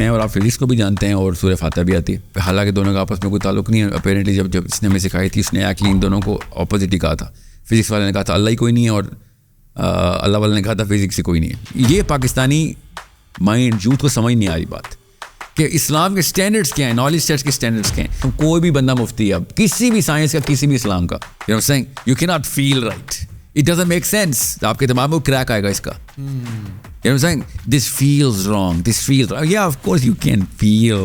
میں اور آپ فزکس کو بھی جانتے ہیں اور سورہ فاتحہ بھی آتی ہے, حالانکہ دونوں کا آپس میں کوئی تعلق نہیں ہے. اپیرنٹلی جب اس نے ہمیں سکھائی تھی اس نے ایکچولی ان دونوں کو اپوزٹ ہی کہا تھا. فزکس والے نے کہا تھا اللہ ہی کوئی نہیں ہے, اور اللہ والے نے کہا تھا فزکس سے کوئی نہیں ہے. یہ پاکستانی مائنڈ یوتھ کو سمجھ نہیں آ رہی بات کہ اسلام کے اسٹینڈرڈس کیا ہیں, نالج ٹیسٹ کے اسٹینڈرڈس کیا ہیں. کوئی بھی بندہ مفتی ہے اب کسی بھی سائنس کا, کسی بھی اسلام کا, یو کی not feel right, it doesn't make sense. آپ کے دماغ میں کریک آئے گا اس کا. This feels wrong, this feels, yeah of course you can feel,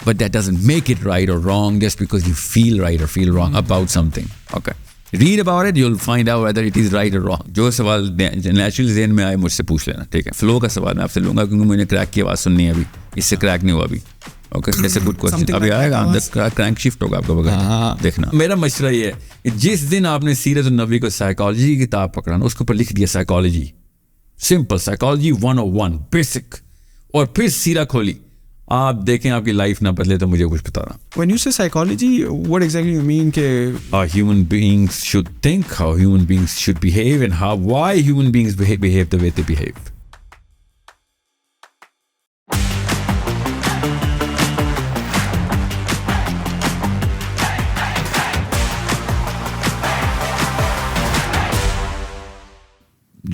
but that doesn't make it right or wrong just because you feel right or feel wrong about something. Okay, read about it, you'll find out whether it is right or wrong. جو سوال natural ذہن میں آئے مجھ سے پوچھ لینا, ٹھیک ہے. فلو کا سوال میں آپ سے لوں گا کیونکہ مجھے کریک کی آواز سننی ہے ابھی, اس سے کریک نہیں ہوا ابھی. اوکے, جیسے گڈ کوشچن ابھی آئے گا, کرینک شفٹ ہوگا آپ کا بغیر دیکھنا. میرا مشورہ یہ ہے کہ جس دن آپ نے سیرت النبی کو سائیکالوجی کی کتاب پکڑانا, اس کے اوپر لکھ دیا سائیکالوجی, سمپل سائیکالوجی 101 بیسک, اور پھر سیرہ کھولی, آپ دیکھیں آپ کی لائف نہ بدلے تو مجھے کچھ بتانا. When you say psychology, what exactly you mean کہ how human beings should think, how human beings should behave, and why human beings behave the way they behave.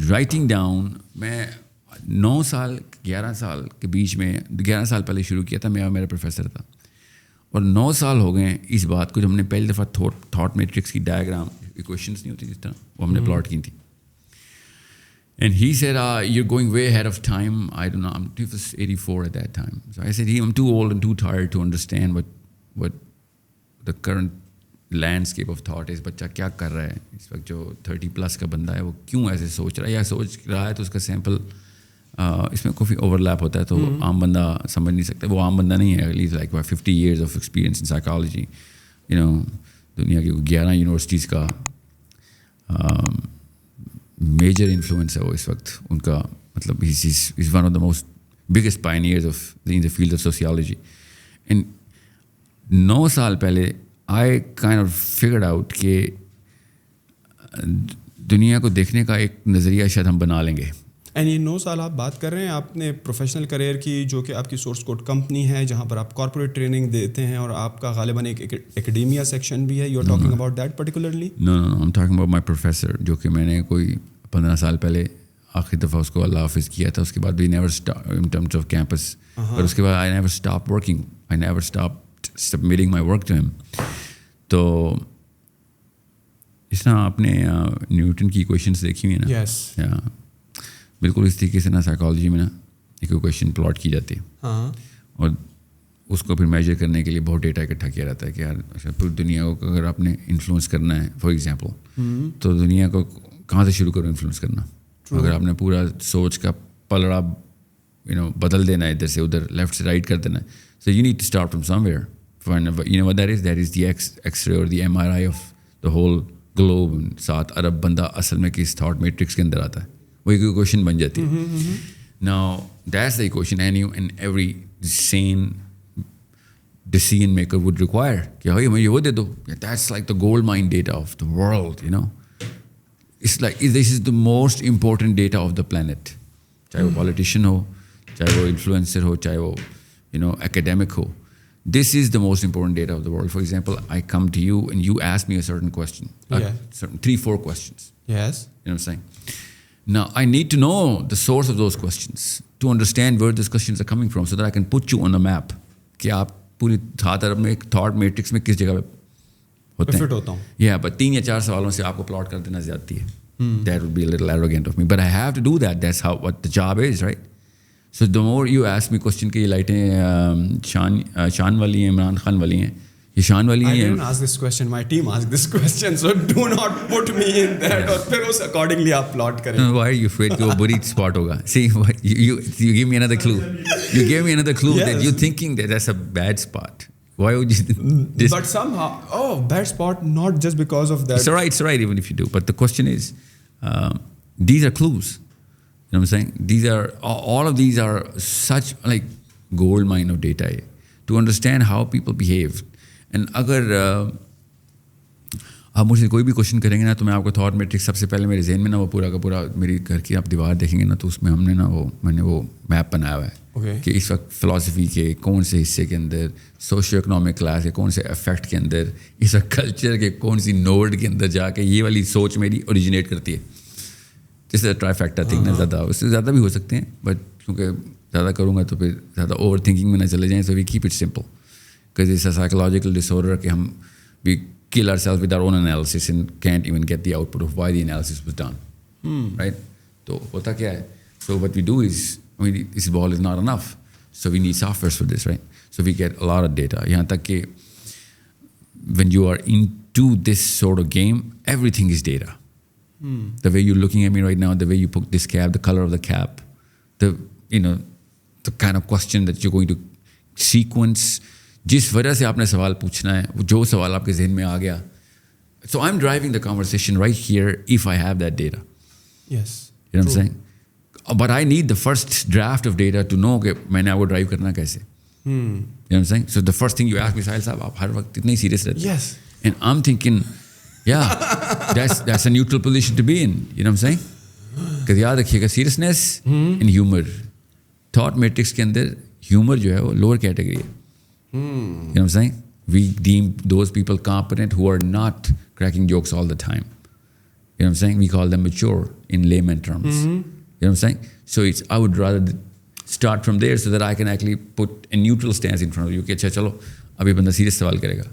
Writing down, میں 9 سال 11 سال کے بیچ میں 11 سال پہلے شروع کیا تھا. میرا پروفیسر تھا, اور 9 سال ہو گئے اس بات کو جب ہم نے پہلی دفعہ تھاٹ میٹرکس کی ڈائیگرام, ایکویشنس نہیں ہوتی جس طرح, وہ ہم نے پلاٹ کی تھی. And he said you're going way ahead of time. I don't know, he was 84 at that time. So I said, I'm too old and too tired to understand what the current landscape of thought is. بچہ کیا کر رہا ہے اس وقت, جو 30+ کا بندہ ہے وہ کیوں ایسے سوچ رہا ہے, یا سوچ رہا ہے تو اس کا سیمپل اس میں کافی اوور لیپ ہوتا ہے, تو عام بندہ سمجھ نہیں سکتا. وہ عام بندہ نہیں ہے, at least like 50 years of experience in psychology. دنیا کی 11 یونیورسٹیز کا میجر انفلوئنس ہے وہ اس وقت ان کا, مطلب is one of the most biggest pioneers of in the field of sociology. And 9 سال پہلے I kind of figured out کہ دنیا کو دیکھنے کا ایک نظریہ شاید ہم بنا لیں گے. اینڈ یہ 9 سال آپ بات کر رہے ہیں اپنے پروفیشنل کریئر کی, جو کہ آپ کی سورس کوڈ کمپنی ہے جہاں پر آپ کارپوریٹ ٹریننگ دیتے ہیں, اور آپ کا غالباً ایک اکیڈیمیا سیکشن بھی ہے. You are talking about that particularly? No I'm talking about my professor, جو کہ میں نے کوئی 15 سال پہلے آخری دفعہ اس کو اللہ حافظ کیا تھا. اس کے بعد بھی never stop in terms of campus, اور اس کے بعد I never stopped working, I never stopped submitting my work to him. تو اس طرح آپ نے نیوٹن کی ایکویشنس دیکھی ہوئی ہیں نا. یس, بالکل اس طریقے سے نا سائیکالوجی میں نا ایک ایکویشن پلاٹ کی جاتی ہے, اور اس کو پھر میجر کرنے کے لیے بہت ڈیٹا اکٹھا کیا جاتا ہے کہ یار پوری دنیا کو اگر آپ نے انفلوئنس کرنا ہے فار ایگزامپل, تو دنیا کو کہاں سے شروع کرو انفلوئنس کرنا. اگر آپ نے پورا سوچ کا پلڑا بدل دینا ہے, ادھر سے ادھر, لیفٹ سے رائٹ کر دینا ہے, so you need to start from somewhere. You know what that is? That is the X-ray or the MRI of the whole globe. 7 ارب بندہ اصل میں کس تھاٹ میٹرکس کے اندر آتا ہے, وہ ایک ایکویشن بن جاتی ہے. Now that's the equation and every sane decision maker would require کہ بھائی مجھے وہ دے دو. That's like the gold mine data of the world, It's like this is the most important data of the planet. چاہے وہ politician ہو, چاہے وہ influencer ہو, چاہے وہ academic who. This is the most important data of the world. For example, I come to you and you ask me a certain question, certain 3-4 questions. Yes. You know what I'm saying? Now, I need to know the source of those questions to understand where those questions are coming from, so that I can put you on a map. کہ آپ پوری طرف میں ایک thought matrix میں کس جگہ پہ ہوتے ہیں. Yeah, but 3 یا 4 سوالوں سے آپ کو پلاٹ کر دینا زیادتی ہے. That would be a little arrogant of me, but I have to do that. That's what the job is, right? So the more you ask me question کہ یہ لائٹیں شان والی ہیں, عمران خان والی ہیں, یہ شان والی ہیں. I didn't ask this question, my team asked this question, so do not put me in that. اور پھر اس accordingly آپ plot کریں. Why are you afraid کہ وہ بری spot ہوگا? See, you give me another clue. You gave me another clue that you're thinking that that's a bad spot. Why would you? But somehow, bad spot, not just because of that. It's all right even if you do. But the question is, these are clues. You know what I'm saying? These are, all of these are such like gold mine of data to understand how people behave. And آپ مجھ سے کوئی بھی question کریں گے نا تو میں آپ کو تھاٹ میٹرکس سب سے پہلے میرے ذہن میں نا وہ پورا کا پورا میری گھر کی آپ دیوار دیکھیں گے نا تو اس میں ہم نے نا میں نے وہ میپ بنایا ہوا ہے کہ اس وقت فلاسفی کے کون سے حصے کے اندر، سوشیو اکنامک کلاس کے کون سے افیکٹ کے اندر، اس وقت کلچر کے کون سی نوڈ کے اندر جا کے یہ والی سوچ میری اوریجنیٹ کرتی ہے. جس طرح ٹرائیفیکٹا تھنک نا زیادہ اس سے زیادہ بھی ہو سکتے ہیں بٹ کیونکہ زیادہ کروں گا تو پھر زیادہ اوور تھنکنگ میں نہ چلے جائیں. So we keep it simple because it's a psychological disorder کہ ہم we kill ourselves with our own analysis and can't even get the output of why the analysis was done. Right? تو ہوتا کیا ہے؟ So what we do is, I mean, this ball is not enough. So we need softwares for this, right? So we get a lot of data. یہاں تک کہ when you are into this sort of game, everything is data. The way you're looking at me right now, the way you put this cap, the color of the cap, the kind of question that you're going to sequence, جس وجہ سے آپ نے سوال پوچھنا ہے جو سوال آپ کے ذہن میں آ گیا. So I am driving the conversation right here if I have that data. Yes you know what I saying but I need the first draft of data to know کہ میں نے آپ کو ڈرائیو کرنا کیسے. You know what I saying. So the first thing you ask me Sahil صاحب آپ ہر وقت اتنے سیریس رہتے ہیں. And I am thinking that's a neutral position to be in. You know what I saying. کہ یاد رکھیے گا seriousness and humour. Thought matrix کے اندر ہیومر جو ہے وہ لوور کیٹیگری ہے. You know what I'm saying? We deem those people competent who are not cracking jokes all the time. You know what I'm saying? We call them mature in layman terms. You know what I'm saying? So I would rather start from there so that I can actually put a neutral stance in front of you. کہ اچھا چلو اب یہ بندہ serious سوال کرے گا.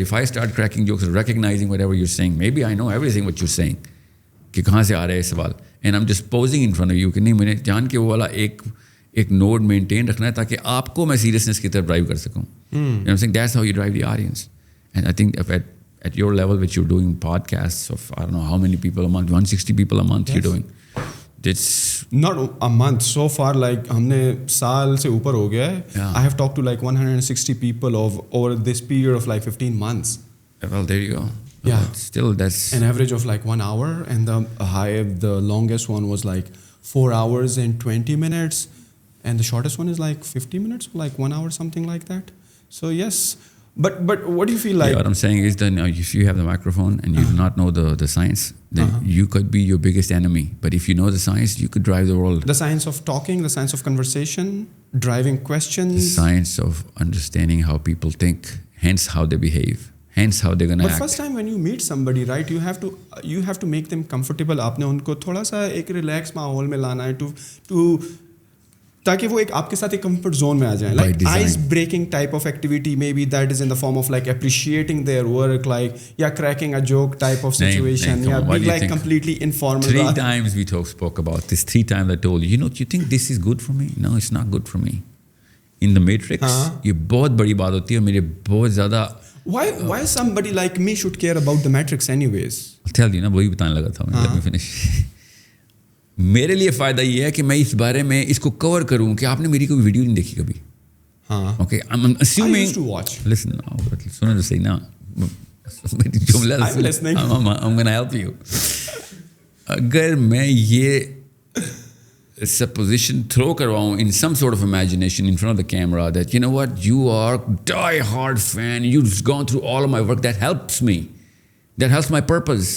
If I start cracking jokes or recognizing whatever you're saying, maybe I know everything what you're saying. کہ کہاں سے آ رہا ہے یہ سوال. And I'm just posing in front of you کہ نہیں میں نے جان کے وہ والا ایک نوڈ مینٹین رکھنا ہے تاکہ آپ کو میں سیریسنس کی طرف ڈرائیو کر سکوں. That's how you drive the audience. And I think at your level which you doing podcast of I don't know how many people a month 160 people a month you doing. It's not a month so far like ہم نے سال سے اوپر ہو گیا ہے. I have talk to like 160 people over this period of like 15 months. Well, there you go. Yeah. Still that's an average of like 1 hour and the longest one was like 4 hours and 20 minutes. And the shortest one is like 50 minutes, like 1 hour, something like that. So yes, but what do you feel like? Yeah, what I'm saying is that now if you have the microphone and you do not know the science, then you could be your biggest enemy. But if you know the science, you could drive the world. The science of talking, the science of conversation, driving questions. The science of understanding how people think, hence how they behave, hence how they're going to act. But first time when you meet somebody, right, you have to make them comfortable. آپ نے ان کو تھوڑا سا ایک relax ماحول میں لانا ہے to تاکہ وہ ایک آپ کے ساتھ ایک کمفرٹ زون میں آ جائیں. Like ice breaking type of activity may be that is in the form of like appreciating their work like یا cracking a joke type of situation یا be like completely informal. 3 times we spoke about this. 3 times I told you you think this is good for me? No, it's not good for me. In the Matrix یہ بہت بڑی بات ہوتی ہے اور میرے بہت زیادہ why somebody like me should care about the Matrix anyways? I'll tell you نا وہی بتانے لگا تھا. Let me finish. میرے لیے فائدہ یہ ہے کہ میں اس بارے میں اس کو کور کروں کہ آپ نے میری کوئی ویڈیو نہیں دیکھی کبھی. اوکے I'm assuming listen سنو تو صحیح نا میری جملہ I'm gonna help you. اگر میں یہ supposition throw کرواؤں in some sort of imagination in front of the camera that you know what you are die hard fan, you've gone through all of my work, that helps me, that helps my purpose.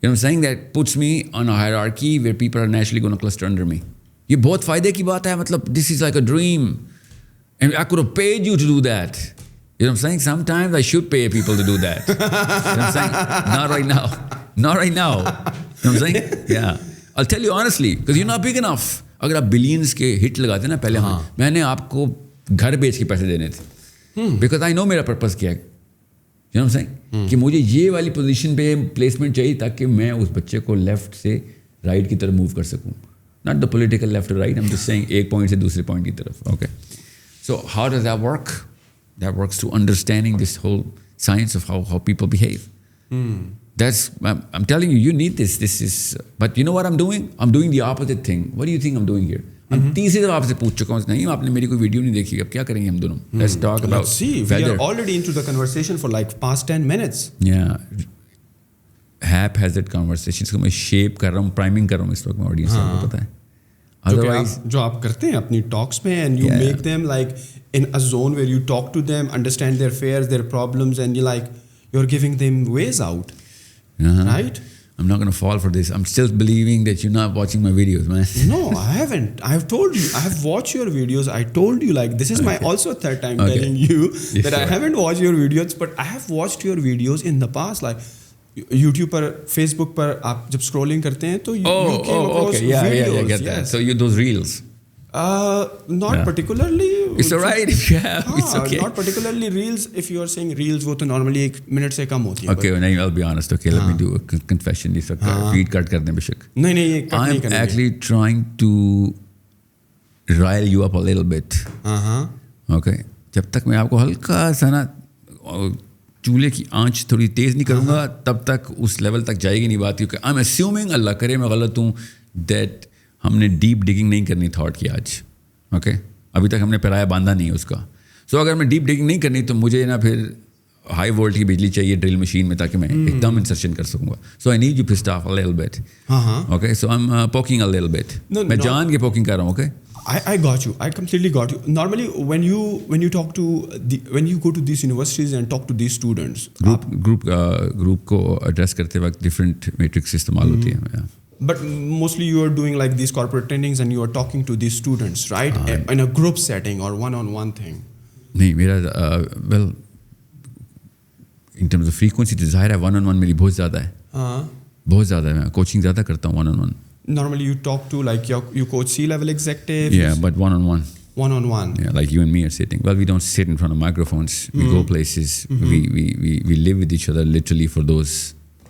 You know what I'm saying? That puts me on a hierarchy where people are naturally going to cluster under me. یہ بہت فائدے کی بات ہے. مطلب this is like a dream and I could have paid you to do that. You know what I'm saying? Sometimes I should pay people to do that. You know what I'm saying? Not right now. Not right now. You know what I'm saying? Yeah. I'll tell you honestly because you're not big enough. اگر آپ billions کے ہٹ لگاتے نا پہلے میں نے آپ کو گھر بیچ کے پیسے دینے تھے because I know میرا پرپز کیا ہے. You know what I'm saying? کہ مجھے یہ والی پوزیشن پہ پلیسمنٹ چاہیے تاکہ میں اس بچے کو لیفٹ سے رائٹ کی طرف موو کر سکوں. Not the political left right, I'm just saying ایک پوائنٹ سے دوسرے پوائنٹ کی طرف. Okay so how does that work? That works to understanding this whole science of how people behave. That's I'm telling you, you need this. This is, but you know what I'm doing? I'm doing the opposite thing. What do you think I'm doing here? I'm تیسری دفعہ آپ سے پوچھ چکا ہوں نہیں آپ نے میری کوئی ویڈیو نہیں دیکھی. اب کیا کریں گے ہم دونوں؟ Let's talk about weather. We are already into the conversation for like past 10 minutes. Yeah. Haphazard conversation. اس کو میں شیپ کر رہا ہوں, پرائمنگ کر رہا ہوں اس وقت میں آڈینس کو پتہ ہے. Otherwise جو آپ کرتے ہیں اپنی ٹاکس میں and you make them like in a zone where you talk to them, understand their fears, their problems and you like you're giving them ways out, right? I'm not going to fall for this. I'm still believing that you're not watching my videos, man. No, I haven't. I have told you. I have watched your videos. I told you, like, this is my also third time telling you that I haven't watched your videos, but I have watched your videos in the past. Like, YouTube per, Facebook پر آپ جب scrolling کرتے ہیں تو you came across videos. I get that. So you those reels. Not particularly. It's alright if you have. It's okay. Not particularly reels. If you are saying reels, وہ تو normally 1 minute سے کم ہوتی ہیں. Okay, نہیں, I'll be honest. Okay, let me do a confession. اس وقت feed cut کر دیں بے شک. نہیں یہ cut نہیں کریں. I'm actually trying to rile you up a little bit. Okay. جب تک میں آپ کو ہلکا سا نا چولہے کی آنچ تھوڑی تیز نہیں کروں گا تب تک اس لیول تک جائے گی نہیں بات, کیونکہ I'm assuming, اللہ کرے میں غلط ہوں, that ہم نے ڈیپ ڈگنگ نہیں کرنی تھاٹ کی آج. اوکے, ابھی تک ہم نے پرایا باندھا نہیں ہے اس کا. سو اگر میں ڈیپ ڈگنگ نہیں کرنی تو مجھے نا پھر ہائی وولٹ کی بجلی چاہیے ڈرل مشین میں تاکہ میں ایک دم انسرشن کر سکوں گا. So I need you pissed off a little bit. Okay, so I am poking a little bit. میں جان کے پوکنگ کر رہا ہوں. Okay, I got you. I completely got you. Normally, when you talk to when you go to these universities and talk to these students, group کو address کرتے وقت different matrix استعمال ہوتی ہے. But mostly you are doing like these corporate trainings and you are talking to these students, right? In a group setting or one-on-one thing. نہیں میرا well in terms of frequency تو ظاہر ہے one-on-one میری بہت زیادہ ہے. بہت زیادہ ہے. میں کوچنگ زیادہ کرتا ہوں one-on-one. Normally you talk to like you coach C-level executives. Yeah, but one-on-one. One-on-one. Yeah, like you and me are sitting. Well, we don't sit in front of microphones. We go places. We live with each other literally for those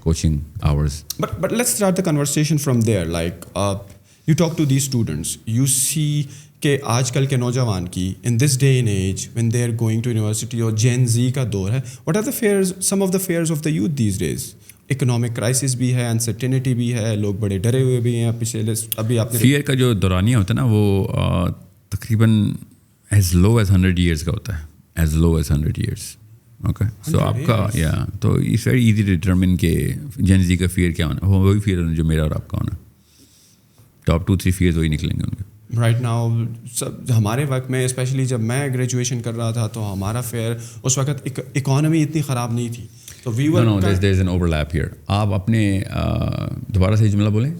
coaching hours. But let's start the conversation from there. Like you talk to these students. You see کہ آج کل کے نوجوان کی in this day and age when they are going to university اور Gen Z کا دور ہے, what are the fears, some of the fears of the youth these days? Economic crisis بھی ہے, انسرٹینٹی بھی ہے, لوگ بڑے ڈرے ہوئے بھی ہیں. پچھلے ابھی آپ نے فیئر کا جو دورانیہ ہوتا ہے نا وہ تقریباً ایز لو ایز 100 ایئرس کا ہوتا ہے. As low as 100 years. Okay, so آپ کا تو it's very easy to determine کہ جین زی کا فیئر کیا ہونا, وہی فیئر ہونا جو میرا اور آپ کا ہونا. ٹاپ 2-3 فیئرز وہی نکلیں گے ان کے. رائٹ ناؤ ہمارے وقت میں اسپیشلی جب میں گریجویشن کر رہا تھا تو ہمارا فیئر اس وقت اکانومی اتنی خراب نہیں تھی. So we were there's an overlap here. آپ اپنے دوبارہ سے جملہ بولیں.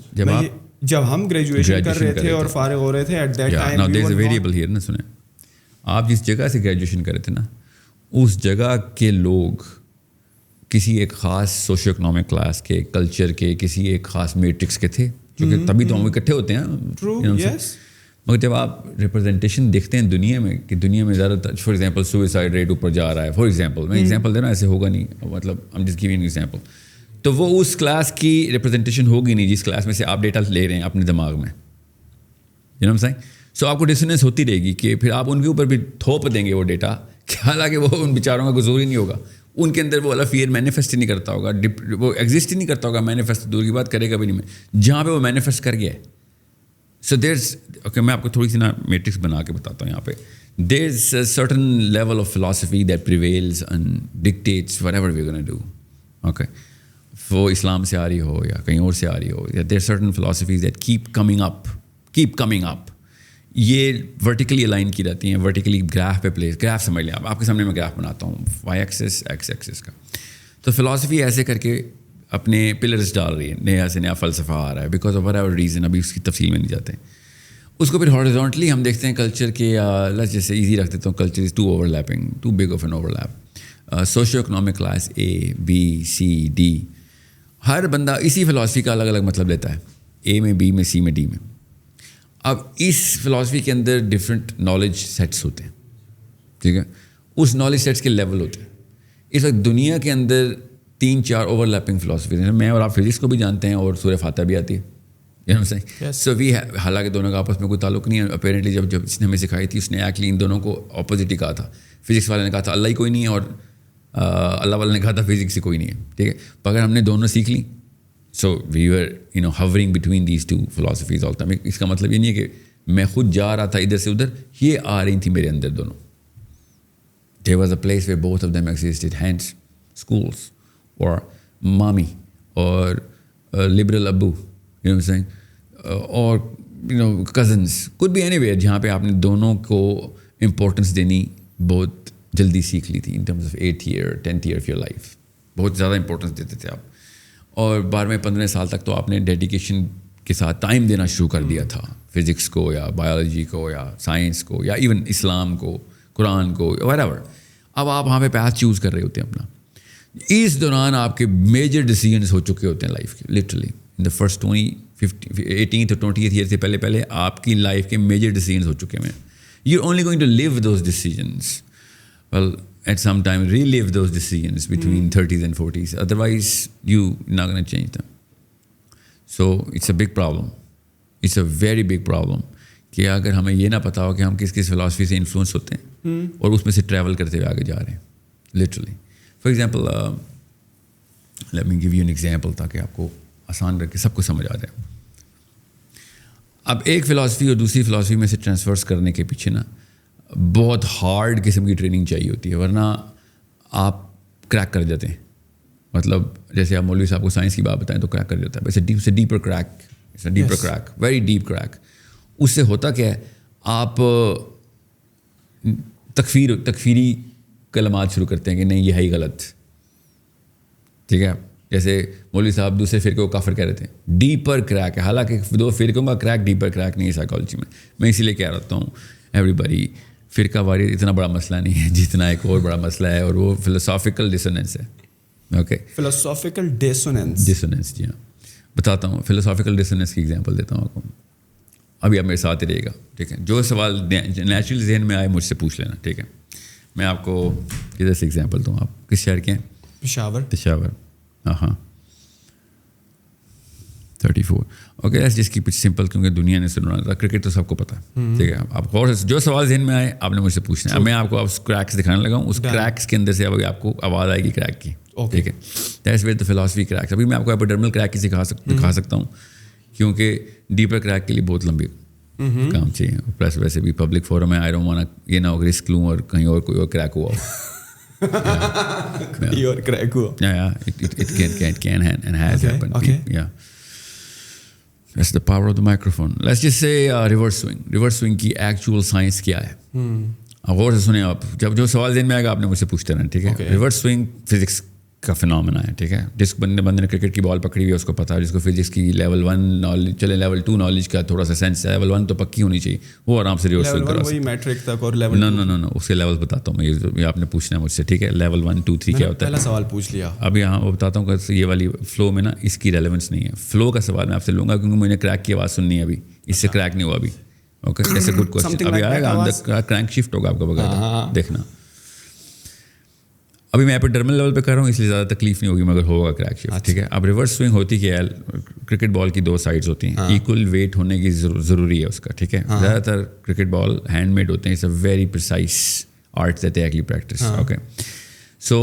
جب ہم گریجویشن کر رہے تھے اور فارغ ہو رہے تھے at that time now there's a variable here. نا سنیں, آپ جس جگہ سے گریجویشن کر رہے تھے نا اس جگہ کے لوگ کسی ایک خاص سوشو اکنامک کلاس کے, کلچر کے, کسی ایک خاص میٹرکس کے تھے, کیونکہ تبھی تو ہم اکٹھے ہوتے ہیں. مگر جب آپ ریپرزنٹیشن دیکھتے ہیں دنیا میں کہ دنیا میں زیادہ تر فار ایگزامپل سوئسائڈ ریٹ اوپر جا رہا ہے, فار ایگزامپل میں ایگزامپل دے رہا ہوں, ایسے ہوگا نہیں, مطلب I'm just giving an example. تو وہ اس کلاس کی ریپرزنٹیشن ہوگی نہیں جس کلاس میں سے آپ ڈیٹا لے رہے ہیں اپنے دماغ میں. you know what I'm saying? سو آپ کو ڈسوننس ہوتی رہے گی کہ پھر آپ ان کے اوپر بھی تھوپ دیں گے وہ ڈیٹا, حالانکہ وہ ان بیچاروں کا قصور ہی نہیں ہوگا. ان کے اندر وہ والا فیئر مینیفیسٹ ہی نہیں کرتا ہوگا, وہ ایگزسٹ ہی نہیں کرتا ہوگا. مینیفیسٹ دور کی بات کرے گا بھی نہیں. میں جہاں پہ وہ مینیفیسٹ کر گیا ہے. سو دیرز اوکے, میں آپ کو تھوڑی سی نا میٹرکس بنا کے بتاتا ہوں. یہاں پہ there is a certain level of philosophy that prevails and dictates whatever we gonna do. Okay, وہ اسلام سے آ رہی ہو یا کہیں اور سے آ رہی ہو, there certain philosophies that keep coming up. یہ ورٹیکلی الائن کی رہتی ہیں, ورٹیکلی گراف پہ پلیس. گراف سمجھ لیں آپ کے سامنے میں گراف بناتا ہوں, وائی ایکسس ایکس ایکسس کا. تو فلاسفی ایسے کر کے اپنے پلرس ڈال رہی ہے, نیا سے نیا فلسفہ آ رہا ہے because of what ever reason. ابھی اس کی تفصیل میں نہیں جاتے. اس کو پھر ہارزونٹلی ہم دیکھتے ہیں کلچر کے, جیسے ایزی رکھ دیتا ہوں, culture is too overlapping, too big of an overlap. Socio economic class A B C D, ہر بندہ اسی فلاسفی کا الگ الگ مطلب لیتا ہے, A میں, B میں, C میں, D میں. اب اس فلاسفی کے اندر ڈفرینٹ نالج سیٹس ہوتے ہیں, ٹھیک ہے, اس نالج سیٹس کے لیول ہوتے ہیں. اس وقت دنیا کے اندر 3-4 اوور لیپنگ فلاسفیز ہیں. میں اور آپ فزکس کو بھی جانتے ہیں اور سورہ فاتحہ بھی آتی ہے. سو وی حالانکہ دونوں کا آپس میں کوئی تعلق نہیں ہے. اپیرنٹلی جب اس نے ہمیں سکھائی تھی اس نے ایکچولی ان دونوں کو اپوزٹ ہی کہا تھا. فزکس والے نے کہا تھا اللہ ہی کوئی نہیں ہے, اور اللہ والے نے کہا تھا فزکس ہی کوئی نہیں ہے. ٹھیک ہے, اگر ہم نے دونوں سیکھ لی, so we were hovering between these two philosophies all time. اس کا مطلب یہ نہیں ہے کہ میں خود جا رہا تھا ادھر سے ادھر, یہ آ رہی تھی میرے اندر دونوں. There was a place where both of them existed, hence schools or mommy or liberal Abu, you know what I'm saying, or cousins, could be anywhere جہاں پہ آپ نے دونوں کو امپورٹنس دینی بہت جلدی سیکھ لی تھی in terms of 8th year 10th year of your life. بہت زیادہ امپورٹنس دیتے تھے آپ. اور 12-15 سال تک تو آپ نے ڈیڈیکیشن کے ساتھ ٹائم دینا شروع کر دیا تھا فزکس کو یا بایولوجی کو یا سائنس کو یا ایون اسلام کو, قرآن کو, whatever. اب آپ وہاں پہ پیتھ چوز کر رہے ہوتے ہیں اپنا. اس دوران آپ کے میجر ڈیسیجنس ہو چکے ہوتے ہیں لائف کے, literally in the first 18th or 20th year سے پہلے آپ کی لائف کے میجر ڈیسیجنس ہو چکے ہیں. You are only going to live those decisions, well at some time relive those decisions between 30s and 40s, otherwise you not gonna change them. So it's a big problem, it's a very big problem کہ اگر ہمیں یہ نہ پتا ہو کہ ہم کس philosophy سے انفلوئنس ہوتے ہیں اور اس میں سے ٹریول کرتے ہوئے آگے جا رہے ہیں. Literally for example, let me give you an example تاکہ آپ کو آسان کر کے سب کو سمجھ آ جائے. اب ایک فلاسفی اور دوسری فلاسفی میں سے ٹرانسفرس کرنے کے پیچھے نا بہت ہارڈ قسم کی ٹریننگ چاہیے ہوتی ہے, ورنہ آپ کریک کر جاتے ہیں. مطلب جیسے آپ مولوی صاحب کو سائنس کی بات بتائیں تو کریک کر جاتا ہے, ویسے deeper crack, very deep crack. اس سے ہوتا کیا ہے, آپ تکفیری کلمات شروع کرتے ہیں کہ نہیں یہ ہے ہی غلط, ٹھیک ہے. جیسے مولوی صاحب دوسرے فرقے کو کافر کہہ رہے تھے, ڈیپر کریک ہے. حالانکہ دو فرقوں کا کریک ڈیپر کریک نہیں ہے سائیکالوجی میں. میں اسی لیے کہہ رہا ہوں ایوری بڈی, فرقہ واری اتنا بڑا مسئلہ نہیں ہے جتنا ایک اور بڑا مسئلہ ہے, اور وہ فلسافیکل ڈسوننس ہے. اوکے, فلسافیکل ڈسوننس, جی ہاں, بتاتا ہوں. فلسافیکل ڈسوننس کی ایگزامپل دیتا ہوں آپ کو. ابھی آپ میرے ساتھ ہی رہے گا, ٹھیک ہے. جو سوال نیچرل ذہن میں آئے مجھ سے پوچھ لینا, ٹھیک ہے. میں آپ کو کدھر سے ایگزامپل دوں. آپ کس شہر کے ہیں؟ پشاور. ہاں 34. Okay, let's just keep it simple, کیونکہ دنیا نے سنا تھا. کرکٹ تو سب کو پتہ ہے, ٹھیک ہے. آپ غور سے جو سوال ذہن میں آئے آپ نے مجھ سے پوچھنا ہے. میں آپ کو اب کریکس دکھانے لگا ہوں, اس کریکس کے اندر سے اب آپ کو آواز آئے گی کریک کی, ٹھیک ہے. That's where the philosophy cracks. ابھی میں آپ کو ایپیڈرمل کریک کی دکھا سکتا ہوں, کیونکہ ڈیپر کریک کے لیے بہت لمبی کام چاہیے. پلس ویسے بھی پبلک فورم ہے, آئی ڈونٹ وانٹ یہ نہ ہو رسک لوں اور کہیں اور کوئی اور کریک ہوا ہو. It can and has happened. Okay. Yeah. That's the power of the microphone. Let's just say reverse swing. Reverse swing کی actual science کیا ہے؟ اب غور سے سنیں آپ, جب جو سوال ذہن میں آئے گا آپ نے مجھ سے پوچھتے رہنا, ٹھیک ہے. ریورس سوئنگ فزکس کا فنومینا ہے, ٹھیک ہے. جس بندے نے کرکٹ کی بال پکڑی ہوئی ہے اس کو پتا ہے, جس کو فزکس کی لیول 1 نالج, چلے لیول 2 نالج کا تھوڑا سا سینس ہے, لیول 1 تو پکی ہونی چاہیے, وہ آرام سے ریورس سوئنگ کرا سکتا ہے. نو اس کے لیولس بتاتا ہوں میں, یہ آپ نے پوچھنا ہے مجھ سے, ٹھیک ہے. لیول 1 2 3 کیا ہوتا ہے, پہلا سوال پوچھ لیا. اب یہاں وہ بتاتا ہوں کہ یہ والی فلو میں نا اس کی ریلیونس نہیں ہے. فلو کا سوال میں آپ سے لوں گا کیونکہ مجھے کریک کی آواز سننی ہے, ابھی اس سے کریک نہیں ہوا ابھی. اوکے, ایسے گڈ کوشچن. ابھی آئے گا کرینک شفٹ ہوگا آپ کا بغیر دیکھنا. ابھی میں ایپیڈرمل لیول پہ کر رہا ہوں اس لیے زیادہ تکلیف نہیں ہوگی, مگر ہوگا کریک شفٹ, ٹھیک ہے. اب ریورس سوئنگ ہوتی کیا ہے, کرکٹ بال کی 2 سائڈس ہوتی ہیں, ایکول ویٹ ہونے کی ضروری ہے اس کا, ٹھیک ہے. زیادہ تر کرکٹ بال ہینڈ میڈ ہوتے ہیں, it's a very precise art that they actually practice. Okay, so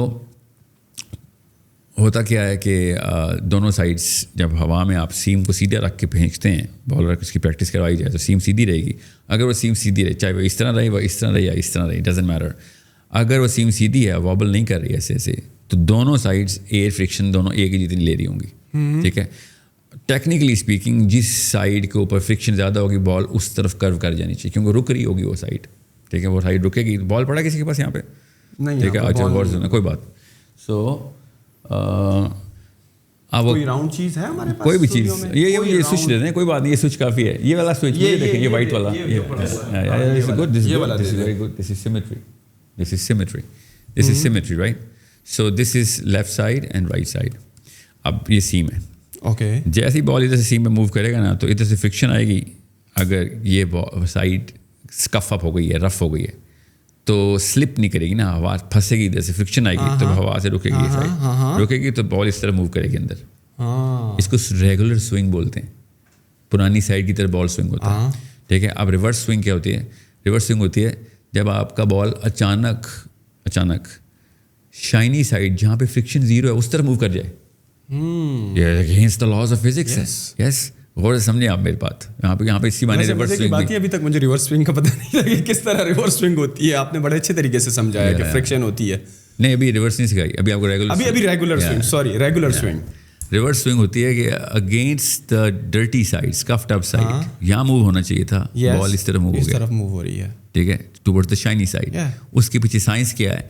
ہوتا کیا ہے کہ دونوں سائڈس جب ہوا میں آپ سیم کو سیدھا رکھ کے پھینکتے ہیں, بالر اس کی پریکٹس کروائی جائے تو سیم سیدھی رہے گی. اگر وہ سیم سیدھی رہے, چاہے وہ اس طرح رہے, وہ اس طرح رہے یا اس طرح رہے, ڈزنٹ میٹر. اگر وہ سیم سیدھی ہے, وابل نہیں کر رہی ایسے, تو دونوں سائڈس ایئر فرکشن دونوں ایک ہی جتنی لے رہی ہوں گی, ٹھیک ہے. ٹیکنیکلی اسپیکنگ جس سائڈ کے اوپر فرکشن زیادہ ہوگی بال اس طرف کرو کر جانی چاہیے, کیونکہ رک رہی ہوگی وہ سائڈ, ٹھیک ہے. وہ سائڈ رکے گی, بال پڑا کسی کے پاس یہاں پہ, ٹھیک ہے. اچھا غور سے کوئی بات. سو اب کوئی راؤنڈ چیز ہے ہمارے پاس, کوئی بھی چیز, یہ سوئچ دے دیں, کوئی بات نہیں, یہ سوئچ کافی ہے. یہ والا سوئچ یہ دیکھیں, یہ وائٹ والا, This is symmetry, right? So this is left side and right side. اب یہ سیم ہے. اوکے, جیسی بال ادھر سے سیم میں موو کرے گا نا تو ادھر سے فرکشن آئے گی. اگر یہ سائڈ اسکف اپ ہو گئی ہے, رف ہو گئی ہے, تو سلپ نہیں کرے گی نا, ہوا پھنسے گی, ادھر سے فرکشن آئے گی تو ہوا سے رکے گی, یہ سائڈ رکے گی تو بال اس طرح موو کرے گی اندر. اس کو ریگولر سوئنگ بولتے ہیں. پرانی سائڈ کی طرف بال سوئنگ ہوتا ہے, ٹھیک ہے. اب ریورس سوئنگ کیا ہوتی ہے؟ ریورس سوئنگ ہوتی ہے جب آپ کا بال اچانک شائنی سائڈ جہاں پہ فرکشن 0 ہے اس طرح موو کر جائے. Against the laws of physics ہے. یس, غور سے سمجھے آپ میری بات. یہاں پہ اسی معنی ریورس سوئنگ بات ہے. ابھی تک مجھے ریورس سوئنگ کا پتہ نہیں لگا کس طرح ریورس سوئنگ ہوتی ہے. آپ نے بڑے اچھے طریقے سے سمجھایا کہ فرکشن ہوتی ہے. نہیں, ابھی ریورس نہیں سکھائی, ابھی آپ کو regular swing, sorry regular swing. Reverse swing ہوتی ہے کہ against the dirty side, scuffed up side, یہاں موو ہونا چاہیے تھا, بال اس طرح موو ہو گیا, موو ہو رہی ہے, ٹھیک ہے, ٹوورڈ دا شائنی سائڈ. اس کے پیچھے سائنس کیا ہے؟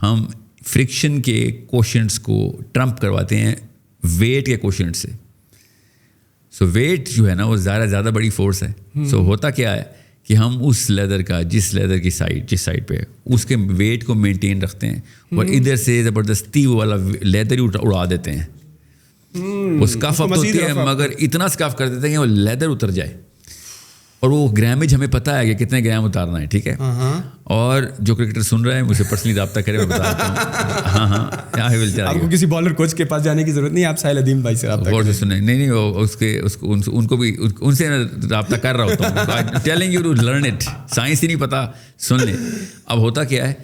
ہم فرکشن کے کوشنٹس کو ٹرمپ کرواتے ہیں ویٹ کے کوشنٹ سے. سو ویٹ جو ہے نا وہ زیادہ بڑی فورس ہے. سو ہوتا کیا ہے کہ ہم اس لیدر کا جس سائڈ پہ اس کے ویٹ کو مینٹین رکھتے ہیں اور ادھر سے زبردستی وہ والا لیدر ہی اڑا دیتے ہیں. وہ اسکف اپ ہوتی ہے مگر اتنا اسکف کر دیتے ہیں کہ وہ لیدر اتر جائے. اور وہ گرامج ہمیں پتہ ہے کہ کتنے گرام اتارنا ہے, ٹھیک ہے. اور جو کرکٹر سن رہے ہیں مجھ سے پرسنلی رابطہ کرے, میں بتا دیتا ہوں. آپ کو کسی بالر کوچ کے پاس جانے کی ضرورت نہیں, آپ ساحل ادیم بھائی سے رابطہ غور سے سنیں. نہیں ان کو بھی ان سے رابطہ کر رہا ہوتا ہوں. Telling you to learn it. Science ہی نہیں پتہ, سن لیں. اب ہوتا کیا ہے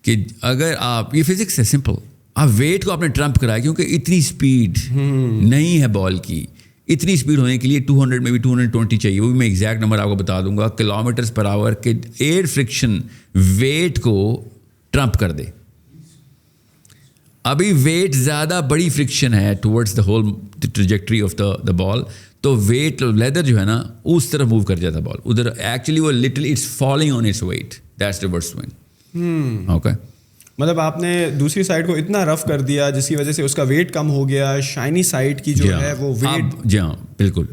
کہ اگر آپ, یہ فزکس ہے سمپل, آپ ویٹ کو آپ نے ٹرمپ کرایا کیونکہ اتنی اسپیڈ نہیں ہے بال کی. اتنی اسپیڈ ہونے کے لیے 200 میں بھی 220 چاہیے. وہ بھی میں ایگزیکٹ نمبر آپ کو بتا دوں گا, کلومیٹرز پر آور کے ایئر فرکشن ویٹ کو ٹرمپ کر دے. ابھی ویٹ زیادہ بڑی فرکشن ہے towards the whole trajectory of the ball, تو ویٹ لیدر جو ہے نا اس طرف موو کر جاتا بال ادھر. ایکچولی وہ literally it's falling on its weight, that's reverse swing. Okay, مطلب آپ نے دوسری سائڈ کو اتنا رف کر دیا جس کی وجہ سے اس کا ویٹ کم ہو گیا, شائنی سائڈ کی جو ہے وہ ویٹ. جی ہاں بالکل,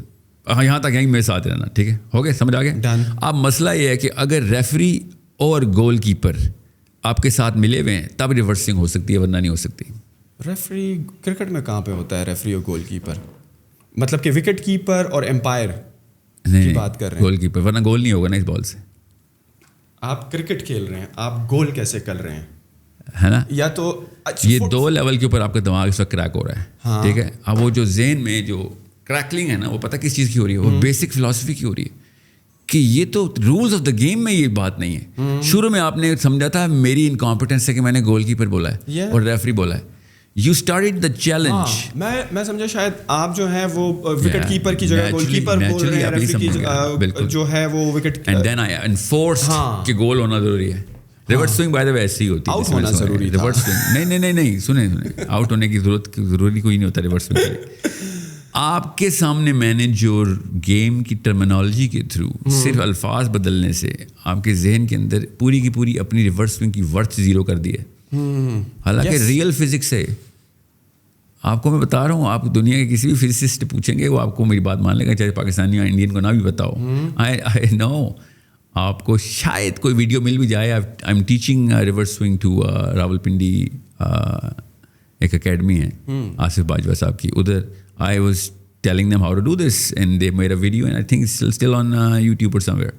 یہاں تک یہیں میرے ساتھ رہنا, ٹھیک ہے, ہو گیا, سمجھ آ گیا. اب مسئلہ یہ ہے کہ اگر ریفری اور گول کیپر آپ کے ساتھ ملے ہوئے ہیں تب ریورسنگ ہو سکتی ہے, ورنہ نہیں ہو سکتی. ریفری کرکٹ میں کہاں پہ ہوتا ہے ریفری اور گول کیپر؟ مطلب کہ وکٹ کیپر اور امپائر کی بات کر رہے ہیں. گول کیپر, ورنہ گول نہیں ہوگا نا اس بال سے. آپ کرکٹ کھیل رہے ہیں, آپ گول کیسے کر رہے ہیں, ہے نا. یا تو یہ 2 لیول کے اوپر آپ کا دماغ اس وقت کریک ہو رہا ہے, ٹھیک ہے. اب وہ جو ذہن میں جو کریکلنگ ہے نا, وہ پتہ کس چیز کی ہو رہی ہے, وہ بیسک فلاسفی کی ہو رہی ہے کہ یہ تو رولز آف دا گیم میں یہ بات نہیں ہے. شروع میں آپ نے سمجھا تھا میری انکمپیٹنس ہے کہ میں نے گول کیپر بولا ہے اور ریفری بولا ہے. You started the challenge. میں سمجھا شاید آپ جو ہے وہ وکٹ کیپر کی جگہ گول کیپر بول رہے ہیں, ریفری کی جو ہے وہ wicket, and then I enforced کہ گول ہونا ضروری ہے. Reverse swing by the way ایسی ہی ہوتی ہے, آؤٹ ہونا ضروری ہے. ریورس سوئنگ نہیں سنیں, آؤٹ ہونے کی ضروری کوئی نہیں ہوتا ریورس سوئنگ کے لیے. آپ کے سامنے میں نے جو گیم کی ٹرمینالوجی کے تھرو صرف الفاظ بدلنے سے آپ کے ذہن کے اندر پوری کی پوری اپنی ریورس سوئنگ کی ورتھ زیرو کر دی ہے. حالانکہ ریئل فزکس ہے. آپ کو میں بتا رہا ہوں, آپ دنیا کے کسی بھی فزسسٹ پوچھیں گے وہ آپ کو میری بات مان لے گا, چاہے پاکستانی یا انڈین کو نہ بھی بتاؤ. آئی نو آپ کو شاید کوئی ویڈیو مل بھی جائے. I am teaching reverse swing to Rawalpindi, ایک اکیڈمی ہے آصف باجوہ صاحب کی, ادھر I was telling them how to do this and they made a video and I think still on YouTube or somewhere.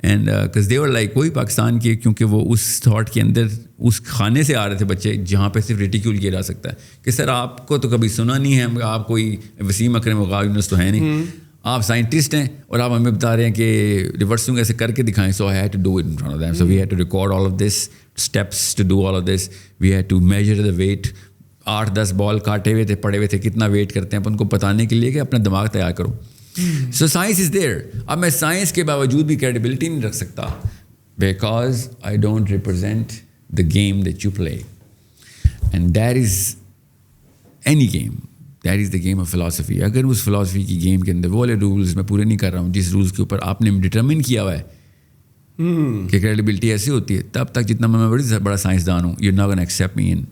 And because they were like, وہی پاکستان کے, کیونکہ وہ اس thought کے اندر اس کھانے سے آ رہے تھے بچے جہاں پہ صرف ریٹیکیول کیا جا سکتا ہے کہ سر آپ کو تو کبھی سنا نہیں ہے, آپ کوئی وسیم اکرم وقار یونس تو ہے نہیں, آپ سائنٹسٹ ہیں اور آپ ہمیں بتا رہے ہیں کہ ریورسنگ ایسے کر کے دکھائیں. So I had to do it in front of them. So we had to record all of this steps to do all of this. We had to measure the weight. 8-10 ball کاٹے ہوئے تھے, پڑے ہوئے تھے, کتنا wait کرتے ہیں, ان کو بتانے کے لیے کہ اپنا دماغ تیار کرو. سو سائنس از دیئر. اب میں سائنس کے باوجود بھی کریڈیبلٹی نہیں رکھ سکتا because I don't represent the game that you play, and that is any game, that is the game of philosophy. اگر اس فلاسفی کی گیم کے اندر وہ والے رولز میں پورے نہیں کر رہا ہوں جس رولز کے اوپر آپ نے ڈٹرمن کیا ہوا ہے کہ کریڈیبلٹی ایسی ہوتی ہے, تب تک جتنا میں بڑا سائنسدان ہوں, you not gonna accept me in.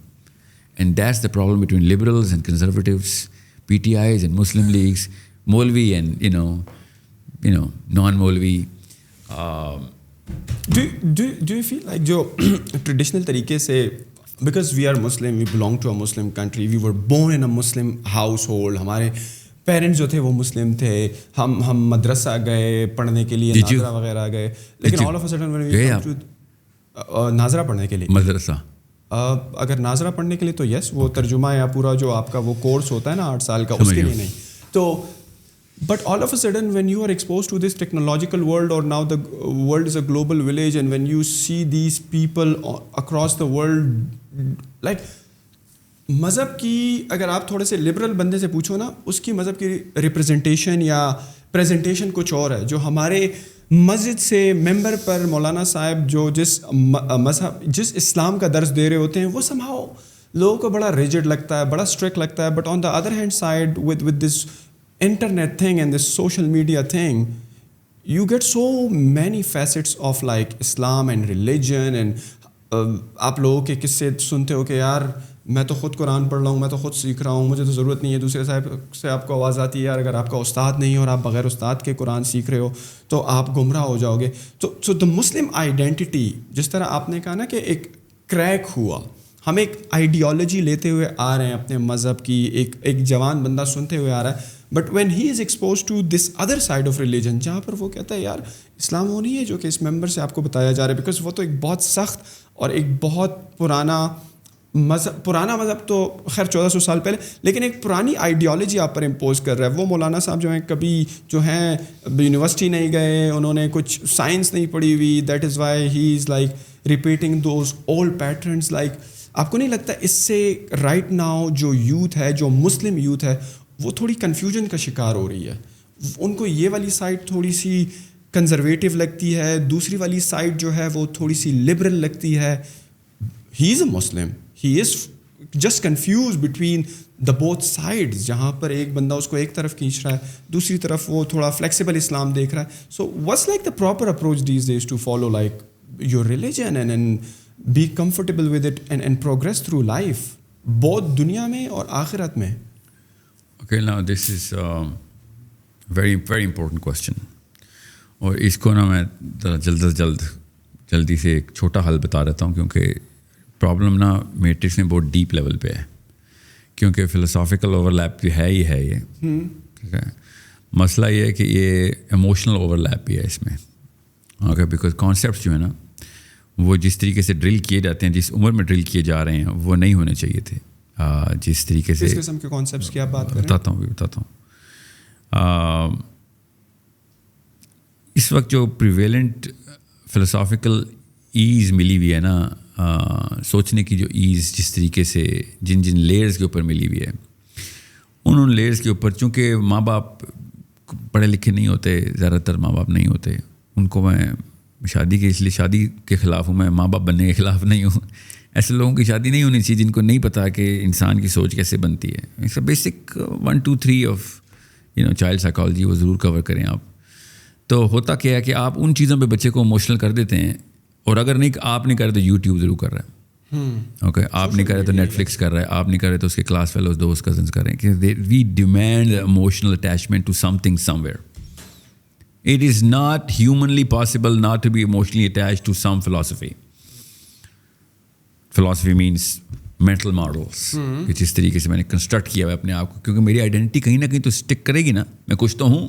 And that's the problem between liberals and conservatives, P T Is and Muslim leagues, مولوی اینڈ یو نو نان مولوی. Do you feel like جو ٹریڈیشنل طریقے سے, because we are Muslim, we belong to a Muslim country, we were born in a Muslim household, ہمارے parents جو تھے وہ مسلم تھے, ہم مدرسہ گئے پڑھنے کے لیے, ناظرہ وغیرہ گئے, لیکن all of a sudden when we come to ناظرہ پڑھنے کے لیے, مدرسہ اگر ناظرہ پڑھنے کے لیے تو یس وہ ترجمہ یا پورا جو آپ کا وہ کورس ہوتا ہے نا 8 سال کا, اس کے لیے نہیں. تو but all of a sudden when you are exposed to this technological world, or now the world is a global village, and when you see these people across the world, like مذہب کی اگر آپ تھوڑے سے liberal بندے سے پوچھو نا, اس کی مذہب کی ریپرزنٹیشن یا پریزنٹیشن کچھ اور ہے. جو ہمارے مسجد سے ممبر پر مولانا صاحب جو جس اسلام کا درس دے رہے ہوتے ہیں, وہ somehow لوگوں کو بڑا ریجڈ لگتا ہے, بڑا اسٹرکٹ لگتا ہے. But on the other hand side with this internet thing and this social media thing, you get so many facets of like Islam and religion, and آپ لوگوں کے قصے سنتے ہو کہ یار میں تو خود قرآن پڑھ رہا ہوں, میں تو خود سیکھ رہا ہوں, مجھے تو ضرورت نہیں ہے, دوسرے صاحب سے آپ کو آواز آتی ہے یار اگر آپ کا استاد نہیں ہے اور آپ بغیر استاد کے قرآن سیکھ رہے ہو تو آپ گمراہ ہو جاؤ گے. تو دا مسلم آئیڈینٹی, جس طرح آپ نے کہا نا کہ ایک کریک ہوا, ہم ایک آئیڈیالوجی لیتے ہوئے آ رہے ہیں اپنے مذہب کی, ایک جوان بندہ سنتے ہوئے آ رہا ہے, but when he is exposed to this other side of religion, جہاں پر وہ کہتا ہے یار اسلام وہ نہیں ہے جو کہ اس ممبر سے آپ کو بتایا جا رہا ہے, بیکاز وہ تو ایک بہت سخت اور ایک بہت پرانا مذہب تو خیر 1400 سال پہلے, لیکن ایک پرانی آئیڈیالوجی آپ پر امپوز کر رہا ہے. وہ مولانا صاحب جو ہیں کبھی جو ہیں یونیورسٹی نہیں گئے, انہوں نے کچھ سائنس نہیں پڑھی ہوئی, that is why he is like repeating those old patterns. Like آپ کو نہیں لگتا اس سے رائٹ ناؤ جو یوتھ ہے, جو مسلم یوتھ ہے, وہ تھوڑی کنفیوژن کا شکار ہو رہی ہے؟ ان کو یہ والی سائڈ تھوڑی سی کنزرویٹو لگتی ہے, دوسری والی سائڈ جو ہے وہ تھوڑی سی لبرل لگتی ہے. He is a Muslim, he is just confuse between the both sides, جہاں پر ایک بندہ اس کو ایک طرف کھینچ رہا ہے, دوسری طرف وہ تھوڑا فلیکسیبل اسلام دیکھ رہا ہے. So what's like the proper approach these days to follow like your religion and be comfortable with it and progress through life, بہت دنیا میں اور آخرت میں؟ Okay, now this is very very important question, اور اس کو نا میں جلدی سے ایک چھوٹا حل بتا دیتا ہوں, کیونکہ پرابلم نا میٹرکس میں بہت ڈیپ لیول پہ ہے, کیونکہ فلسافیکل اوور لیپ بھی ہے ہی ہے یہ, ٹھیک ہے. مسئلہ یہ ہے کہ یہ ایموشنل اوور لیپ بھی ہے اس میں, اوکے, بیکاز کانسیپٹس جو ہے نا وہ جس طریقے سے ڈرل کیے جاتے ہیں, جس عمر میں ڈرل کیے جا رہے ہیں, وہ نہیں ہونے چاہیے تھے. جس طریقے سے اس قسم کے کانسیپٹس کی آپ بات کریں, بتاتا ہوں. اس وقت جو پریویلنٹ فلسافیکل ایز ملی ہوئی ہے نا, سوچنے کی جو ایز جس طریقے سے جن لیئرز کے اوپر ملی ہوئی ہے, ان لیئرز کے اوپر چونکہ ماں باپ پڑھے لکھے نہیں ہوتے, زیادہ تر ماں باپ نہیں ہوتے, ان کو میں شادی کے خلاف ہوں, میں ماں باپ بننے کے خلاف نہیں ہوں. ایسے لوگوں کی شادی نہیں ہونی چاہیے جن کو نہیں پتا کہ انسان کی سوچ کیسے بنتی ہے. اس کا بیسک 1 2 3 آف چائلڈ سائیکالوجی وہ ضرور کور کریں آپ. تو ہوتا کیا ہے کہ آپ ان چیزوں پہ بچے کو ایموشنل کر دیتے ہیں, اور اگر نہیں آپ نہیں کر رہے تو یوٹیوب ضرور کر رہا ہے, اوکے, آپ نہیں کر رہے تو نیٹ فلکس کر رہا ہے, آپ نہیں کر رہے تو اس کے کلاس فیلوز دوست کزنس کر رہے ہیں, کہ we demand emotional attachment to something somewhere. It is not humanly possible not to be emotionally attach to some philosophy. Philosophy means mental models, کہ جس طریقے سے میں نے کنسٹرکٹ کیا ہوا ہے اپنے آپ کو, کیونکہ میری آئیڈینٹی کہیں نہ کہیں تو اسٹک کرے گی نا, میں کچھ تو ہوں,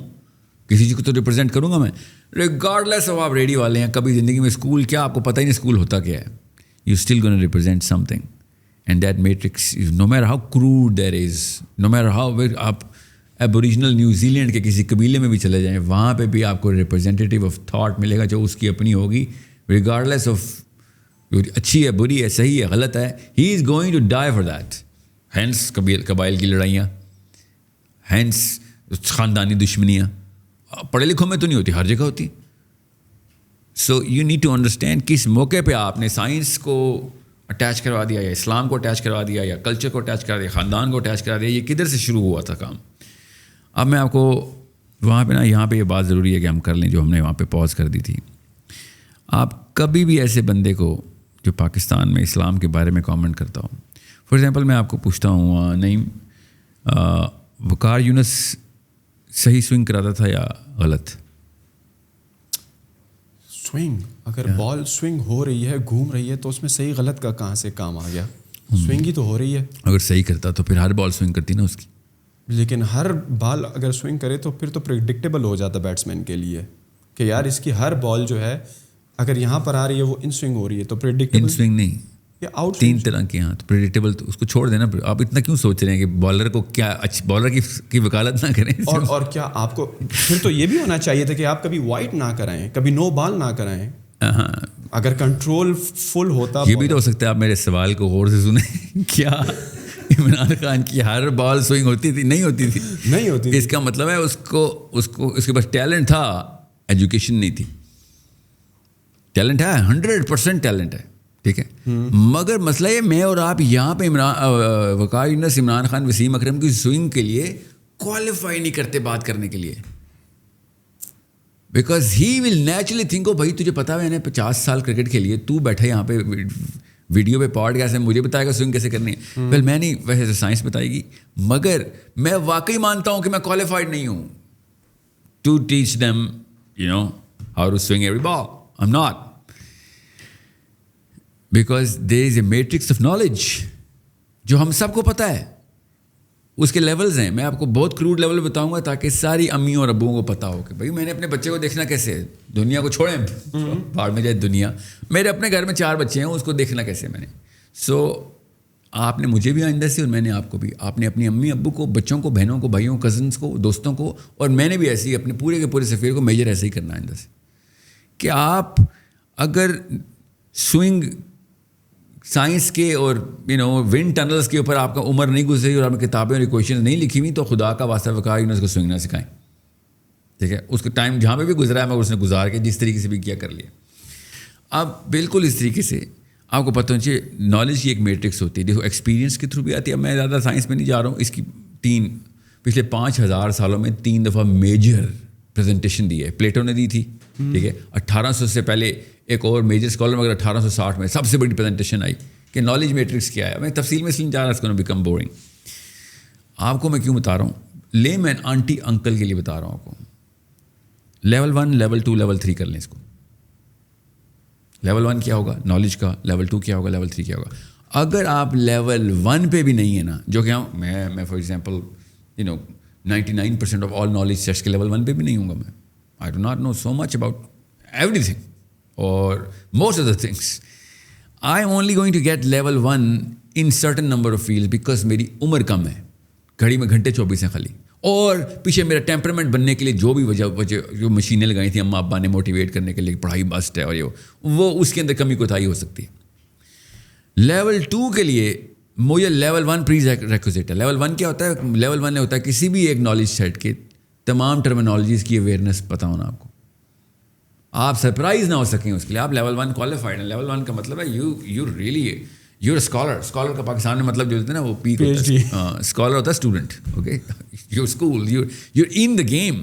کسی چیز کو تو ریپرزینٹ کروں گا میں, ریگارڈلیس آف آپ ریڈی والے ہیں. کبھی زندگی میں اسکول کیا آپ کو پتہ ہی نہیں اسکول ہوتا کیا ہے, you still gonna represent something, and that matters no matter how crude there is, no matter how, آپ ایبوریجنل نیوزی لینڈ کے کسی قبیلے میں بھی چلے جائیں, وہاں پہ بھی آپ کو ریپرزینٹیو آف تھاٹ ملے گا جو اس کی اپنی ہوگی, ریگارڈلیس آف اچھی ہے, بری ہے, صحیح ہے, غلط ہے. He is going to die for that. Hence قبائل کی لڑائیاں, ہینس خاندانی دشمنیاں, پڑھے لکھوں میں تو نہیں ہوتی, ہر جگہ ہوتی. So you need to understand کس موقع پہ آپ نے سائنس کو اٹیچ کروا دیا, یا اسلام کو اٹیچ کروا دیا, یا کلچر کو اٹیچ کروا دیا, خاندان کو اٹیچ کروا دیا, یہ کدھر سے شروع ہوا تھا کام. اب میں آپ کو وہاں پہ نا, یہاں پہ یہ بات ضروری ہے کہ ہم کر لیں جو ہم نے وہاں پہ پاز کر دی تھی. آپ کبھی بھی ایسے بندے کو جو پاکستان میں اسلام کے بارے میں کامنٹ کرتا ہوں, فار ایگزامپل میں آپ کو پوچھتا ہوں, نہیں وقار یونس صحیح سوئنگ کراتا تھا یا غلط؟ سوئنگ, اگر بال سوئنگ ہو رہی ہے, گھوم رہی ہے, تو اس میں صحیح غلط کا کہاں سے کام آ گیا؟ سوئنگ ہی تو ہو رہی ہے. اگر صحیح کرتا تو پھر ہر بال سوئنگ کرتی نا اس کی. لیکن ہر بال اگر سوئنگ کرے تو پھر تو پریڈکٹیبل ہو جاتا بیٹسمین کے لیے کہ یار اس کی ہر بال جو ہے اگر یہاں پر آ رہی ہے وہ ان سوئنگ ہو رہی ہے, تو پریڈکٹیبل. ان سوئنگ نہیں, یا آؤٹ, 3 طرح کے. ہاں, تو پریڈکٹیبل تو اس کو چھوڑ دینا. آپ اتنا کیوں سوچ رہے ہیں کہ بالر کو کیا اچھی بالر کی وکالت نہ کریں. اور کیا آپ کو پھر تو یہ بھی ہونا چاہیے تھا کہ آپ کبھی وائٹ نہ کرائیں, کبھی نو بال نہ کرائیں. ہاں, اگر کنٹرول فل ہوتا. یہ بھی تو ہو سکتا ہے آپ میرے سوال کو غور سے سنیں. کیا عمران خان کی ہر بال سوئنگ ہوتی تھی؟ نہیں ہوتی تھی. نہیں ہوتی تھی. اس کا مطلب ہے اس کے پاس ٹیلنٹ تھا, ایجوکیشن نہیں تھی. ٹیلنٹ ہے, 100% ٹیلنٹ ہے, ٹھیک ہے, مگر مسئلہ یہ میں اور آپ یہاں پہ وقار یونس, عمران خان, وسیم اکرم کی سوئنگ کے لیے کوالیفائی نہیں کرتے بات کرنے کے لیے. Because he will naturally think او بھائی تجھے پتا ہے میں نے 50 سال کرکٹ کھیلی ہے, تو بیٹھا یہاں پہ ویڈیو پہ پوڈ کاسٹ ہے, مجھے بتائے گا سوئنگ کیسے کرنی ہے. ویل میں نہیں, ویسے تو سائنس بتائے گی, مگر میں واقعی مانتا ہوں کہ میں کوالیفائڈ نہیں ہوں to teach them how to swing every ball. I M not, because there is a matrix of knowledge جو ہم سب کو پتہ ہے, اس کے لیولز ہیں. میں آپ کو بہت کروڈ لیول بتاؤں گا تاکہ ساری امیوں اور ابوؤں کو پتہ ہو کہ بھائی میں نے اپنے بچے کو دیکھنا کیسے ہے. دنیا کو چھوڑیں, باہر میں جائے دنیا, میرے اپنے گھر میں 4 بچے ہیں, اس کو دیکھنا کیسے میں نے. سو آپ نے مجھے بھی آئندہ سے اور میں نے آپ کو بھی, آپ نے اپنی امی ابو کو, بچوں کو, بہنوں کو, بھائیوں, کزنس کو, دوستوں کو, اور میں نے بھی ایسے ہی اپنے پورے کے پورے سفیر کو میجر ایسے ہی کرنا آئندہ سے کہ آپ اگر سوئنگ سائنس کے اور ونڈ ٹنلز کے اوپر آپ کا عمر نہیں گزری اور آپ نے کتابیں اور ایکویشنز نہیں لکھی ہوئی, تو خدا کا واسطہ وقار اس کو سوئنگ نہ سکھائیں. ٹھیک ہے, اس کا ٹائم جہاں پہ بھی گزرا ہے میں اس نے گزار کے جس طریقے سے بھی کیا کر لیا. اب بالکل اس طریقے سے آپ کو پتہ ہونا چاہیے نالج کی ایک میٹرکس ہوتی ہے. دیکھو ایکسپیرینس کے تھرو بھی آتی ہے. اب میں زیادہ سائنس میں نہیں جا رہا ہوں. اس کی پچھلے 5000 سالوں میں 3 دفعہ میجر پریزنٹیشن دی ہے. پلیٹو نے دی تھی, ٹھیک ہے, 1800 سے پہلے ایک اور میجر اسکالر مگر 1860 میں سب سے بڑی پریزنٹیشن آئی کہ نالج میٹرکس کیا ہے. میں تفصیل میں اس لیے جا رہا ہوں, اس کو بیکم بورنگ. آپ کو میں کیوں بتا رہا ہوں, لے مین آنٹی انکل کے لیے بتا رہا ہوں آپ کو. لیول 1, لیول 2, لیول 3 کر لیں اس کو. لیول 1 کیا ہوگا نالج کا, لیول 2 کیا ہوگا, لیول 3 کیا ہوگا. اگر آپ لیول 1 پہ بھی نہیں ہے نا, جو کہ میں for example 99% of all knowledge sets کے لیول 1 پہ بھی نہیں ہوں گا. میں I do not know so much about everything or most of the things. I am only going to get level 1 in certain number of field because میری عمر کم ہے. گھڑی میں گھنٹے 24 ہیں خالی, اور پیچھے میرا ٹیمپرمنٹ بننے کے لیے جو بھی وجہ جو مشینیں لگائی تھیں اماں ابا نے موٹیویٹ کرنے کے لیے, پڑھائی مسٹ ہے اور وہ اس کے اندر کمی کوتاہی ہو سکتی ہے. لیول 2 کے لیے مجھے لیول 1 پری ریکوزٹ ہے. لیول 1 کیا ہوتا ہے؟ لیول 1 ہوتا ہے کسی بھی ایک نالج سیٹ کے تمام ٹرمینالوجیز کی اویئرنیس پتہ ہونا. آپ کو آپ سرپرائز نہ ہو سکیں اس کے لیے. آپ لیول 1 کوالیفائڈ ہیں. لیول 1 کا مطلب ہے you really you scholar. Scholar کا پاکستان میں مطلب جو ہوتا ہے نا وہ پی ہوتا ہے. اسکالر ہوتا ہے student. Okay, your school, your in the game.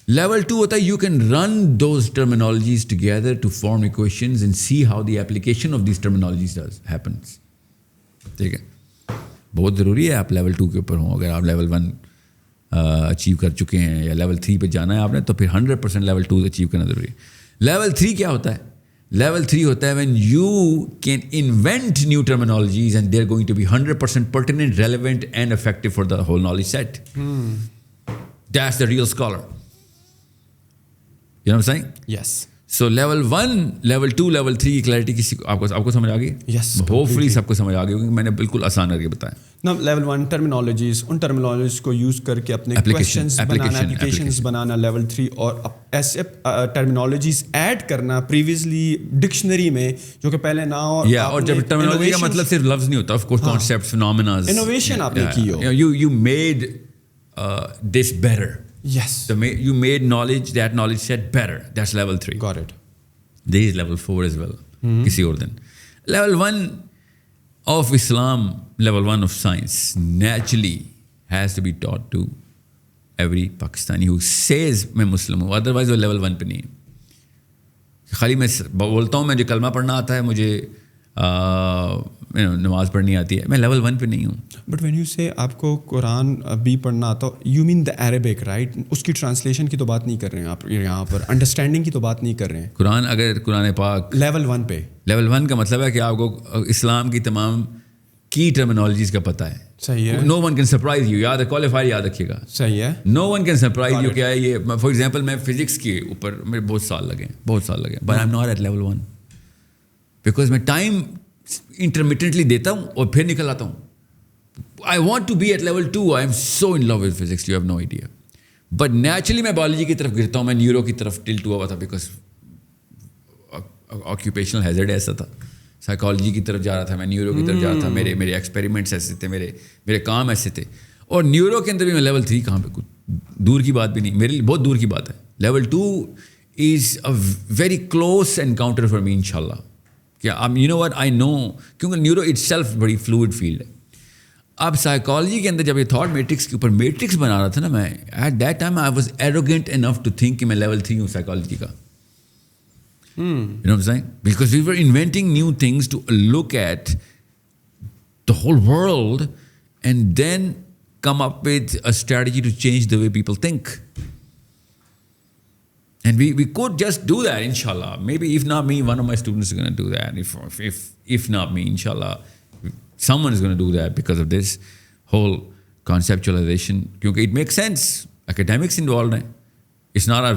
Level 2 ہوتا ہے you can run those terminologies together to form equations and see how the application of these terminologies happens. ٹھیک ہے, بہت ضروری ہے آپ لیول 2 کے اوپر ہوں. اگر آپ لیول 1 اچیو کر چکے ہیں یا لیول 3 پہ جانا ہے آپ نے, تو پھر 100% لیول 2 اچیو کرنا ضروری ہے. لیول 3 کیا ہوتا ہے؟ لیول 3 ہوتا ہے when you can invent new terminologies and they're going to be 100% pertinent, relevant and effective for the whole knowledge set. That's the real scholar. You know what I'm saying? Yes. So level 1, level 2, level 3 کی clarity کسی کو آپ کو سمجھ آ گئی؟ Yes. Hopefully سب کو سمجھ آ گئی, کیونکہ میں نے بالکل آسان کر کے بتایا. نا لیول 1 ٹرمینالوجیز, ان ٹرمینالوجیز کو یوز کر کے اپنے کویشچنز بنانا, اپلیکیشنز بنانا. لیول 3 اور ایسے ٹرمینالوجیز ایڈ کرنا پریویسلی ڈکشنری میں جو کہ پہلے نہ ہو. اور جب ٹرمینالوجی کا مطلب صرف لفظ نہیں ہوتا, آف کورس کانسیپٹس, فینومیناز, انوویشن آپ نے کی ہو. You made this better. Yes. You made that knowledge set better. That's level 3. Got it. There is level 4 as well. کسی اور دن. Level 1 of Islam, level 1 of science naturally has to be taught to every Pakistani who says میں مسلم ہوں. Otherwise وہ level 1 پہ نہیں ہے. خالی میں بولتا ہوں مجھے کلمہ پڑھنا آتا ہے, مجھے نماز پڑھنی آتی ہے, میں لیول 1 پہ نہیں ہوں. بٹ وین یو سے آپ کو قرآن بھی پڑھنا آتا, you mean the Arabic right, اس کی ٹرانسلیشن کی تو بات نہیں کر رہے ہیں آپ یہاں پر, انڈرسٹینڈنگ کی تو بات نہیں کر رہے ہیں. قرآن اگر قرآن پاک لیول 1 پہ, لیول 1 کا مطلب ہے کہ آپ کو اسلام کی تمام کی ٹرمینالوجیز کا پتہ ہے. صحیح ہے. نو ون کین سرپرائز یو. یاد ہے, کوالیفائی یاد رکھیے گا. صحیح ہے. نو ون کین سرپرائز یو. کیا ہے یہ؟ فار ایگزامپل میں فزکس کے اوپر میرے بہت سال لگے, but I M not at level 1 because میں ٹائم انٹرمیٹنٹلی دیتا ہوں اور پھر نکل آتا ہوں. I want to be at level 2. I am so in love with physics, you have no idea. But naturally میں biology کی طرف گرتا ہوں, میں نیورو کی طرف ٹلٹ ہوا تھا بیکاز آکیوپیشنل ہیزرڈ ایسا تھا. سائیکالوجی کی طرف جا رہا تھا, میں نیورو کی طرف جا رہا تھا, میرے ایکسپیریمنٹس ایسے تھے, میرے کام ایسے تھے. اور نیورو کے اندر بھی میں لیول 3 کہاں پہ, کچھ دور کی بات بھی نہیں, میرے لیے بہت دور کی بات ہے. Level 2 is a very close encounter for me انشاء اللہ. کیا you know what I know, کیونکہ نیورو اٹ سیلف بڑی فلوئڈ فیلڈ ہے. اب سائیکالوجی کے اندر جب یہ تھاٹ میٹرکس کے اوپر میٹرکس بنا رہا تھا نا میں, at that time I was arrogant enough to think کہ میں لیول 3 ہوں سائیکالوجی کا. You know what I'm saying? Because we were inventing new things to look at the whole world and then come up with a strategy to change the way people think. And we could just do that, inshallah. Maybe if not me, one of my students is going to do that. If not me, inshallah, someone is going to do that because of this whole conceptualization. Because it makes sense. Academics involved ہیں. It's not a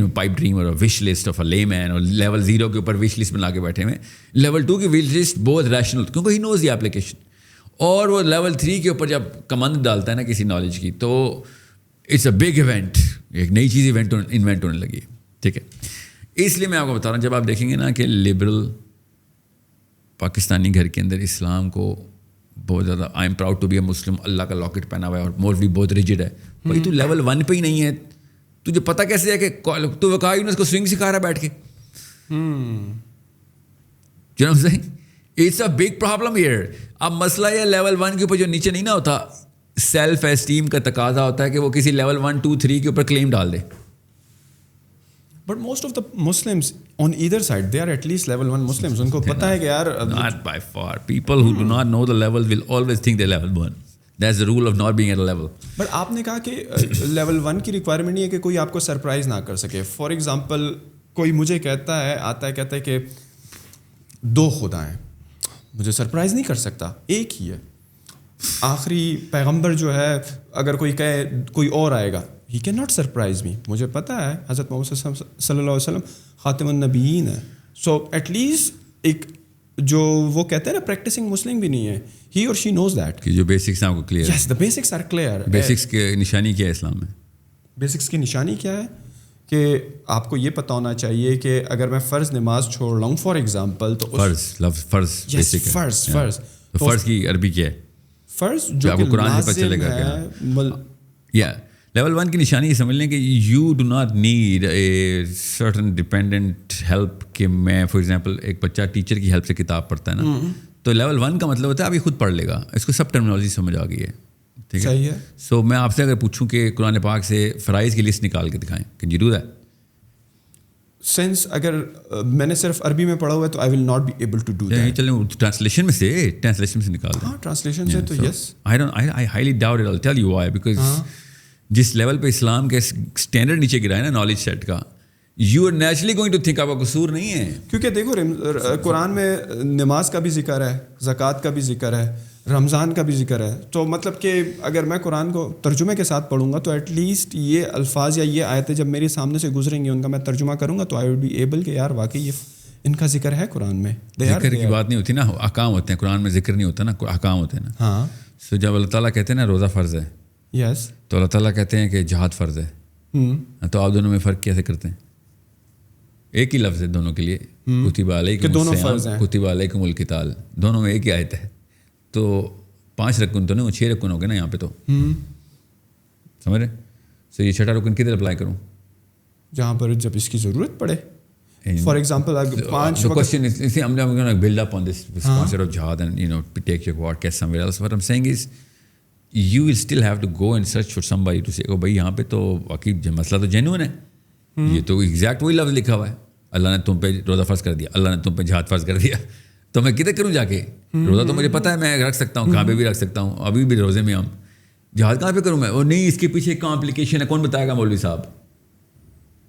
pipe dream or a wish list of a layman or level 0 کے اوپر wish list بنا کے بیٹھے ہوئے. Level 2 کی wish list بہت rational کیونکہ he knows the application. اور وہ level 3 کے اوپر جب کمند ڈالتا ہے نا کسی نالج کی تو it's a big event. ایک نئی چیز انوینٹ ہونے لگی. ٹھیک ہے, اس لیے میں آپ کو بتا رہا ہوں جب آپ دیکھیں گے نا کہ لبرل پاکستانی گھر کے اندر اسلام کو بہت زیادہ I am proud to be a Muslim, اللہ کا لاکٹ پہنا ہوا ہے اور مولوی بہت ریجڈ ہے. بھائی تو لیول 1 پہ ہی نہیں ہے, تجھے پتہ کیسے ہے کہ تو وقائی یونس کو سوئنگ سکھا رہا ہے بیٹھ کے. It's a big problem here. اب مسئلہ یہ لیول 1 کے اوپر جو نیچے نہیں نہ ہوتا, سیلف اسٹیم کا تقاضا ہوتا ہے کہ وہ کسی لیول 1, 2, 3 کے اوپر کلیم ڈال دے. But most of the Muslims on either side, they are at least level 1 Muslims. ان کو پتہ ہے کہ یار not by far. People who do not know the level will always think they're level 1. That's the rule of not being at a level. But آپ نے کہا کہ level 1 کی ریکوائرمنٹ نہیں ہے کہ کوئی آپ کو سرپرائز نہ کر سکے. فار ایگزامپل کوئی مجھے کہتا ہے کہتا ہے کہ 2 خدا ہیں, مجھے سرپرائز نہیں کر سکتا, ایک ہی ہے. آخری پیغمبر جو ہے اگر کوئی کہے کوئی اور آئے گا, ہی کین ناٹ سرپرائز می. مجھے پتہ ہے حضرت محمد صلی اللہ علیہ وسلم خاتم النبیین ہے. سو ایٹ لیسٹ ایک جو وہ کہتے ہیں نا پریکٹسنگ مسلم بھی نہیں ہے, ہی اور شی نوز دیٹ کہ جو بیسکس ہیں آپ کو کلیئر ہے. Yes, the basics are clear. Basics کی نشانی کیا ہے اسلام میں؟ بیسکس کی نشانی کیا ہے کہ آپ کو یہ پتہ ہونا چاہیے کہ اگر میں فرض نماز چھوڑ رہا ہوں فار ایگزامپل تو فرض کی عربی کیا ہے؟ فرض جو آپ کو قرآن سے پتہ چلے گا. یا لیول 1 کی نشانی یہ سمجھ لیں کہ you do not need a certain dependent help. کہ میں فار ایگزامپل ایک بچہ ٹیچر کی ہیلپ سے کتاب پڑھتا ہے نا, تو لیول 1 کا مطلب ہوتا ہے اب یہ خود پڑھ لے گا. اس کو سب ٹرمینالوجی سمجھ آ گئی ہے. ٹھیک ہے, سو میں آپ سے اگر پوچھوں کہ قرآن پاک سے فرائض کی لسٹ نکال کے دکھائیں, can you do that? Sense اگر میں نے صرف عربی میں پڑھا ہوا ہے تو I will not be able to do that. چلیں ٹرانسلیشن میں سے نکال دیں. ہاں ٹرانسلیشن سے تو yes. I highly doubt it. I will tell you why. Because جس لیول پہ اسلام کے اسٹینڈرڈ نیچے گرا ہے نا نالج سیٹ کا, you are naturally going to think آپ کا قصور نہیں ہے. کیونکہ دیکھو قرآن میں نماز کا بھی ذکر ہے, زکوٰۃ کا بھی ذکر ہے, رمضان کا بھی ذکر ہے. تو مطلب کہ اگر میں قرآن کو ترجمے کے ساتھ پڑھوں گا تو ایٹ لیسٹ یہ الفاظ یا یہ آیتیں جب میرے سامنے سے گزریں گی ان کا میں ترجمہ کروں گا تو آئی وڈ بی ایبل کہ یار واقعی یہ ان کا ذکر ہے قرآن میں. ذکر کی بات نہیں ہوتی نا, احکام ہوتے ہیں. قرآن میں ذکر نہیں ہوتا نا, احکام ہوتے ہیں نا. ہاں, سو جب اللہ تعالیٰ کہتے ہیں نا روزہ فرض ہے, یس, تو اللہ تعالیٰ کہتے ہیں کہ جہاد فرض ہے. تو آپ دونوں میں فرق کیسے کرتے ہیں؟ ایک ہی لفظ ہے دونوں کے لیے, کتب علیکم الصیام کتب علیکم القتال, دونوں میں ایک ہی آیت ہے. تو 5 رکن تو نہیں, 6 رکن ہو گئے نا یہاں پہ. تو سمجھ رہے؟ سو یہ 6ٹھا رکن کدھر اپلائی کروں؟ جہاں پر جب اس کی ضرورت پڑے. For example 5 question is, I'm going to build up on this concept of jihad and take your podcast somewhere else. What I'm saying is you will still have to go and search for somebody to say بھائی یہاں پہ تو واقعی مسئلہ تو genuine ہے. یہ تو ایگزیکٹ وہی لفظ لکھا ہوا ہے, اللہ نے تم پہ روزہ فرض کر دیا, اللہ نے تم پہ جہاد فرض کر دیا. تو میں کدھر کروں جا کے؟ روزہ تو مجھے پتہ ہے میں رکھ سکتا ہوں, کہاں پہ بھی رکھ سکتا ہوں, ابھی بھی روزے میں ہم جہاد کہاں پہ کروں میں؟ اور نہیں, اس کے پیچھے کمپلیکیشن ہے, کون بتائے گا مولوی صاحب؟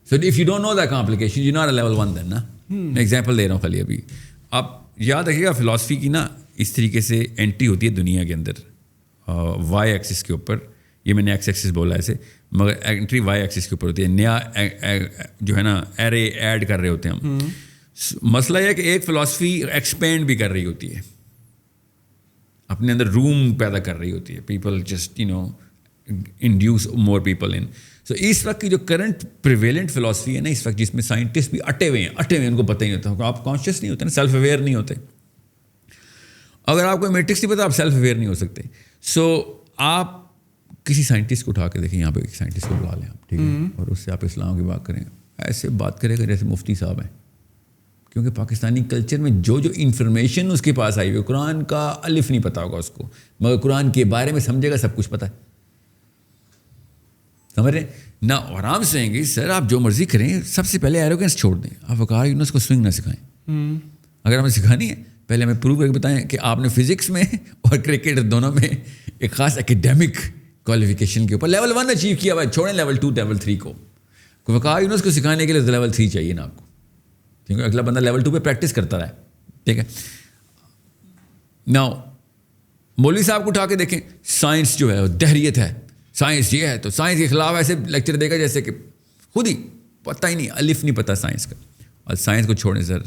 So if you don't know that complication you not a level 1 then نا. میں ایگزامپل دے رہا ہوں خالی. ابھی آپ یاد رکھیے گا فلاسفی کی نا اس طریقے سے انٹری ہوتی ہے دنیا کے اندر وائی ایکسس کے اوپر. یہ میں نے ایکس ایکسس بولا ایسے, مگر انٹری وائی ایکسس کے اوپر ہوتی ہے. نیا جو ہے نا ایرے ایڈ کر رہے ہوتے ہیں ہم. مسئلہ یہ ہے کہ ایک فلاسفی ایکسپینڈ بھی کر رہی ہوتی ہے, اپنے اندر روم پیدا کر رہی ہوتی ہے. People just induce more people in. So اس وقت کی جو کرنٹ پریویلنٹ فلاسفی ہے نا اس وقت, جس میں سائنٹسٹ بھی اٹے ہوئے ہیں, ان کو پتہ ہی نہیں ہوتا. آپ کانشیس نہیں ہوتے نا, سیلف اویئر نہیں ہوتے. اگر آپ کو میٹرکس نہیں پتا آپ سیلف اویئر نہیں ہو سکتے. سو آپ کسی سائنٹسٹ کو اٹھا کے دیکھیں, یہاں پہ ایک سائنٹسٹ کو بلا لیں آپ, ٹھیک ہے, اور اس سے آپ اسلام کی بات کریں. ایسے بات کرے گا جیسے مفتی صاحب ہیں کیونکہ پاکستانی کلچر میں جو انفارمیشن اس کے پاس آئی ہوئی قرآن کا الف نہیں پتہ ہوگا اس کو, مگر قرآن کے بارے میں سمجھے گا سب کچھ پتہ ہے. سمجھ رہے ہیں نہ, آرام سے کہیں گے سر آپ جو مرضی کریں, سب سے پہلے ایروگینس چھوڑ دیں. آپ وقار یونس کو سوئنگ نہ سکھائیں. اگر ہمیں سکھانی ہے پہلے ہمیں پروو کر کے بتائیں کہ آپ نے فزکس میں اور کرکٹ دونوں میں ایک خاص اکیڈیمک کوالیفیکیشن کے اوپر لیول 1 اچیو کیا ہوا ہے, چھوڑیں لیول 2 لیول 3 کو. وقار یونس کو سکھانے کے لیے لیول 3 چاہیے نا آپ کو, کیونکہ اگلا بندہ لیول 2 پہ پریکٹس کرتا رہا ہے. ٹھیک ہے نا, مولوی صاحب کو اٹھا کے دیکھیں, سائنس جو ہے وہ دہریت ہے, سائنس یہ ہے, تو سائنس کے خلاف ایسے لیکچر دے گا جیسے کہ خود ہی پتہ ہی نہیں, الف نہیں پتہ سائنس کا. اور سائنس کو چھوڑیں سر,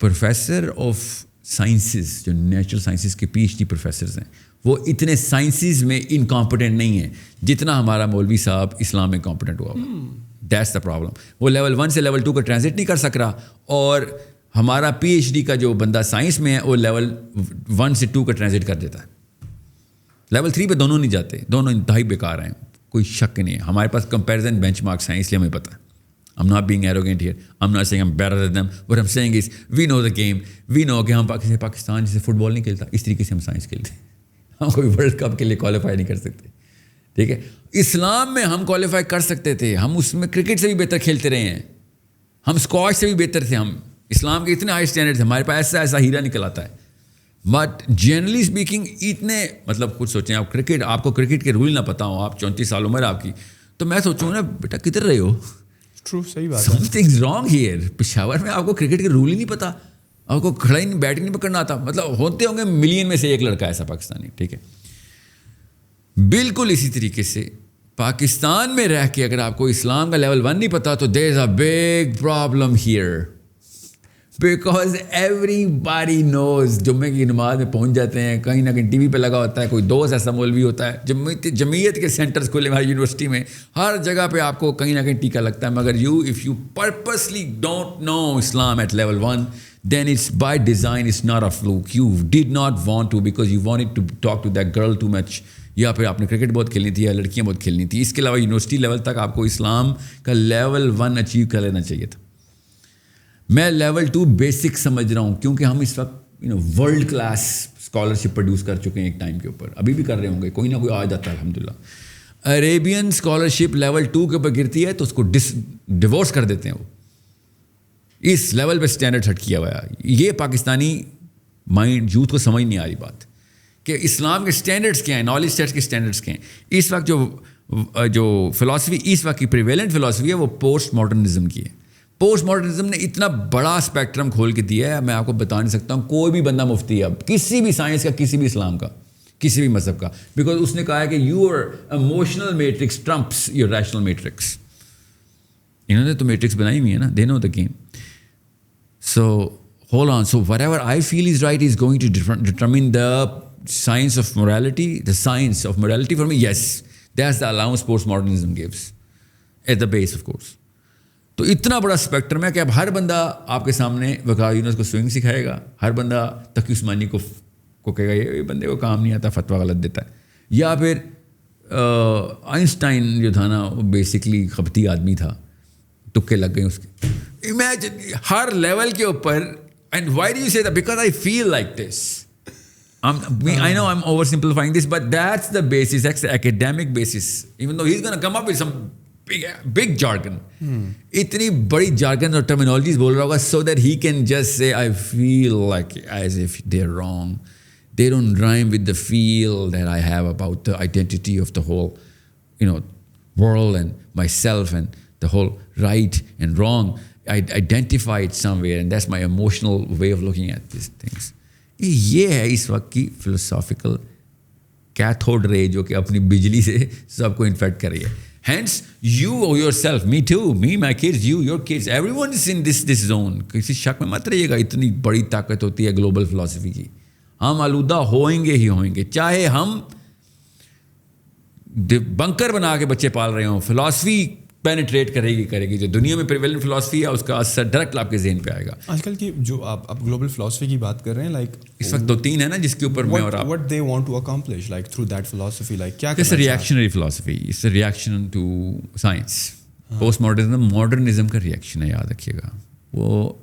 پروفیسر آف سائنسز جو نیچرل سائنسز کے پی ایچ ڈی پروفیسرز ہیں وہ اتنے سائنسز میں انکمپٹنٹ نہیں ہیں جتنا ہمارا مولوی صاحب اسلام میں کمپٹنٹ ہوا ہوا. That's the problem. وہ لیول 1 سے لیول 2 کا ٹرانزٹ نہیں کر سک رہا, اور ہمارا پی ایچ ڈی کا جو بندہ سائنس میں ہے وہ لیول 1 سے 2 کا ٹرانزٹ کر دیتا ہے. لیول 3 پہ دونوں نہیں جاتے, دونوں انتہائی بیکار ہیں, کوئی شک نہیں ہے. ہمارے پاس کمپیریزن بینچ مارکس ہیں, اس لیے ہمیں پتہ ہے. I'm not being arrogant here. I'm not saying I'm better than them. What I'm saying is we know the game. We know کہ ہم پاکستان جیسے فٹ بال نہیں کھیلتا, اس طریقے سے ہم سائنس کھیلتے ہیں. ہم کوئی ورلڈ کپ کے لیے کوالیفائی نہیں کر سکتے. ٹھیک ہے, اسلام میں ہم کوالیفائی کر سکتے تھے, ہم اس میں کرکٹ سے بھی بہتر کھیلتے رہے ہیں, ہم اسکواش سے بھی بہتر تھے. ہم اسلام کے اتنے ہائی اسٹینڈرڈ تھے, ہمارے پاس ایسا ہیرا نکل آتا ہے. بٹ جنرلی اسپیکنگ اتنے, مطلب خود سوچیں, آپ کو کرکٹ کے رول نہ پتہ ہوں, آپ 34 سال عمر آپ کی, تو میں سوچوں نا بیٹا کدھر رہے ہو, ٹرو, صحیح بات ہے. Some things wrong here. Peshawar میں آپ کو کرکٹ کے رول ہی نہیں پتہ, آپ کو کھڑا ہی نہیں, بیٹنگ نہیں پکڑنا آتا. مطلب ہوتے ہوں گے ملین میں سے ایک لڑکا ایسا پاکستانی. ٹھیک ہے, بالکل اسی طریقے سے پاکستان میں رہ کے اگر آپ کو اسلام کا لیول 1 نہیں پتہ تو there is a big problem here, because everybody knows. جمعے کی نماز میں پہنچ جاتے ہیں, کہیں نہ کہیں ٹی وی پہ لگا ہوتا ہے, کوئی دوست ایسا مولوی ہوتا ہے, جمعیت کے سینٹرز کھلے ہماری یونیورسٹی میں, ہر جگہ پہ آپ کو کہیں نہ کہیں ٹیکا لگتا ہے. مگر if you purposely don't know اسلام at level 1 then it's by design, it's not a fluke. You did not want to because you wanted to talk to that girl too much, یا پھر آپ نے کرکٹ بہت کھیلنی تھی یا لڑکیاں بہت کھیلنی تھی. اس کے علاوہ یونیورسٹی لیول تک آپ کو اسلام کا لیول 1 اچیو کر لینا چاہیے تھا. میں لیول 2 بیسک سمجھ رہا ہوں, کیونکہ ہم اس وقت ورلڈ کلاس اسکالرشپ پروڈیوس کر چکے ہیں ایک ٹائم کے اوپر, ابھی بھی کر رہے ہوں گے, کوئی نہ کوئی آ جاتا ہے الحمدللہ. عربین اسکالرشپ لیول 2 کے اوپر گرتی ہے تو اس کو ڈیورس کر دیتے ہیں. وہ اس لیول پہ اسٹینڈرڈ سیٹ کیا ہوا ہے. یہ پاکستانی مائنڈ یوتھ کو سمجھ نہیں آ رہی بات کہ اسلام کے اسٹینڈرڈس کیا ہیں, نالج سیٹس کے اسٹینڈرڈس کیا ہیں. اس وقت جو فلاسفی اس وقت کی پریویلنٹ فلاسفی ہے وہ پوسٹ ماڈرنزم کی ہے. پوسٹ ماڈرنزم نے اتنا بڑا اسپیکٹرم کھول کے دیا ہے, میں آپ کو بتا نہیں سکتا ہوں. کوئی بھی بندہ مفتی ہے اب, کسی بھی سائنس کا, کسی بھی اسلام کا, کسی بھی مذہب کا, بیکاز اس نے کہا ہے کہ your emotional matrix trumps your rational matrix. انہوں نے تو میٹرکس بنائی ہوئی ہے نا, they know the game. So hold on. So whatever I feel is right is going to determine the science of morality. The science of morality for me, yes, that's the allowance postmodernism gives at the base, of course. تو اتنا بڑا spectrum ہے کہ اب ہر بندہ آپ کے سامنے وقار یونس کو سوئنگ سکھائے گا, ہر بندہ تقی عثمانی کو کہے گا یہ بندے کو کام نہیں آتا, فتویٰ غلط دیتا ہے. یا پھر آئنسٹائن جو تھا نا وہ بیسکلی خبتی آدمی تھا, تکے لگ گئے اس کے. Imagine ہر لیول کے اوپر. And why do you say that? Because I feel like this. I know I'm oversimplifying this, but that's the basis. That's the academic basis. Even though he's going to come up with some big jargon. Itni badi jargon or terminologies bol raha hoga so that he can just say, I feel like, as if they're wrong. They don't rhyme with the feel that I have about the identity of the whole, world and myself and the whole right and wrong. I identify it somewhere and that's my emotional way of looking at these things. یہ ہے اس وقت کی philosophical cathode رے جو کہ اپنی بجلی سے سب کو انفیکٹ کر رہی ہے. Hence you yourself, me too, me, my kids, you, your kids, everyone is in this zone. کسی شک میں مت رہیے گا, اتنی بڑی طاقت ہوتی ہے گلوبل فلاسفی کی. ہم آلودہ ہوئیں گے ہی ہوئیں گے, چاہے ہم بنکر بنا کے بچے پال رہے ہوں. فلاسفی پینیٹریٹ کرے گی. جو دنیا میں پریویلنٹ فلاسفی ہے اس کا اثر ڈائریکٹ آپ کے ذہن پہ آئے گا. آج کل کی جو آپ گلوبل فلاسفی کی بات کر رہے ہیں, لائک اس وقت 2-3 ہے نا جس کے اوپر میں اور آپ, what they want to accomplish like through that philosophy, like کیا it's a reactionary philosophy, it's a reaction to science. Post modernism کا ریئیکشن ہے, یاد رکھیے گا. وہ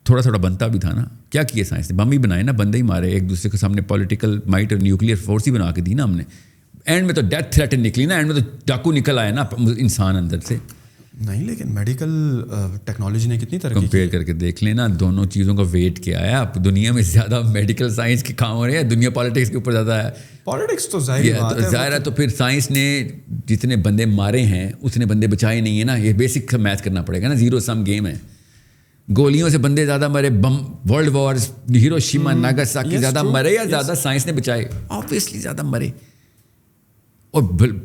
تھوڑا تھوڑا بنتا بھی تھا نا. کیا کیا سائنس نے؟ بم ہی بنائے نا, بندے ہی مارے ایک دوسرے کے سامنے, پولیٹیکل مائٹ اور نیوکلیئر فورس ہی بنا کے دی نا ہم نے. اینڈ میں تو ڈیتھ تھریٹ نکلی نا, اینڈ میں تو ڈاکو نکل آیا نا انسان اندر سے. نہیں لیکن میڈیکل ٹیکنالوجی نے کتنی ترقی کمپیئر کر کے دیکھ لینا دونوں چیزوں کا ویٹ کیا ہے. اب دنیا میں زیادہ میڈیکل سائنس کے کام ہو رہے ہیں, دنیا پالیٹکس کے اوپر زیادہ ہے. پالیٹکس تو ظاہر ہے, تو پھر سائنس نے جتنے بندے مارے ہیں اتنے بندے بچائے نہیں ہیں نا. یہ بیسک میتھ کرنا پڑے گا نا, زیرو سم گیم ہے. گولیوں سے بندے زیادہ مرے, بم ورلڈ وارز ہیروشیما ناگاساکی زیادہ مرے یا زیادہ سائنس نے بچائے؟ آبویسلی زیادہ مرے, اور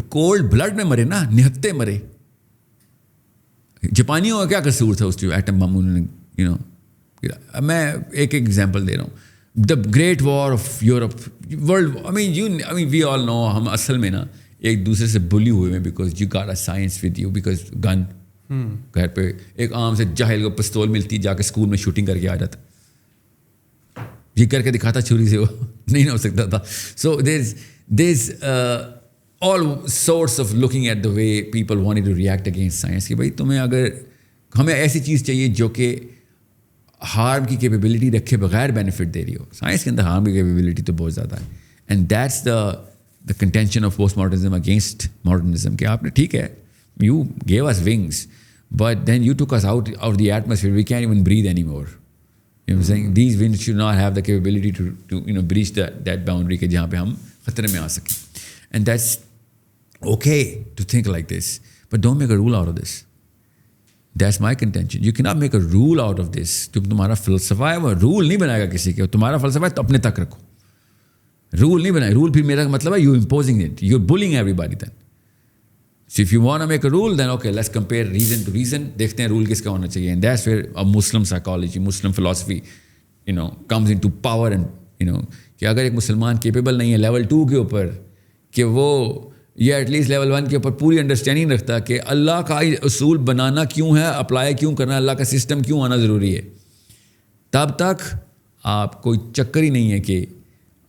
کولڈ بلڈ میں مرے نا, نہتے مرے. جاپانیوں کا کیا قصور تھا اس ایٹم بم انہوں نے, میں ایک ایگزامپل دے رہا ہوں. The great war of Europe world, we all know, ہم اصل میں نا ایک دوسرے سے بلی ہوئے ہیں because you got a science with you, because gun گھر پہ ایک عام سے جاہل کو پستول ملتی, جا کے اسکول میں شوٹنگ کر کے آ جاتا, یہ کر کے دکھاتا چھری سے, وہ نہیں ہو سکتا تھا. سو there is all sorts of looking at the way people wanted to react against science کہ بھائی تمہیں اگر ہمیں ایسی چیز چاہیے جو کہ ہارم کی کیپیبلٹی رکھے بغیر بینیفٹ دے رہی ہو. سائنس کے اندر ہارم کی کیپیبلٹی تو بہت زیادہ ہے, and that's the contention of post modernism against modernism. کہ آپ نے ٹھیک ہے, you give us wings but then you took us out of the atmosphere, we can't even breathe anymore. You know what I'm saying? These winds should not have the capability to breach that boundary کہ جہاں پہ ہم خطرے میں آ سکیں. And that's okay to think like this, but don't make a rule out of this. That's my contention. You cannot make a rule out of this. تمہارا فلسفہ ہے, وہ رول نہیں بنائے گا کسی کے. تمہارا فلسفہ ہے تو اپنے تک رکھو, رول نہیں بنائے. رول پھر میرا مطلب ہے you imposing it, you're bullying everybody then. So if you want to make a rule, then okay, let's compare reason to reason. دیکھتے ہیں رول کس کا ہونا چاہیے. And that's where a Muslim psychology, Muslim philosophy, comes into power. And کہ اگر ایک مسلمان کیپیبل نہیں ہے لیول 2 کے اوپر, کہ وہ یا ایٹ لیسٹ لیول 1 کے اوپر پوری انڈرسٹینڈنگ رکھتا کہ اللہ کا اصول بنانا کیوں ہے, اپلائی کیوں کرنا, اللہ کا سسٹم کیوں آنا ضروری ہے, تب تک آپ کوئی چکر ہی نہیں ہے کہ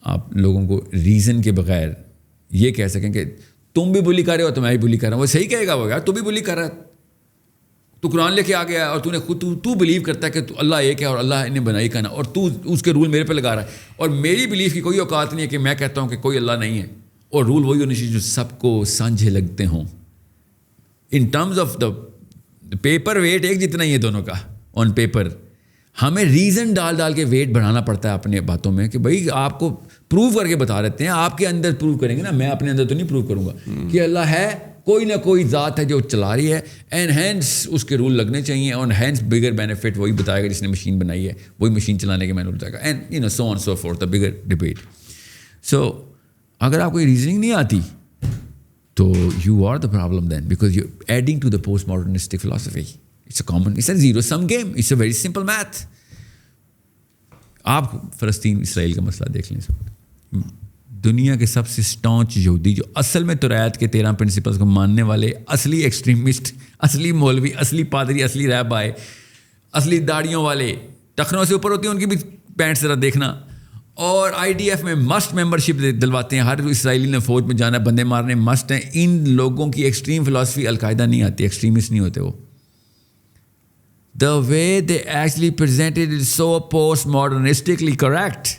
آپ لوگوں کو ریزن کے بغیر یہ کہہ سکیں کہ تم بھی بلی کر رہے ہو تو میں بھی بلی کر رہا ہوں. وہ صحیح کہے گا وہ, یار تو بھی بلی کر رہا ہے, تو قرآن لے کے آ گیا اور تو نے خود تو بلیو کرتا ہے کہ اللہ ایک ہے اور اللہ نے بنائی کرنا, اور تو اس کے رول میرے پہ لگا رہا ہے, اور میری بلیف کی کوئی اوقات نہیں ہے کہ میں کہتا ہوں کہ کوئی اللہ نہیں ہے, اور رول وہی ہونے چاہیے جو سب کو سانجھے لگتے ہوں. In terms of the paper weight ایک جتنا ہی ہے دونوں کا آن پیپر. ہمیں ریزن ڈال کے ویٹ بڑھانا پڑتا ہے اپنے باتوں میں کہ بھائی آپ کو پروو کر کے بتا دیتے ہیں, آپ کے اندر پروو کریں گے نا, میں اپنے اندر تو نہیں پروو کروں گا کہ اللہ ہے, کوئی نہ کوئی ذات ہے جو چلا رہی ہے, اینڈ ہینس اس کے رول لگنے چاہیے, اور ہینس بگر بینیفٹ وہی بتائے گا جس نے مشین بنائی ہے, وہی مشین چلانے کے مینول بتائے گا, and so on so forth, the bigger debate. So اگر آپ کو ریزننگ نہیں آتی تو you are the problem then, because you adding to the post modernistic philosophy. It's a common, it's a zero sum game, it's a very simple math. آپ فلسطین اسرائیل کا مسئلہ دیکھ لیں. دنیا کے سب سے اسٹانچ یہودی جو اصل میں توریت کے 13 پرنسپلس کو ماننے والے اصلی ایکسٹریمسٹ, اصلی مولوی, اصلی پادری, اصلی رہبائے, اصلی داڑیوں والے, ٹخنوں سے اوپر ہوتی ہیں ان کی بھی پینٹ ذرا دیکھنا, اور IDF میں مسٹ ممبرشپ دلواتے ہیں, ہر اسرائیلی نے فوج میں جانا, بندے مارنے مسٹ ہیں. ان لوگوں کی ایکسٹریم فلاسفی القاعدہ نہیں آتی, ایکسٹریمسٹ نہیں ہوتے وہ. The way they actually presented it is so post-modernistically correct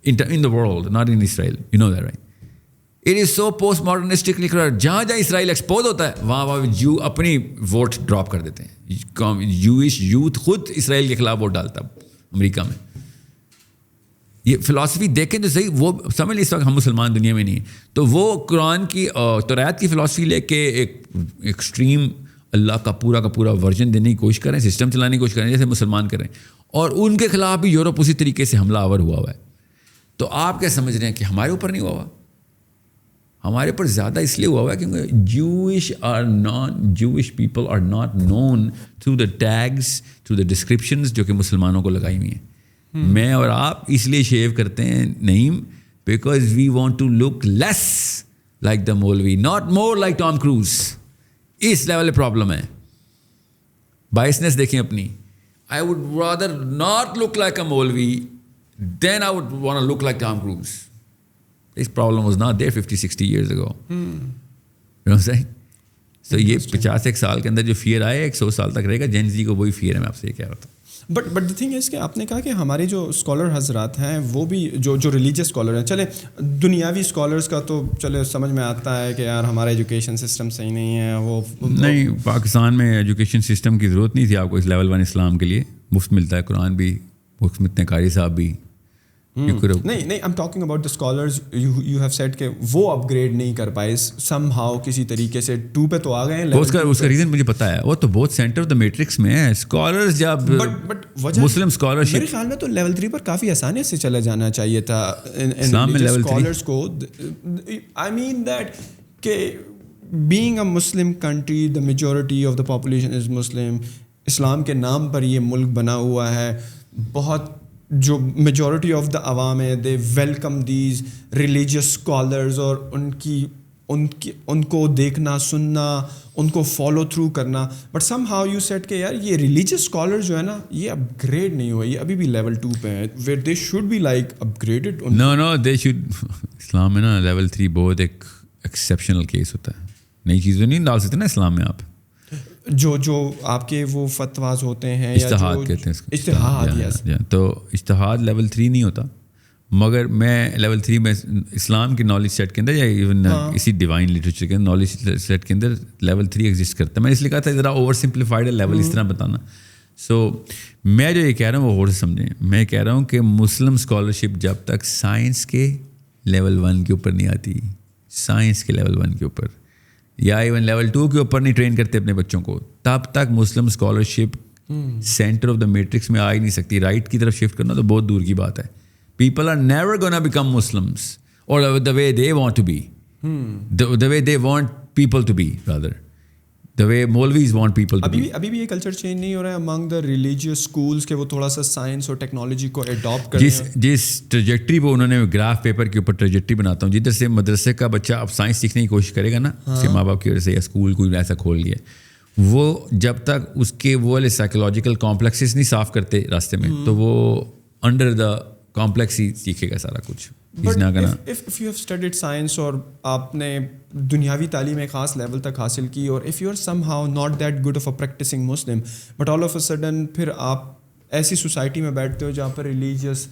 in the world, not in Israel. You know that, right? It is so post-modernistically correct. جہاں اسرائیل ایکسپوز ہوتا ہے وہاں جو اپنی ووٹ ڈراپ کر دیتے ہیں. جوئش یوتھ خود اسرائیل کے خلاف ووٹ ڈالتا امریکہ میں. یہ فلاسفی دیکھیں تو صحیح, وہ سمجھ لیں اس وقت ہم مسلمان دنیا میں نہیں ہیں, تو وہ قرآن کی توریت کی فلاسفی لے کے ایک ایکسٹریم اللہ کا پورا ورژن دینے کی کوشش کریں, سسٹم چلانے کی کوشش کریں جیسے مسلمان کریں, اور ان کے خلاف بھی یورپ اسی طریقے سے حملہ آور ہوا ہے. تو آپ کیا سمجھ رہے ہیں کہ ہمارے اوپر نہیں ہوا ہوا؟ ہمارے اوپر زیادہ اس لیے ہوا ہوا ہے کیونکہ Jewish people are not known through the tags, through the descriptions جو کہ مسلمانوں کو لگائی ہوئی ہیں. میں اور آپ اس لیے شیو کرتے ہیں Naeem, because we want to look less like the مولوی, not more like Tom Cruise. اس لیول پرابلم ہے. بائسنس دیکھیں اپنی. I would rather not look like a مولوی then I would want look like Tom Cruise. This problem was not there 50-60 years ago. You know what I'm saying? سو یہ 50 سال کے اندر جو fair آئے 100 سال تک رہے گا. جین زی کو وہی فیئر ہے. میں آپ سے یہ کہہ رہا تھا. بٹ دا تھنگ از کہ آپ نے کہا کہ ہمارے جو اسکالر حضرات ہیں وہ بھی جو ریلیجیس اسکالر ہیں, چلے دنیاوی اسکالرس کا تو چلے سمجھ میں آتا ہے کہ یار ہمارا ایجوکیشن سسٹم صحیح نہیں ہے. وہ نہیں, پاکستان میں ایجوکیشن سسٹم کی ضرورت نہیں تھی آپ کو اس لیول 1 اسلام کے لیے. مفت ملتا ہے قرآن بھی, مفت ملتے قاری صاحب بھی. نہیں آئی am talking about the scholars you have said کہ وہ اپ گریڈ نہیں کر پائے سم ہاؤ کسی طریقے سے 2 پہ تو آ گئے ہیں. اس کا ریزن مجھے پتا ہے, وہ تو بہت سینٹر آف دا میٹرکس میں ہے. اسکالرز جب مسلم اسکالرشپ میرے خیال میں تو لیول 3 پر کافی آسانی سے چلا جانا چاہیے تھا اسلام میں. لیول 3 کو آئی مین دیٹ کہ being a Muslim country the majority of the population is Muslim. اسلام کے نام پر یہ ملک بنا ہوا ہے. بہت جو میجورٹی آف دا عوام ہے they welcome these religious scholars, اور ان کو دیکھنا سننا, ان کو فالو تھرو کرنا. But somehow you set کہ یار یہ ریلیجیس اسکالر جو ہے نا یہ اپ گریڈ نہیں ہوا, یہ ابھی بھی لیول 2 پہ ہیں where they should be like upgraded. No they should. اسلام میں نا لیول 3 بہت ایک ایکسیپشنل کیس ہوتا ہے. نئی چیزیں نہیں ڈال سکتے نا اسلام میں آپ. جو آپ کے وہ فتواز ہوتے ہیں اجتہاد کہتے ہیں اس کو. اجتہاد. تو اجتہاد لیول 3 نہیں ہوتا, مگر میں لیول 3 میں اسلام کے نالج سیٹ کے اندر یا ایون اسی ڈیوائن لٹریچر کے نالج سیٹ کے اندر لیول 3 ایگزسٹ کرتا ہے. میں نے اس لیے کہا تھا ذرا اوور سمپلیفائڈ ہے لیول اس طرح بتانا. سو میں جو یہ کہہ رہا ہوں وہ اور سمجھیں. میں کہہ رہا ہوں کہ مسلم اسکالرشپ جب تک سائنس کے لیول 1 کے اوپر نہیں آتی, سائنس کے لیول 1 کے اوپر یا ایون لیول 2 کے اوپر نہیں ٹرین کرتے اپنے بچوں کو, تب تک Muslim scholarship centre of the matrix میں آ ہی نہیں سکتی. رائٹ کی طرف شفٹ کرنا تو بہت دور کی بات ہے. People are never gonna become Muslims or the way they want to be, the way they want people to be, rather the way مولویز وانٹ پیپل ٹو بی. ابھی بھی یہ کلچر چینج نہیں ہو رہا ہے امانگ دا ریلیجیس اسکولس کہ وہ تھوڑا سا سائنس اور ٹیکنالوجی کو اڈاپٹ کریں. جس ٹریجیکٹری پہ انہوں نے گراف پیپر کے اوپر ٹریجیکٹری بناتا ہوں, جدھر سے مدرسے کا بچہ اب سائنس سیکھنے کی کوشش کرے گا نا, سے ماں باپ کی وجہ سے یا اسکول کوئی ایسا کھول لیا, وہ جب تک اس کے وہ والے سائیکولوجیکل کمپلیکسز نہیں صاف کرتے راستے میں, تو وہ انڈر دا کمپلیکس ہی سیکھے گا سارا کچھ. But if you have studied science اور آپ نے دنیاوی تعلیم ایک خاص لیول تک حاصل کی, اور if you are somehow not that good of a practicing Muslim, but all of a sudden پھر آپ ایسی سوسائٹی میں بیٹھتے ہو جہاں پر ریلیجیس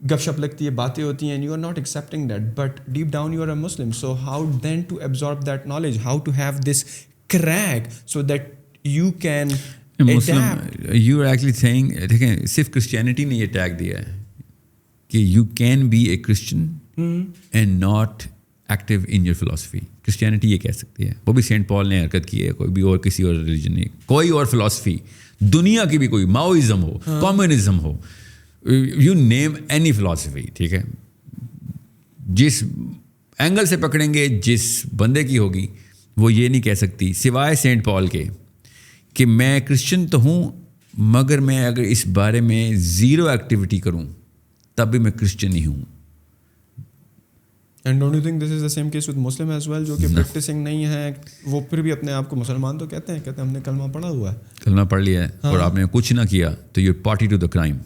گپ شپ لگتی ہے, باتیں ہوتی ہیں, and you are not accepting that, but deep down you are a Muslim. So how then to absorb that knowledge, how to have this crack so that you can adapt. You are actually saying, دیکھیں صرف Christianity نے یہ tag دیا ہے کہ you can be a Christian and not active in your philosophy. Christianity یہ کہہ سکتی ہے, وہ بھی سینٹ پال نے حرکت کی ہے, کوئی بھی اور کسی اور ریلیجن نہیں, کوئی اور فلاسفی دنیا کی بھی, کوئی ماؤزم ہو, کمیونزم ہو, یو نیم اینی فلاسفی, ٹھیک ہے, جس اینگل سے پکڑیں گے جس بندے کی ہوگی وہ یہ نہیں کہہ سکتی سوائے سینٹ پال کے کہ میں کرسچن تو ہوں مگر میں اگر اس بارے میں زیرو ایکٹیویٹی کروں تب بھی میں کرسچن ہی ہوں. And don't you think this is the same case with Muslim as well, جو کہ پریکٹسنگ نہیں ہے وہ پھر بھی اپنے آپ کو مسلمان تو کہتے ہیں ہم نے کلمہ پڑھا ہوا ہے, کلمہ پڑھ لیا ہے اور آپ نے کچھ نہ کیا تو you are party to the crime.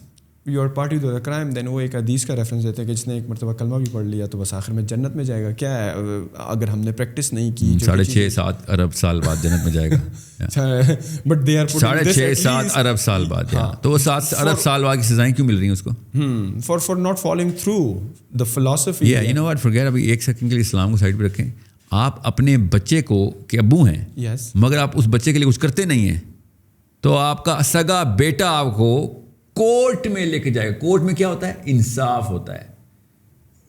You are party to the crime. Then وہ ایک حدیث کا ریفرنس دیتے ہیں کہ جس نے ایک مرتبہ کلمہ بھی پڑھ لیا تو بس آخر میں جنت میں جائے گا. کیا ہے اگر ہم نے پریکٹس نہیں کی, 6.5-7 ارب سال بعد جنت میں جائے گا. بٹ دے آر 6.5-7 ارب سال بعد, تو وہ 7 ارب سال بعد کی سزائیں کیوں مل رہی ہیں اس کو؟ For not following through the philosophy. You know what, forget, ابھی ایک سیکنڈ کے لیے اسلام کو سائڈ پہ رکھیں. آپ اپنے بچے کو کہ ابو ہیں مگر آپ اس بچے کے لیے کچھ کرتے نہیں ہیں, تو آپ کا سگا بیٹا آپ کو کورٹ میں لے کے جائے گا. کورٹ میں کیا ہوتا ہے؟ انصاف ہوتا ہے.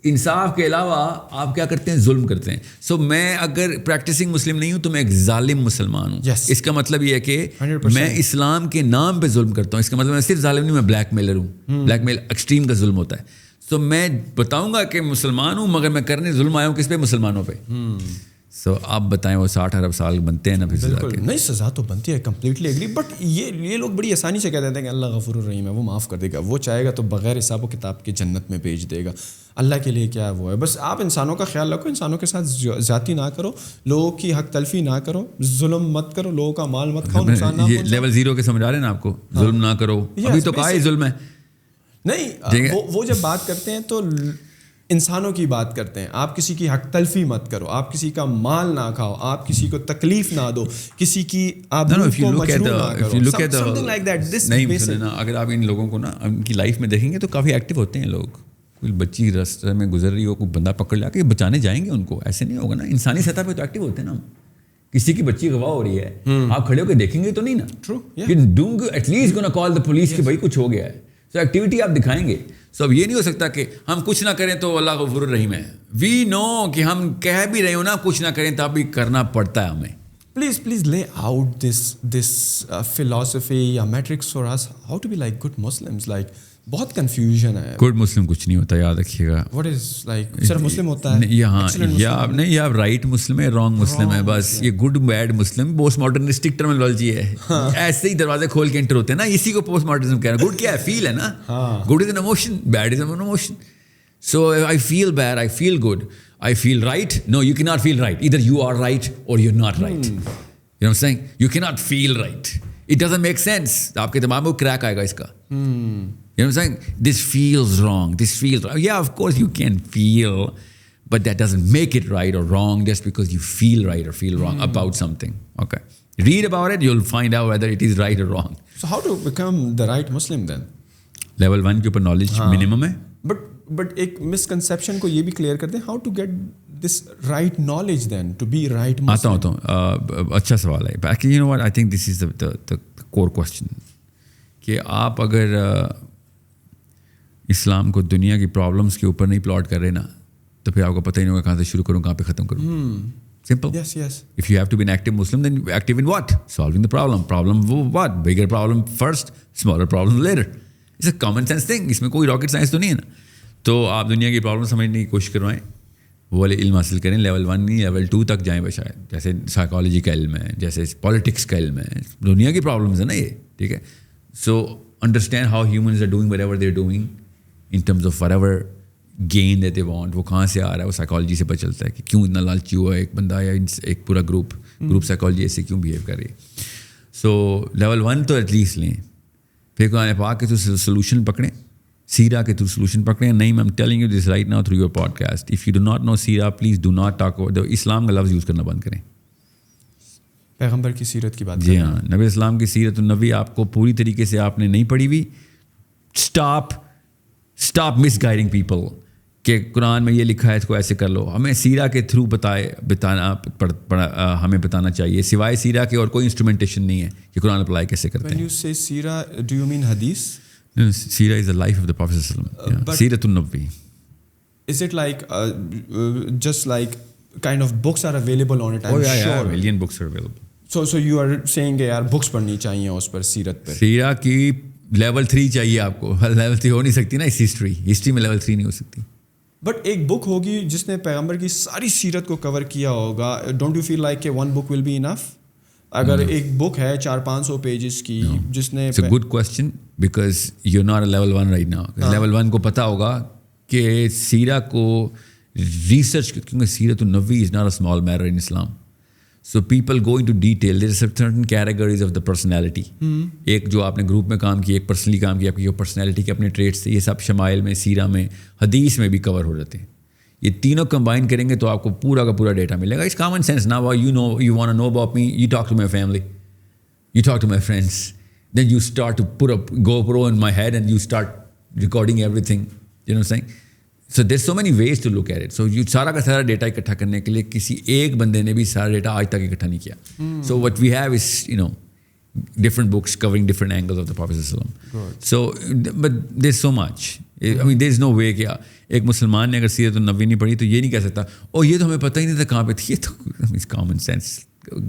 انصاف کے علاوہ آپ کیا کرتے ہیں؟ ظلم کرتے ہیں. سو میں اگر پریکٹسنگ مسلم نہیں ہوں تو میں ایک ظالم مسلمان ہوں. اس کا مطلب یہ ہے کہ 100% میں اسلام کے نام پہ ظلم کرتا ہوں. اس کا مطلب میں صرف ظالم نہیں, میں بلیک میلر ہوں. بلیک میل ایکسٹریم کا ظلم ہوتا ہے. سو میں بتاؤں گا کہ مسلمان ہوں مگر میں کرنے ظلم آیا ہوں کس پہ؟ مسلمانوں پہ. سو آپ بتائیں وہ 60 ارب سال بنتے ہیں نا پھر سزا کے؟ نہیں, سزا تو بنتی ہے, کمپلیٹلی ایگری. بٹ یہ لوگ بڑی آسانی سے کہہ دیتے ہیں کہ اللہ غفور الرحیم ہے, وہ معاف کر دے گا, وہ چاہے گا تو بغیر حساب و کتاب کے جنت میں بھیج دے گا. اللہ کے لیے کیا وہ ہے؟ بس آپ انسانوں کا خیال رکھو, انسانوں کے ساتھ زیادتی نہ کرو, لوگوں کی حق تلفی نہ کرو, ظلم مت کرو, لوگوں کا مال مت کھاؤ, نقصان نہ. یہ لیول 0 کے سمجھ آ رہے ہیں نا آپ کو, ظلم نہ کرو. ابھی تو کہا ہی ظلم ہے. نہیں, وہ جب بات کرتے ہیں تو انسانوں کی بات کرتے ہیں. آپ کسی کی حق تلفی مت کرو, آپ کسی کا مال نہ کھاؤ, آپ کسی کو تکلیف نہ دو, کسی کی آپ کو مجروح نہ کرو, something like that. This نہیں, اگر آپ ان لوگوں کو نا ان کی لائف میں دیکھیں گے تو کافی ایکٹیو ہوتے ہیں لوگ. کوئی بچی راستے میں گزر رہی ہو, کوئی بندہ پکڑ لا کے بچانے جائیں گے ان کو, ایسے نہیں ہوگا نا. انسانی سطح پہ تو ایکٹیو ہوتے ہیں نا. کسی کی بچی گواہ ہو رہی ہے, آپ کھڑے ہو کے دیکھیں گے تو نہیں نا. True, at least gonna call the police کہ بھائی کچھ ہو گیا ہے. سو ایکٹیویٹی آپ دکھائیں گے. سو اب یہ نہیں ہو سکتا کہ ہم کچھ نہ کریں تو اللہ غفور الرحیم ہے. وی نو کہ ہم کہہ بھی رہے ہو نا کچھ نہ کریں تو بھی کرنا پڑتا ہے ہمیں. Please lay out this philosophy یا metrics for us how to be like good Muslims. Like بہت کنفیوژن ہے. گڈ مسلم کچھ نہیں ہوتا, یاد رکھیے گا. What is like صرف مسلم ہوتا ہے یہاں, یا آپ رائٹ مسلم ہے, رانگ مسلم ہے, بس. یہ گڈ بیڈ مسلم پوسٹ ماڈرنسٹک ٹرمینالوجی ہے. ایسے ہی دروازے کھول کے انٹر ہوتے ہیں نا, اسی کو پوسٹ ماڈرنزم کہہ رہے ہیں. گڈ کیا ہے, فیل ہے نا. Good is an emotion, bad is an emotion. So I feel bad, I feel good, I feel right. No, you کی not feel right. Either you are right or you not right. You know saying, you کی not feel right. It doesn't make sense. آپ کے دماغ میں وہ crack آئے گا اس کا. You know what I'm saying? This feels wrong. This feels wrong. Yeah, of course you can feel, but that doesn't make it right or wrong just because you feel right or feel wrong about something. Okay. Read about it, you'll find out whether it is right or wrong. So how to become the right Muslim then? Level 1 کے اوپر knowledge minimum ہے. But ایک misconception کو یہ بھی clear کرتے ہیں, how to get this right knowledge then to be right Muslim? آتا ہوں. اچھا سوال ہے. Actually, you know what? I think this is the core question. کہ آپ اگر اسلام کو دنیا کی پرابلمس کے اوپر نہیں پلاٹ کر رہے نا, تو پھر آپ کو پتہ ہی نہیں ہوگا کہاں سے شروع کروں, کہاں پہ ختم کروں. Simple. If you have to be an active Muslim, then active in what? Solving the problem. Problem what? Bigger problem first, smaller problem later. It's a common sense thing. اس میں کوئی راکٹ سائنس تو نہیں ہے نا. تو آپ دنیا کی پرابلم سمجھنے کی کوشش کروائیں, وہ والے علم حاصل کریں. لیول 1 نہیں, لیول 2 تک جائیں بشاید. جیسے سائیکالوجی کا علم ہے, جیسے پالیٹکس کا علم ہے. دنیا کی پرابلمس ہیں نا یہ, ٹھیک ہے. So understand how humans are doing whatever they're doing in terms of whatever gain that they want. وہ کہاں سے آ رہا ہے, وہ سائیکالوجی سے پتہ چلتا ہے کہ کیوں اتنا لالچی ہوا ہے ایک بندہ یا ایک پورا گروپ سائیکالوجی ایسے کیوں بہیو کر رہی ہے. سو لیول 1 تو ایٹ لیسٹ لیں. پھر قرآن پاک کے تو سولوشن پکڑیں, سیرا کے تو سولوشن پکڑیں. نہیں, میں telling you this right now through your podcast. If you do not know سیرا, please do not talk about اسلام کا لفظ یوز کرنا بند کریں. پیغمبر کی سیرت کی بات. جی ہاں, نبی اسلام کی سیرت النبی آپ کو پوری طریقے سے آپ نے نہیں پڑھی ہوئی. اسٹاپ مس گائڈنگ پیپل کہ قرآن میں یہ لکھا ہے اس کو ایسے کر لو. ہمیں سیرا کے تھرو ہمیں بتانا چاہیے. سوائے سیرا کے اور کوئی انسٹرومنٹیشن نہیں ہے کہ قرآن اپلائی کیسے کرتے ہیں. When you say Sierra, do you mean حدیث? سیرا is the life of the Prophet sallallahu alaihi wasallam. سیرت النبی. Is it like just like kind of books are available on it? I'm sure. Million books are available. So you are saying کہ یار books پڑھنی چاہیے اس پر, سیرت پر. سیرا کی level 3 چاہیے آپ کو. لیول 3 ہو نہیں سکتی نا اس ہسٹری میں. لیول 3 نہیں ہو سکتی. بٹ ایک بک ہوگی جس نے پیغمبر کی ساری سیرت کو کور کیا ہوگا. ڈونٹ یو فیل لائک کہ one book will be enough? اگر ایک بک ہے 400-500 پیجز کی جس نے. It's a good question because you are not a level 1 right now. Level 1 کو پتہ ہوگا کہ سیرا کو ریسرچ, کیونکہ سیرت النبی is not a small matter in Islam. So people go into detail. There are certain categories of the personality. ایک جو آپ نے گروپ میں کام کیا, ایک پرسنلی کام کیا, آپ کی پرسنالٹی کے اپنے ٹریٹس تھے, یہ سب شمائل میں, سیرہ میں, حدیث میں بھی کور ہو جاتے ہیں. یہ تینوں کمبائن کریں گے تو آپ کو پورا کا پورا ڈیٹا ملے گا. اٹس کامن سینس نا. You want to know about me, you talk to my family, you talk to my friends, then you start to put a GoPro in my head and you start recording everything. You know what I'm saying? So there's so many ways to look at it. So you سارا کا سارا data اکٹھا کرنے کے لیے کسی ایک بندے نے بھی سارا ڈیٹا آج تک اکٹھا نہیں کیا. So what we have is different books covering different angles of the Prophet sallam. So but there's so much. I mean there's no way کہ ایک مسلمان نے اگر سیرت النبی نہیں پڑھی تو یہ نہیں کہہ سکتا اور یہ تو ہمیں پتہ ہی نہیں تھا کہاں پہ تھی. یہ تو کامن سینس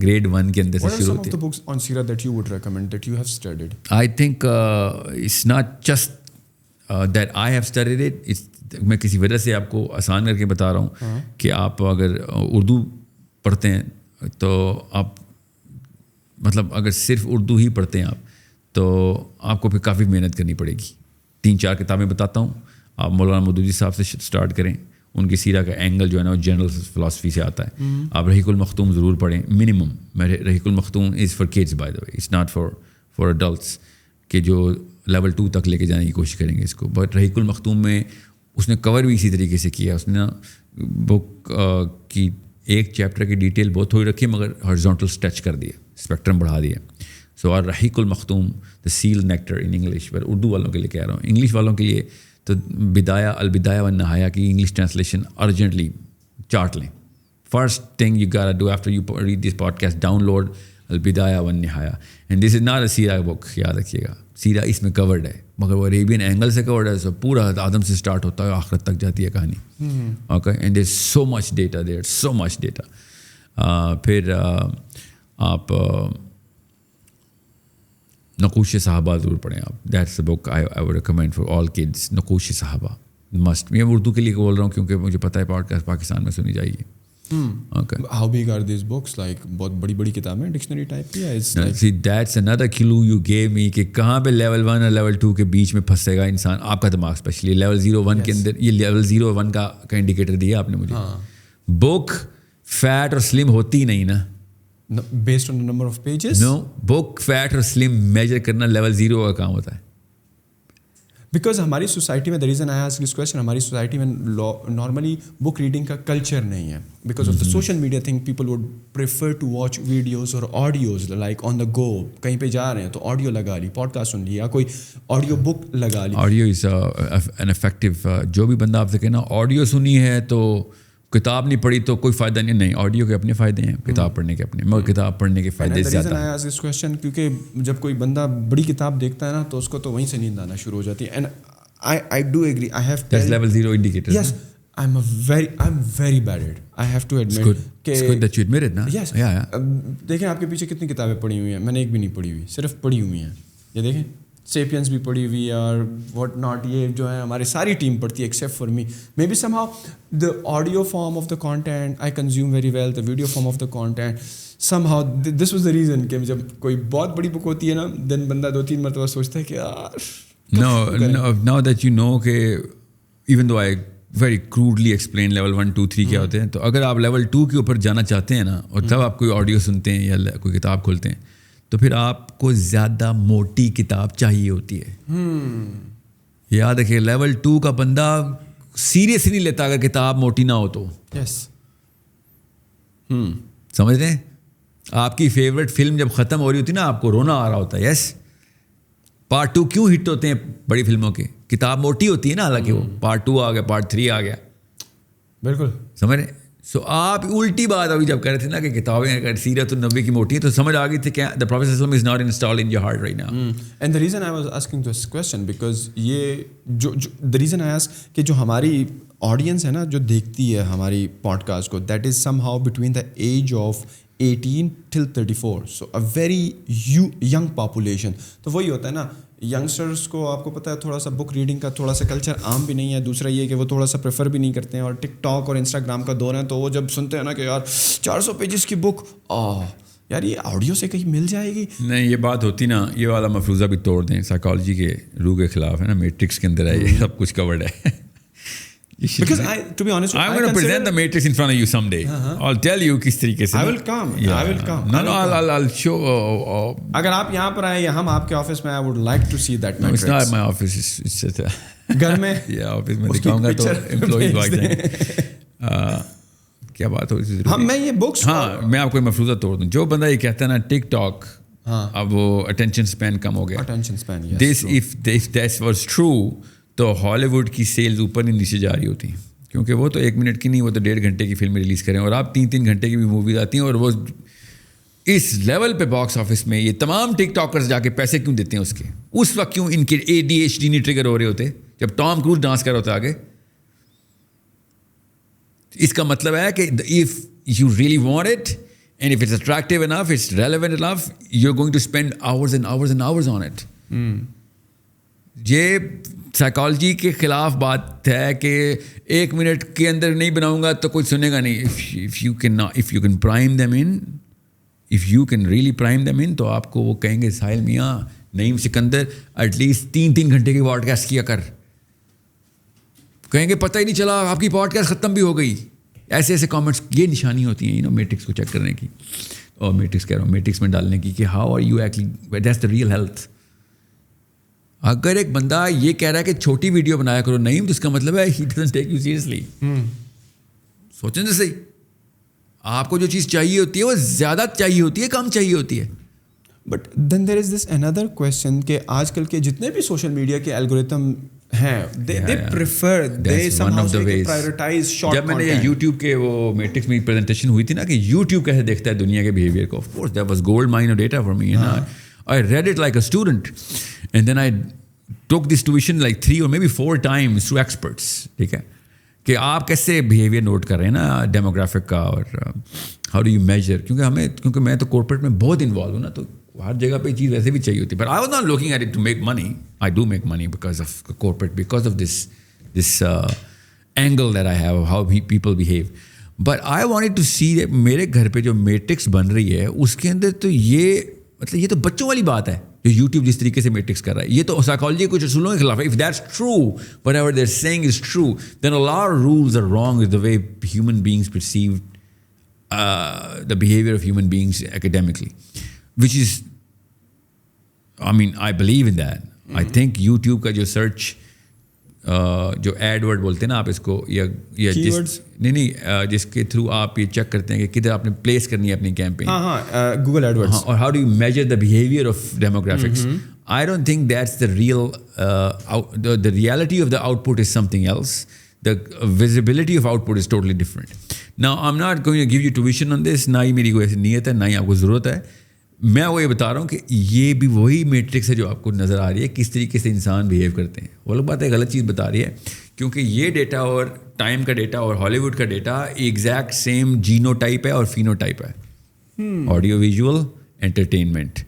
grade 1 کے اندر سے شروع ہوتی ہے. What are some of the books on Sirah that you would recommend that you have studied? I think it's not just that I have studied it. میں کسی وجہ سے آپ کو آسان کر کے بتا رہا ہوں کہ آپ اگر اردو پڑھتے ہیں تو آپ مطلب اگر صرف اردو ہی پڑھتے ہیں تو آپ کو پھر کافی محنت کرنی پڑے گی. 3-4 کتابیں بتاتا ہوں. آپ مولانا مودودی صاحب سے اسٹارٹ کریں. ان کی سیرہ کا اینگل جو ہے نا وہ جنرل فلاسفی سے آتا ہے. آپ رحیق المختوم ضرور پڑھیں منیمم. رحیق المختوم is for kids by the way, it's not for adults کہ جو لیول 2 تک لے کے جانے کی کوشش کریں گے اس کو. بٹ رحیق المختوم میں اس نے کور بھی اسی طریقے سے کیا. اس نے نا بک کی ایک چیپٹر کی ڈیٹیل بہت تھوڑی رکھی مگر ہارزونٹل اسٹریچ کر دیے, اسپیکٹرم بڑھا دیا. سو الرحیق المختوم دا سیل نیکٹر ان انگلش, پر اردو والوں کے لیے کہہ رہا ہوں. انگلش والوں کے لیے تو البدایہ والنہایہ کی انگلش ٹرانسلیشن ارجنٹلی چارٹ لیں. First thing you gotta do after you read this podcast, download البدایہ والنہایہ. And this is not a سیرہ بک, یاد رکھیے گا. سیرہ اس میں کورڈ ہے مگر وہ عربین اینگل سے کورڈ ہے. سو پورا آدم سے اسٹارٹ ہوتا ہے, آخرت تک جاتی ہے کہانی. Okay, and there so much data, there so much data. پھر آپ نقوش صحابہ ضرور پڑھیں آپ. That's a book I would recommend for all kids. نقوش صحابہ مسٹ. میں اردو کے لیے بول رہا ہوں کیونکہ مجھے پتہ ہے پوڈ کاسٹ پاکستان میں سنی جائے گی. How big are these books? Like بہت بڑی بڑی کتابیں ڈکشنری ٹائپ کی ہے. See that's another clue you gave me کہ کہاں پہ لیول 1 اور لیول 2 کے بیچ میں پھنسے گا انسان, آپ کا دماغ اسپیشلی. لیول 0-1 کے اندر یہ لیول 0-1 کا انڈیکیٹر دیا آپ نے مجھے. بک فیٹ اور سلم ہوتی ہی نہیں نا, based on number of pages. No, book fat اور سلم میجر کرنا لیول 0 کا کام ہوتا ہے. بیکاز ہماری سوسائٹی میں, the reason I ask this question, ہماری سوسائٹی میں نارملی بک ریڈنگ کا کلچر نہیں ہے. Because of the social media thing, people would prefer to watch videos اور audios like on the go. کہیں پہ جا رہے ہیں تو آڈیو لگا لی, پوڈ کاسٹ سن لی, یا کوئی آڈیو بک لگا لی. Audio is an effective. جو بھی بندہ آپ سے کہنا آڈیو سنی ہے تو کتاب نہیں پڑھی تو کوئی فائدہ نہیں. آڈیو کے اپنے فائدے ہیں, کتاب پڑھنے کے اپنے, مگر کتاب پڑھنے کے فائدے زیادہ ہیں. اس کویسچن کیونکہ جب کوئی بندہ بڑی کتاب دیکھتا ہے نا تو اس کو تو وہیں سے نیند آنا شروع ہو جاتی ہے. And I do agree. I have that's level 0 indicator. Yes, I'm very bad at it. I have to admit. It's good that you admit it, na? Yes. Yeah. دیکھیں آپ کے پیچھے کتنی کتابیں پڑھی ہوئی ہیں, میں نے ایک بھی نہیں پڑھی ہوئی, صرف پڑھی ہوئی ہیں. یہ دیکھیں سیپینس بھی پڑھی ہوئی ہے اور واٹ ناٹ, یہ جو ہے ہماری ساری ٹیم پڑھتی ہے except for me. Maybe somehow the audio form of the content I consume very well, the video form of the content somehow this was the reason کہ جب کوئی بہت بڑی بک ہوتی ہے نا دین بندہ 2-3 مرتبہ سوچتا ہے کہ یار. No, now that you know کہ even though I very crudely explain level 1, 2, 3 کیا ہوتے ہیں, تو اگر آپ لیول 2 کے اوپر جانا چاہتے ہیں نا اور تب آپ کوئی آڈیو سنتے ہیں یا کوئی کتاب کھولتے ہیں تو پھر آپ کو زیادہ موٹی کتاب چاہیے ہوتی ہے. یاد رکھیے لیول 2 کا بندہ سیریس نہیں لیتا اگر کتاب موٹی نہ ہو تو. یس, سمجھ رہے ہیں. آپ کی فیوریٹ فلم جب ختم ہو رہی ہوتی ہے نا آپ کو رونا آ رہا ہوتا ہے. یس, پارٹ 2 کیوں ہٹ ہوتے ہیں بڑی فلموں کے, کتاب موٹی ہوتی ہے نا, حالانکہ وہ پارٹ 2 آ گیا, پارٹ 3 آ گیا. بالکل سمجھ رہے. سو آپ الٹی بات ابھی جب کہہ رہے تھے نا کہ کتابیں اگر سیرت النبی کی موٹی ہیں تو سمجھ آ گئی تھی کہ دا پروفیٹ صلی اللہ علیہ وسلم is not installed in your heart right now. And the reason I was asking this question because یہ جو دا ریزن آئی آسک کہ جو ہماری آڈینس ہے نا جو دیکھتی ہے ہماری پوڈ کاسٹ کو, that is somehow between the age of 18 till 34, so a very young population. تو وہی ہوتا ہے نا, ینگسٹرس کو آپ کو پتہ ہے تھوڑا سا بک ریڈنگ کا تھوڑا سا کلچر عام بھی نہیں ہے. دوسرا یہ کہ وہ تھوڑا سا پریفر بھی نہیں کرتے ہیں, اور ٹک ٹاک اور انسٹاگرام کا دور ہے تو وہ جب سنتے ہیں نا کہ یار 400 پیجز کی بک, یار یہ آڈیو سے کہیں مل جائے گی. نہیں, یہ بات ہوتی نا, یہ والا مفروضہ بھی توڑ دیں, سائیکالوجی کے روح کے خلاف ہے نا, میٹرکس کے اندر ہے یہ سب کچھ کورڈ ہے. Because to be honest, I'm going to present the matrix in front of you someday. I'll tell you کس طریقے سے. I will come. No, I'll show. اگر آپ یہاں پر آئے یا ہم آپ کے آفس میں, I would like to see that matrix. No, it's not my office. It's just گھر میں. Yeah, آفس میں دکھاؤں گا تو employees بھاگ جائیں گے. کیا بات ہو رہی ہے. میں یہ بکس, ہاں میں آپ کو مفروضہ توڑ دوں. جو بندہ یہ کہتا ہے نا ٹک ٹاک, اب وہ اٹینشن اسپین کم ہو گیا. Attention span, yes. This if that was true تو ہالی ووڈ کی سیلز اوپر نہیں نیچے جا رہی ہوتی, کیونکہ وہ تو 1 منٹ کی نہیں, وہ تو 1.5 گھنٹے کی فلم ریلیز کریں, اور آپ 3 گھنٹے کی بھی موویز آتی ہیں, اور وہ اس لیول پہ باکس آفس میں یہ تمام ٹک ٹاکرز جا کے پیسے کیوں دیتے ہیں اس کے. اس وقت کیوں ان کے ADHD نہیں ٹریگر ہو رہے ہوتے جب ٹام کروز ڈانس کر رہا ہوتا آگے. اس کا مطلب ہے کہ if you really want it and if it's attractive enough, it's relevant enough, you're going to spend hours and hours and hours on it. یہ سائیکالوجی کے خلاف بات ہے کہ 1 منٹ کے اندر نہیں بناؤں گا تو کوئی سنے گا نہیں. if you can prime them in, if you can really prime them in, تو آپ کو وہ کہیں گے ساحل میاں, نعیم سکندر ایٹ لیسٹ 3 گھنٹے کی پوڈ کاسٹ کیا کر. کہیں گے پتہ ہی نہیں چلا آپ کی پوڈ کاسٹ ختم بھی ہو گئی. ایسے کامنٹس, یہ نشانی ہوتی ہیں میٹرکس کو چیک کرنے کی, اور میٹرکس کہہ رہا ہوں میٹرکس میں ڈالنے کی کہ how are you actually, that's the real health. اگر ایک بندہ یہ کہہ رہا ہے کہ چھوٹی ویڈیو بنایا کرو نہیں، تو اس کا مطلب ہے he doesn't take you seriously. سوچیں تو صحیح، آپ کو جو چیز چاہیے ہوتی ہے وہ زیادہ چاہیے ہوتی ہے کم چاہیے ہوتی ہے. But then there is this another question کہ آج کل کے جتنے بھی سوشل میڈیا کے الگوریتھم ہیں they prefer they somehow prioritise short. جب میں نے یہ یوٹیوب کے وہ میٹرکس میں پریزنٹیشن ہوئی تھی نا کہ یوٹیوب کیسے دیکھتا ہے دنیا کے بیہیویئر کو، of course that was gold mine of data for me. I read it like a student and then I took this tuition like 3 or maybe 4 times through experts. ٹھیک ہے کہ آپ کیسے بیہیویئر نوٹ کر رہے ہیں نا ڈیموگرافک کا، اور ہاؤ ڈو یو میجر. کیونکہ میں تو کارپوریٹ میں بہت انوالو ہوں نا، تو ہر جگہ پہ چیز ویسے بھی چاہیے ہوتی ہے. But I was not looking at it to make money. I do make money because of corporate, because of this angle that I have how people behave. But I wanted to see میرے گھر پہ جو matrix بن رہی ہے اس کے اندر تو یہ مطلب یہ تو بچوں والی بات ہے جو یوٹیوب جس طریقے سے میٹرکس کر رہا ہے. یہ تو سائیکالوجی کے کچھ اصولوں کے خلاف ہے. If that's true whatever they are seeing is true then a lot of rules are wrong with the way human beings perceive the behavior of human beings academically, which is I believe in that. I think YouTube کا جو search جو add word بولتے ہیں نا آپ اس کو، یا جس کے تھرو آپ یہ چیک کرتے ہیں کہ کدھر آپ نے پلیس کرنی ہے اپنی کیمپین، گوگل ایڈ ورڈز، اور how do you measure the behaviour of demographics. I don't think that's the reality of the output is something else. The visibility of output is totally different. Now I am not going to give you tuition on this. نہ ہی میری کوئی ایسی نیت ہے، نہ ہی آپ کو ضرورت ہے. میں وہ یہ بتا رہا ہوں کہ یہ بھی وہی میٹرکس ہے جو آپ کو نظر آ رہی ہے کس طریقے سے انسان بیہیو کرتے ہیں. وہ لوگ بات ہے غلط چیز بتا رہی ہے، کیونکہ یہ ڈیٹا اور ٹائم کا ڈیٹا اور ہالی ووڈ کا data exact same genotype ہے اور فینو ٹائپ ہے. Audio visual entertainment.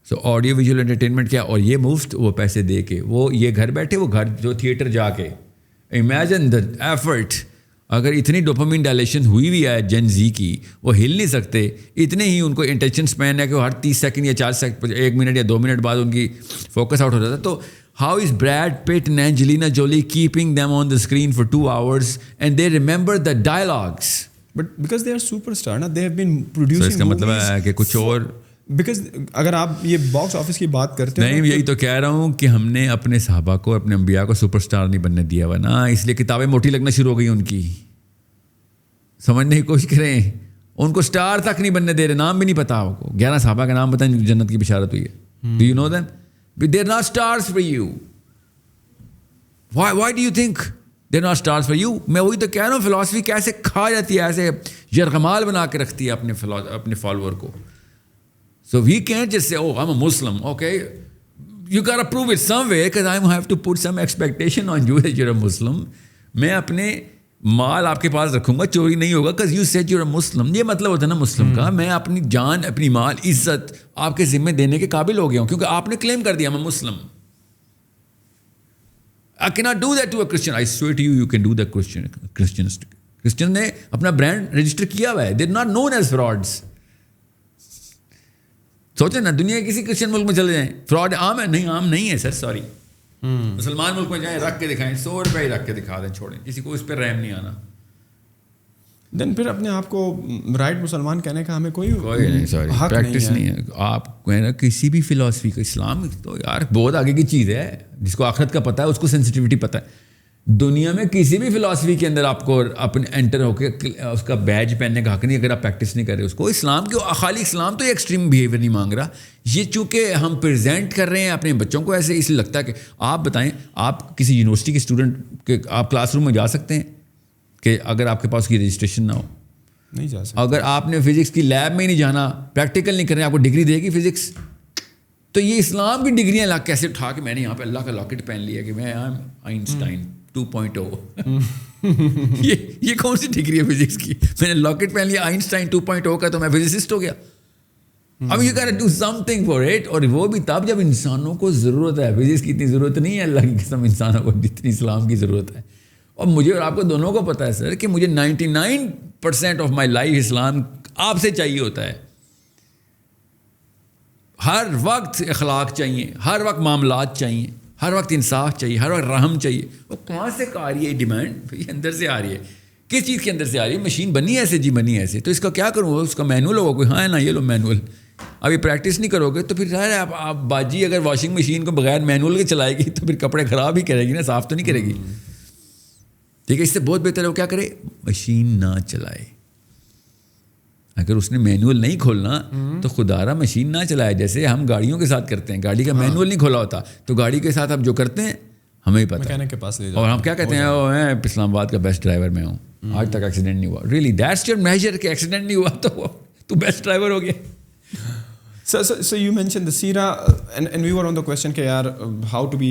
So audio visual entertainment کیا، اور یہ مفت، وہ پیسے دے کے، وہ یہ گھر بیٹھے، وہ گھر جو تھیٹر جا کے. Imagine the effort. اگر اتنی ڈوپامین ڈائلیشن ہوئی ہوئی ہے جن زی کی، وہ ہل نہیں سکتے. اتنے ہی ان کو انٹینشن اسپین ہے کہ وہ ہر 30 سیکنڈ یا 4 سیکنڈ 1 منٹ یا 2 منٹ بعد ان کی فوکس آؤٹ ہو جاتا ہے. تو how is Brad Pitt and Angelina Jolie keeping them on the screen for 2 hours and they remember the dialogues. But because they are super star نا، they have been producing. اس کا مطلب ہے کہ کچھ اور، بیکاز اگر آپ یہ باکس آفس کی بات کرتے ہیں، نہیں یہی تو کہہ رہا ہوں کہ ہم نے اپنے صحابہ کو، اپنے انبیاء کو سپر اسٹار نہیں بننے دیا ہوا نا، اس لیے کتابیں موٹی لگنا شروع ہو گئی ان کی. سمجھنے کی کوشش کریں، ان کو اسٹار تک نہیں بننے دے رہے. نام بھی نہیں پتا آپ کو. 11 صحابہ کا نام بتائیں جنت کی بشارت ہوئی ہے. Do you know them? They are not stars for you. Why do you think they are not stars for you? میں وہی تو کہہ رہا ہوں، فلاسفی کیسے کھا جاتی ہے، ایسے یرغمال بنا کے رکھتی ہے اپنے فالوور کو. So we can't just say, oh, I'm a Muslim. Okay, you got to prove it somewhere because I have to put some expectation on you that you're a Muslim. میں اپنے مال آپ کے پاس رکھوں گا، چوری نہیں ہوگا because you said you're a Muslim. یہ مطلب ہوتا ہے نا مسلم کا، میں اپنی جان، اپنی مال، عزت آپ کے ذمہ دینے کے قابل ہو گیا ہوں کیونکہ آپ نے کلیم کر دیا میں مسلم. I cannot do that to a Christian. I swear to you, you can do that Christian نے اپنا برانڈ رجسٹر کیا ہوا ہے. They're not known as frauds. سوچیں نا، دنیا کے کسی کرسچن ملک میں چلے جائیں، فراڈ عام ہے؟ نہیں، عام نہیں ہے سر، سوری. مسلمان ملک میں جائیں، رکھ کے دکھائیں، 100 روپئے رکھ کے دکھا دیں، چھوڑیں، کسی کو اس پہ رحم نہیں آنا. دین پھر اپنے آپ کو رائٹ مسلمان کہنے کا ہمیں کوئی نہیں، سوری، پریکٹس نہیں ہے. آپ کہنا کسی بھی فلاسفی کا، اسلام تو یار بہت آگے کی چیز ہے. جس کو آخرت کا پتہ ہے اس کو سینسٹیوٹی پتہ ہے. دنیا میں کسی بھی فلاسفی کے اندر آپ کو اپنے انٹر ہو کے اس کا بیج پہننے کا حق نہیں اگر آپ پریکٹس نہیں کر رہے اس کو. اسلام کے خالی اسلام تو یہ ایکسٹریم بیہیویئر نہیں مانگ رہا. یہ چونکہ ہم پریزنٹ کر رہے ہیں اپنے بچوں کو ایسے، اس لیے لگتا ہے کہ آپ بتائیں، آپ کسی یونیورسٹی کے اسٹوڈنٹ کے آپ کلاس روم میں جا سکتے ہیں کہ اگر آپ کے پاس کی رجسٹریشن نہ ہو؟ نہیں جا سکتے. اگر آپ نے فزکس کی لیب میں نہیں جانا، پریکٹیکل نہیں کریں، آپ کو ڈگری دے گی فزکس؟ تو یہ اسلام کی ڈگریاں کیسے اٹھا کے میں نے یہاں پہ اللہ کا لاکٹ پہن لیا کہ میں آئنسٹائن 2.0 یہ کون سی ڈگری ہے فزکس کی؟ میں نے لاکٹ پہن لیا آئنسٹائن 2.0 کا تو میں فزسسٹ ہو گیا. اب you got to do something for it. اور وہ بھی تب جب انسانوں کو ضرورت ہے. فزکس کی اتنی ضرورت نہیں ہے اللہ کی قسم انسانوں کو جتنی اسلام کی ضرورت ہے. اور مجھے اور آپ کو دونوں کو پتہ ہے سر کہ مجھے 99% آف مائی لائف اسلام آپ سے چاہیے ہوتا ہے. ہر وقت اخلاق چاہیے، ہر وقت معاملات چاہیے، ہر وقت انصاف چاہیے، ہر وقت رحم چاہیے. وہ کہاں سے آ رہی ہے ڈیمانڈ؟ یہ اندر سے آ رہی ہے. کس چیز کے اندر سے آ رہی ہے؟ مشین بنی ایسے، جی بنی ایسے. تو اس کا کیا کروں؟ اس کا مینول ہوگا کوئی؟ ہاں نا، یہ لو مینول. ابھی پریکٹس نہیں کرو گے تو پھر ظاہر ہے آپ باجی اگر واشنگ مشین کو بغیر مینول کے چلائے گی تو پھر کپڑے خراب ہی کرے گی نا, صاف تو نہیں کرے گی. ٹھیک ہے, اس سے بہت بہتر ہے وہ کیا کرے, مشین نہ چلائے. اگر اس نے مینول نہیں کھولنا تو خدارہ مشین نہ چلائے, جیسے ہم گاڑیوں کے ساتھ کرتے ہیں, گاڑی کا مینول نہیں کھولا ہوتا تو گاڑی کے ساتھ آپ جو کرتے ہیں ہمیں ہی پتہ ہے. کے پاس لے اور ہم کیا کہتے ہیں, میں اسلام آباد کا بیسٹ ڈرائیور میں ہوں, آج تک ایکسیڈنٹ نہیں ہوا. ریئلی دیٹس یور میجر کہ ایکسیڈنٹ نہیں ہوا تو بیسٹ ڈرائیور ہو گیا. So you mentioned the Seerah, and we were on the question کہ یار how to be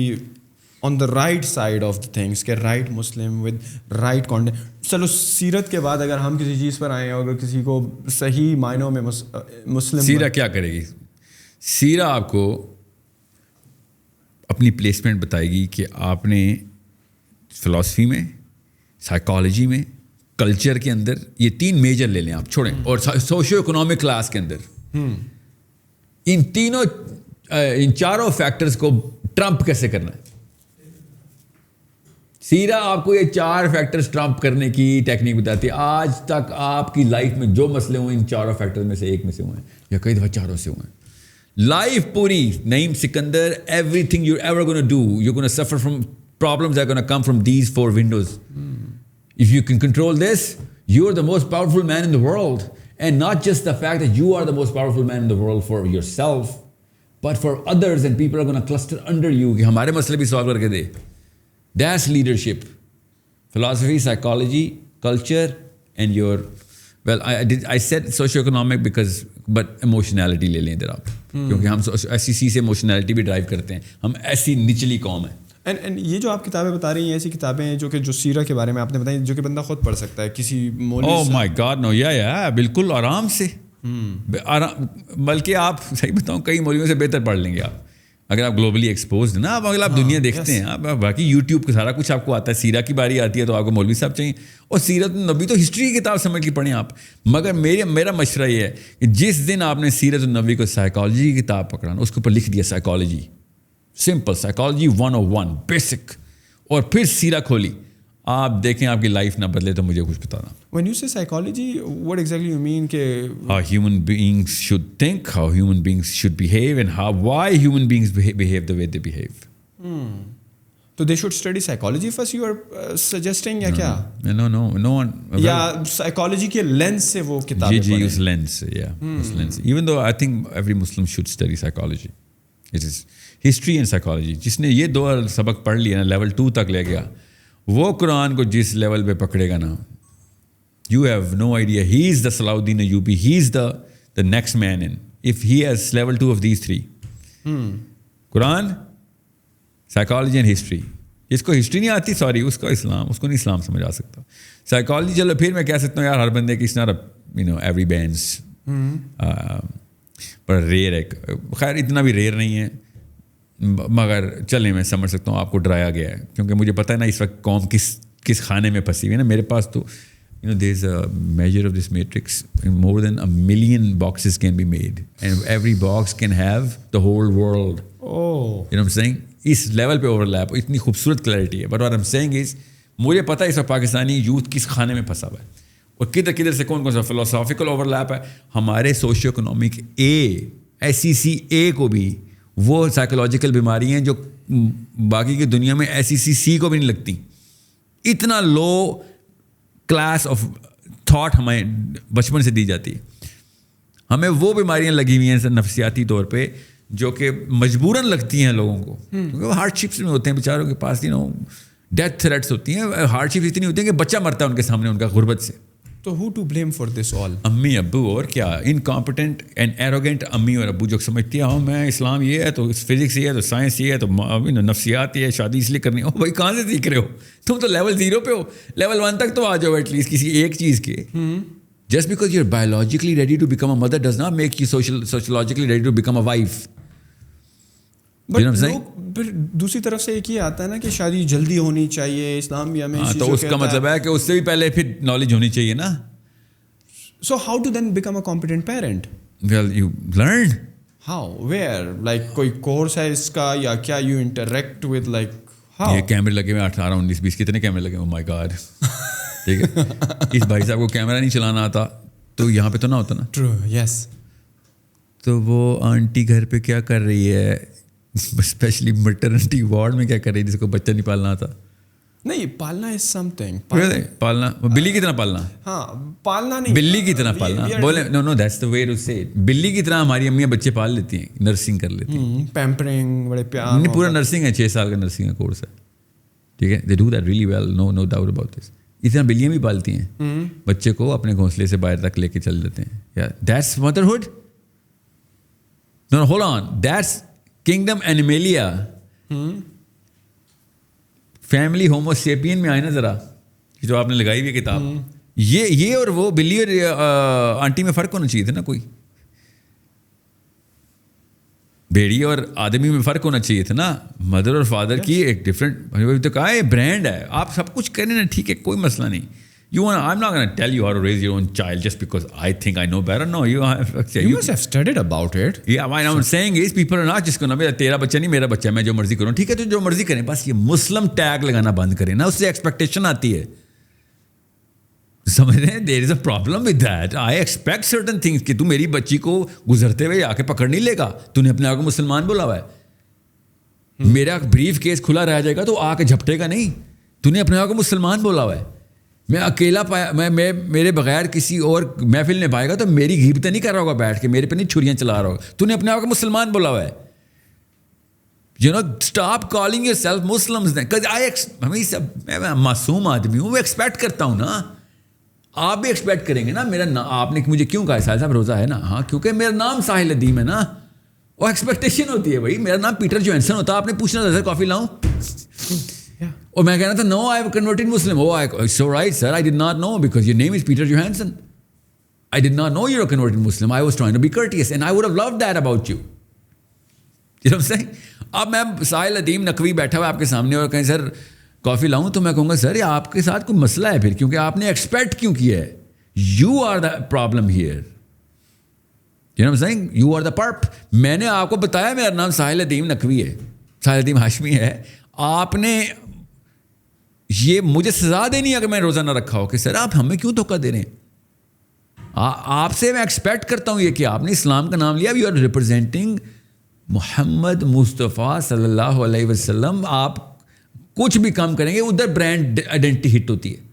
on the right side of the things, کہ right Muslim with right content. چلو سیرت کے بعد اگر ہم کسی چیز پر آئیں اور اگر کسی کو صحیح معنوں میں مسلم, سیرہ کیا کرے گی؟ سیرہ آپ کو اپنی پلیسمنٹ بتائے گی کہ آپ نے فلاسفی میں, سائیکالوجی میں, کلچر کے اندر, یہ 3 میجر لے لیں آپ, چھوڑیں, اور سوشو اکنامک کلاس کے اندر ان چاروں فیکٹرز کو ٹرمپ کیسے کرنا ہے. سیرہ آپ کو یہ 4 فیکٹرز ٹرمپ کرنے کی ٹیکنیک بتاتی ہے. آج تک آپ کی لائف میں جو مسئلے ہوئے ان 4 فیکٹرز میں سے ایک میں سے ہوئے ہیں, یا کئی دفعہ 4 سے ہوئے ہیں. لائف پوری Naeem Sikandar, everything you ever gonna do, you gonna suffer from problems are gonna come from these 4 windows. If you can control this, you are the most powerful man in the world. And not just the fact that you are the most powerful man in the world for yourself, but for others, and people are going to cluster under you. کہ ہمارے مسئلے بھی solve کر کے دے. That's leadership. Philosophy, psychology, culture, and your, well, I said socio-economic because, but emotionality لے لیں ادھر آپ. کیونکہ ہم SEC سے emotionality بھی ڈرائیو کرتے ہیں. ہم ایسی نچلی قوم ہیں. اینڈ یہ جو آپ کتابیں بتا رہی ہیں ایسی کتابیں ہیں جو سیرہ کے بارے میں آپ نے بتائی, جو کہ بندہ خود پڑھ سکتا ہے کسی مولوی. اوہ مائی گاڈ نو, یا بالکل آرام سے, بلکہ آپ صحیح بتاؤں کئی مولویوں سے بہتر پڑھ لیں گے آپ اگر آپ گلوبلی ایکسپوزڈ نا. اگر آپ دنیا دیکھتے ہیں, آپ باقی یوٹیوب کا سارا کچھ آپ کو آتا ہے. سیرہ کی باری آتی ہے تو آپ کو مولوی صاحب چاہیے, اور سیرت النبی تو ہسٹری کی کتاب سمجھ کے پڑھیں آپ. مگر میرا مشورہ یہ ہے کہ جس دن آپ نے سیرت النبی کو سائیکالوجی کی کتاب پکڑانا, اس کے اوپر لکھ دیا سائیکالوجی, سمپل سائیکالوجی 101 بیسک, اور پھر سیرہ کھولی, آپ دیکھیں آپ کی لائف نہ بدلے تو مجھے کچھ بتانا. When you say psychology, what exactly you mean کہ how human beings should think, how human beings should behave, and why human beings behave the way they behave. So they should study psychology first, you are suggesting یا کیا؟ No one. یا psychology کے lens سے وہ کتابیں جی اس lens سے, اس lens. Even though I think every Muslim should study psychology. It is history and psychology. جس نے یہ 2 سبق پڑھ لیا نا, لیول 2 تک لے گیا, وہ قرآن کو جس لیول پہ پکڑے گا نا, you have no idea. He is the Salahuddin Ayyubi. He is the next man in. If he has level 2 of these 3. Quran, psychology and history. اس کو ہسٹری نہیں آتی, سوری, اس کو نہیں اسلام سمجھ آ سکتا. سائیکالوجی چلو پھر میں کہہ سکتا ہوں یار ہر بندے کی ایوری بینس پر ریئر ہے, خیر اتنا بھی ریئر نہیں ہے, مگر چلیں میں سمجھ سکتا ہوں آپ کو ڈرایا گیا ہے, کیونکہ مجھے پتہ ہے نا اس وقت قوم کس خانے میں پھنسی ہوئی ہے نا. میرے پاس تو there is a measure of this matrix, more than 1 million boxes can be made, and every box can have the whole world. You know what I'm saying? اس لیول پہ اوور لیپ, اتنی خوبصورت کلیئرٹی ہے. But what I'm saying is, مجھے پتہ ہے اس وقت Pakistani youth کس خانے میں پھنسا ہوا ہے, اور کدھر سے کون سا فلاسافیکل اوور لیپ ہے. ہمارے سوشیو اکنامک SEC کو بھی وہ سائیکولوجیکل بیماری ہیں جو باقی کی دنیا میں SEC کو بھی نہیں لگتی. اتنا لو کلاس آف تھاٹ ہمیں بچپن سے دی جاتی ہے. ہمیں وہ بیماریاں لگی ہوئی ہیں نفسیاتی طور پہ جو کہ مجبوراً لگتی ہیں لوگوں کو, کیونکہ وہ ہارڈ شپس میں ہوتے ہیں بیچاروں کے پاس, ڈیتھ تھریٹس ہوتی ہیں, ہارڈ شپس اتنی ہوتی ہیں کہ بچہ مرتا ہے ان کے سامنے ان کا غربت سے. تو who to blame for this all? امی ابو, اور کیا انکمپٹنٹ اینڈ ایروگینٹ امی اور ابو جو سمجھتی ہیں میں اسلام یہ ہے تو فزکس یہ ہے تو سائنس یہ ہے تو نفسیات یہ ہے, شادی اس لیے کرنی ہے. بھائی کہاں سے سیکھ رہے ہو تم؟ تو لیول 0 پہ ہو, لیول 1 تک تو آ جاؤ ایٹ لیسٹ کسی ایک چیز کے. Just because you are biologically ready to become a mother does not make you sociologically ready to become a wife. پھر دوسری طرف سے ایک یہ آتا ہے نا کہ شادی جلدی ہونی چاہیے, اسلام بھی ہمیں تو اس کا مطلب ہے کہ اس سے بھی پہلے پھر نالج ہونی چاہیے نا. So how to then become a competent parent? Well, you learn. How? Where? Like کوئی کورس ہے اس کا یا کیا you interact with like how? یہ کیمرے لگے ہوئے 18 19 20 کتنے کیمرے لگے ہوئے, oh my god. ٹھیک ہے, اس بھائی صاحب کو کیمرہ نہیں چلانا آتا تو یہاں پہ تو نہ ہوتا نا. True, yes. تو وہ آنٹی گھر پہ کیا کر رہی ہے, اسپیشلی مٹرنٹی وارڈ میں کیا کر رہی ہے جس کو بچہ نہیں پالنا آتا؟ نہیں, پالنا از سم تھنگ. پالنا بلی کی طرح پالنا. ہاں, پالنا نہیں, بلی کی طرح پالنا. بولے نو دیٹس دی وے ٹو سے اٹ. بلی کی طرح ہماری امیاں بچے پال لیتی ہیں, نرسنگ کر لیتی ہیں, پیمپرنگ, بڑے پیار. نہیں, پورا نرسنگ ہے, 6 سال کا نرسنگ کا کورس ہے, ٹھیک ہے. They do that really well, no doubt about this. اس طرح بلیاں بھی پالتی ہیں, بچے کو اپنے گھونسلے سے باہر تک لے کے چل دیتے ہیں. That's motherhood. No hold on, that's kingdom animalia. Family homo sapien میں آئے نا ذرا, جو آپ نے لگائی ہوئی کتاب, یہ اور وہ بلی اور آنٹی میں فرق ہونا چاہیے تھا نا. کوئی بھیڑی اور آدمی میں فرق ہونا چاہیے تھا نا. مدر اور فادر کی ایک ڈفرینٹ تو کہا ہے برانڈ ہے, آپ سب کچھ کریں نا, ٹھیک ہے, کوئی مسئلہ نہیں. I'm not going to tell you how to raise your own child just because I think I know better. No, you must have studied about it. Yeah, what I'm saying is people are not just going to, تیرا بچہ نہیں میرا بچہ ہے, میں جو مرضی کروں, ٹھیک ہے, تو جو مرضی کریں, بس یہ مسلم ٹیگ لگانا بند کریں نا, اس سے ایکسپیکٹیشن آتی ہے. سمجھ رہے ہیں, there is a problem with that. I expect certain things کہ تو میری بچی کو گزرتے ہوئے آ کے پکڑ نہیں لے گا. تو نے اپنے آپ کو مسلمان بولا ہوا ہے. میرا بریف کیس کھلا رہ جائے گا تو آ کے جھپٹے گا نہیں. تو نے اپنے آپ کو مسلمان بولا ہوا ہے. میں اکیلا پایا, میں میرے بغیر کسی اور محفل نے پائے گا تو میری غیبتیں نہیں کر رہا ہوگا بیٹھ کے, میرے پہ نہیں چھریاں چلا رہا ہوگا. تو نے اپنے آپ کو مسلمان بولا ہوا ہے. Stop calling your self Muslims. میں معصوم آدمی ہوں, وہ ایکسپیکٹ کرتا ہوں نا, آپ بھی ایکسپیکٹ کریں گے نا. آپ نے مجھے کیوں کہا ساحل صاحب روزہ ہے نا؟ ہاں, کیونکہ میرا نام ساحل ادیم ہے نا. وہ ایکسپیکٹیشن ہوتی ہے بھائی. میرا نام پیٹر جوہنسن ہوتا, آپ نے پوچھنا تھا سر کافی لاؤں, اور میں کہنا تھا no I have converted Muslim. So right sir, I did not know because your name is Peter Johnson. I did not know you are converted Muslim. I was trying to be courteous and I would have loved that about you. اب میں ساحل ادیم نقوی بیٹھا ہوا آپ کے سامنے اور کہیں سر کافی لاؤں, تو میں کہوں گا سر آپ کے ساتھ کوئی مسئلہ ہے پھر, کیونکہ آپ نے ایکسپیکٹ کیوں کیا ہے. You are the problem here. You know what I'm saying? You are the perp. میں نے آپ کو بتایا میرا نام ساحل ادیم نقوی ہے, ساحل ادیم ہاشمی ہے. آپ نے یہ مجھے سزا دینی ہے اگر میں روزہ نہ رکھا ہو کہ سر آپ ہمیں کیوں دھوکہ دے رہے ہیں. آپ سے میں ایکسپیکٹ کرتا ہوں یہ کہ آپ نے اسلام کا نام لیا, یو آر ریپرزینٹنگ محمد مصطفیٰ صلی اللہ علیہ وسلم. آپ کچھ بھی کام کریں گے ادھر برانڈ آئیڈینٹی ہٹ ہوتی ہے.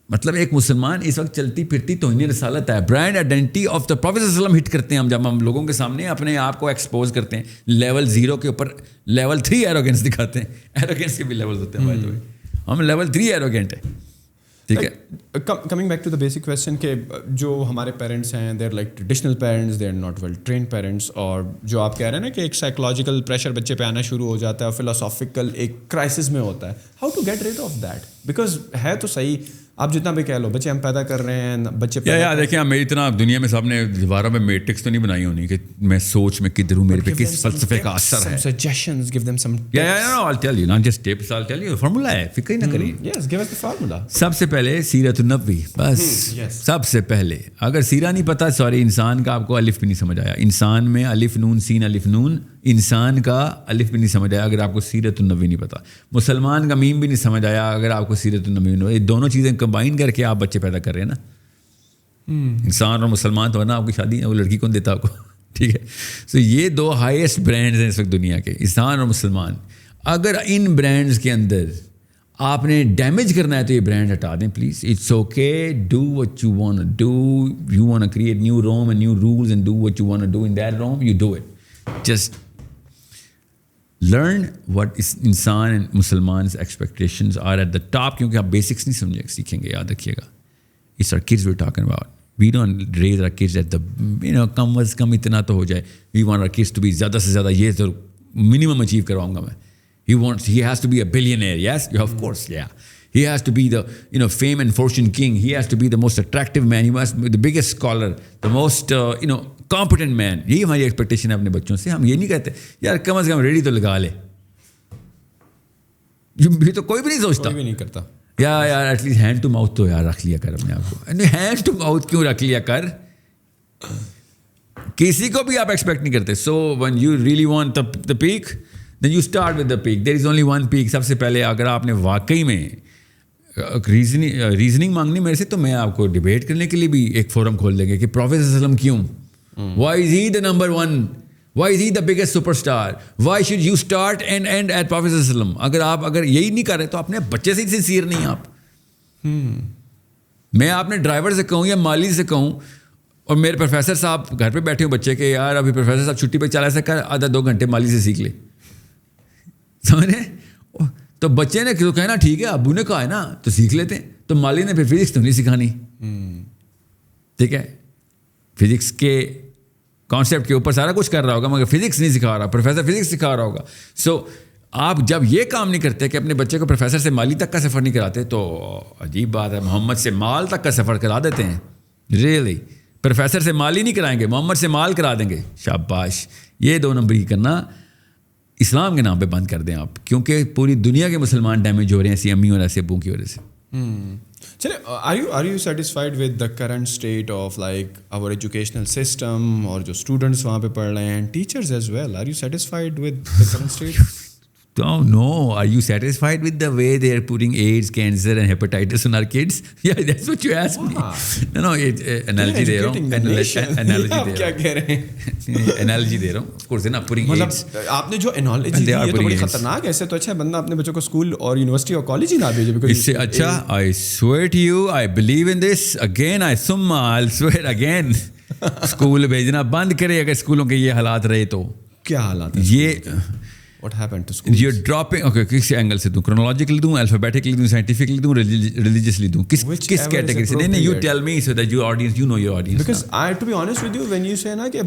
مطلب ایک مسلمان اس وقت چلتی پھرتی توہین رسالت ہے. Brand identity of the prophet صلی اللہ علیہ وسلم ہٹ کرتے ہیں ہم, جب ہم لوگوں کے سامنے اپنے آپ کو ایکسپوز کرتے ہیں. لیول 0 کے اوپر لیول 3 ایروگینس دکھاتے ہیں. ایروگینس کے بھی لیولز ہوتے ہیں, ہم لیول 3 ایروگینٹ ہیں, ٹھیک ہے. Coming back to the basic question کہ جو ہمارے پیرنٹس ہیں they are like traditional parents, they are not well trained parents, اور جو آپ کہہ رہے ہیں نا کہ ایک سائیکولوجیکل پریشر بچے پہ آنا شروع ہو جاتا ہے اور فلاسافیکل ایک کرائسس میں ہوتا ہے. How to get rid of that? Because ہے تو صحیح, آپ جتنا بھی کہہ لو بچے ہم پیدا کر رہے ہیں, بچے دیکھیں میری اتنا دنیا میں سب نے دیواروں میں میٹرکس تو نہیں بنائی ہونی کہ میں سوچ میں کدھر ہوں, میرے پہ کس فلسفے کا اثر ہے. suggestions, give them some tips. I'll tell you, not just tips, I'll tell you formula ہے, فکر ہی نہ کریں. Yes, give us the formula. سب سے پہلے سیرت النبوی, بس سب سے پہلے. اگر سیرہ نہیں پتہ, سوری, انسان کا آپ کو الف بھی نہیں سمجھ آیا. انسان میں الف نون سین الف نون, انسان کا الف بھی نہیں سمجھ آیا اگر آپ کو سیرت النبوی نہیں پتہ. مسلمان کا میم بھی نہیں سمجھ آیا اگر آپ کو سیرت النبوی نہیں. یہ دونوں چیزیں کمبائن کر کے آپ بچے پیدا کر رہے ہیں نا. انسان اور مسلمان تو نا آپ کی شادی وہ لڑکی کون دیتا آپ کو, ٹھیک ہے. سو یہ 2 ہائیسٹ برانڈز ہیں اس وقت دنیا کے, انسان اور مسلمان. اگر ان برانڈز کے اندر آپ نے ڈیمیج کرنا ہے تو یہ برانڈ ہٹا دیں please. It's okay, do what you want do. You want create new room and new rules and do what you want do in that room, you do it. Just learn what انسان and مسلمان expectations are at the top, کیونکہ آپ basics نہیں سیکھیں گے, یاد رکھیے گا. It's our kids we're talking about. We don't raise our kids at the, کم از کم اتنا تو ہو جائے. We want our kids to be زیادہ سے زیادہ, یہ تو منیمم اچیو کرواؤں گا میں. He has to be a billionaire, yes? Of course, yeah. He has to be the, fame and fortune king. He has to be the most attractive man. He must be the biggest scholar, the most, competent man. یہی ہماری expectation ہے اپنے بچوں سے. ہم یہ نہیں کہتے یار کم از کم ریڈی تو لگا لے. یہ تو کوئی بھی نہیں سوچتا, کوئی بھی نہیں کرتا. یار at least hand to mouth تو یار رکھ لیا کر اپنے آپ کو. ہینڈ ٹو ماؤتھ کیوں رکھ لیا کر, کسی کو بھی آپ ایکسپیکٹ نہیں کرتے. سو when you really want the peak, then you start with the peak. There is only one peak. سب سے پہلے اگر آپ نے واقعی میں ریزننگ مانگنی میرے سے, تو میں آپ کو ڈبیٹ کرنے کے لیے بھی ایک فورم کھول دیں گے کہ پروفیٹ صلی اللہ علیہ وسلم کیوں. Why is he the number one? Why is he the biggest superstar? Why should you start and end at Prophet sallallahu alaihi wasallam? اگر آپ یہی نہیں کر رہے تو اپنے بچے سے ہی سنسیئر نہیں آپ. میں اپنے ڈرائیور سے کہوں یا مالی سے کہوں اور میرے پروفیسر صاحب گھر پہ بیٹھے ہوں بچے کے, یار ابھی پروفیسر صاحب چھٹی پہ چلا سکا, آدھا 2 گھنٹے مالی سے سیکھ لے, سمجھ رہے؟ تو بچے نے کہنا ٹھیک ہے ابو نے کہا ہے نا تو سیکھ لیتے ہیں. تو مالی نے پھر فزکس تو نہیں سکھانی, ٹھیک ہے, فزکس کے کانسیپٹ کے اوپر سارا کچھ کر رہا ہوگا مگر فزکس نہیں سکھا رہا, پروفیسر فزکس سکھا رہا ہوگا. سو آپ جب یہ کام نہیں کرتے کہ اپنے بچے کو پروفیسر سے مالی تک کا سفر نہیں کراتے تو عجیب بات ہے. محمد سے مال تک کا سفر کرا دیتے ہیں, ریئلی. پروفیسر سے مال ہی نہیں کرائیں گے, محمد سے مال کرا دیں گے, شاباش. یہ 2 نمبری کرنا اسلام کے نام پہ بند کر دیں آپ, کیونکہ پوری دنیا کے مسلمان ڈیمیج ہو رہے ہیں ایسی امی اور ایسے ابو کی وجہ سے. چلے, are you satisfied with the current state of like our educational system اور جو اسٹوڈنٹس وہاں پہ پڑھ رہے ہیں, teachers as well, are you satisfied with the current state? Don't know. Are you satisfied with the way they are putting AIDS, cancer and hepatitis on our kids? Yeah, that's what you asked me. No, analogy دے رہا ہوں. Analogy کیا کہہ رہے ہیں؟ Analogy دے رہا ہوں. Of course, they're not putting AIDS. آپ نے جو analogy دی ہے تو بڑی خطرناک ہے. ایسے تو اچھا ہے بندہ اپنے بچوں کو اسکول اور یونیورسٹی اور کالج ہی نہ بھیجے. اس سے اچھا, I swear to you, I believe in this. Again, I'll swear again. School بھیجنا بند کرے اگر اسکولوں کے یہ حالات رہے تو. کیا حالات ہیں یہ What happened to schools? You're dropping, okay, کس اینگل سے دوں, chronologically دوں, alphabetically دوں, scientifically دوں, religiously دوں, کس category سے؟ نہیں, you tell me so that your audience, you know your audience. Because to be honest with you, when you say نا کہ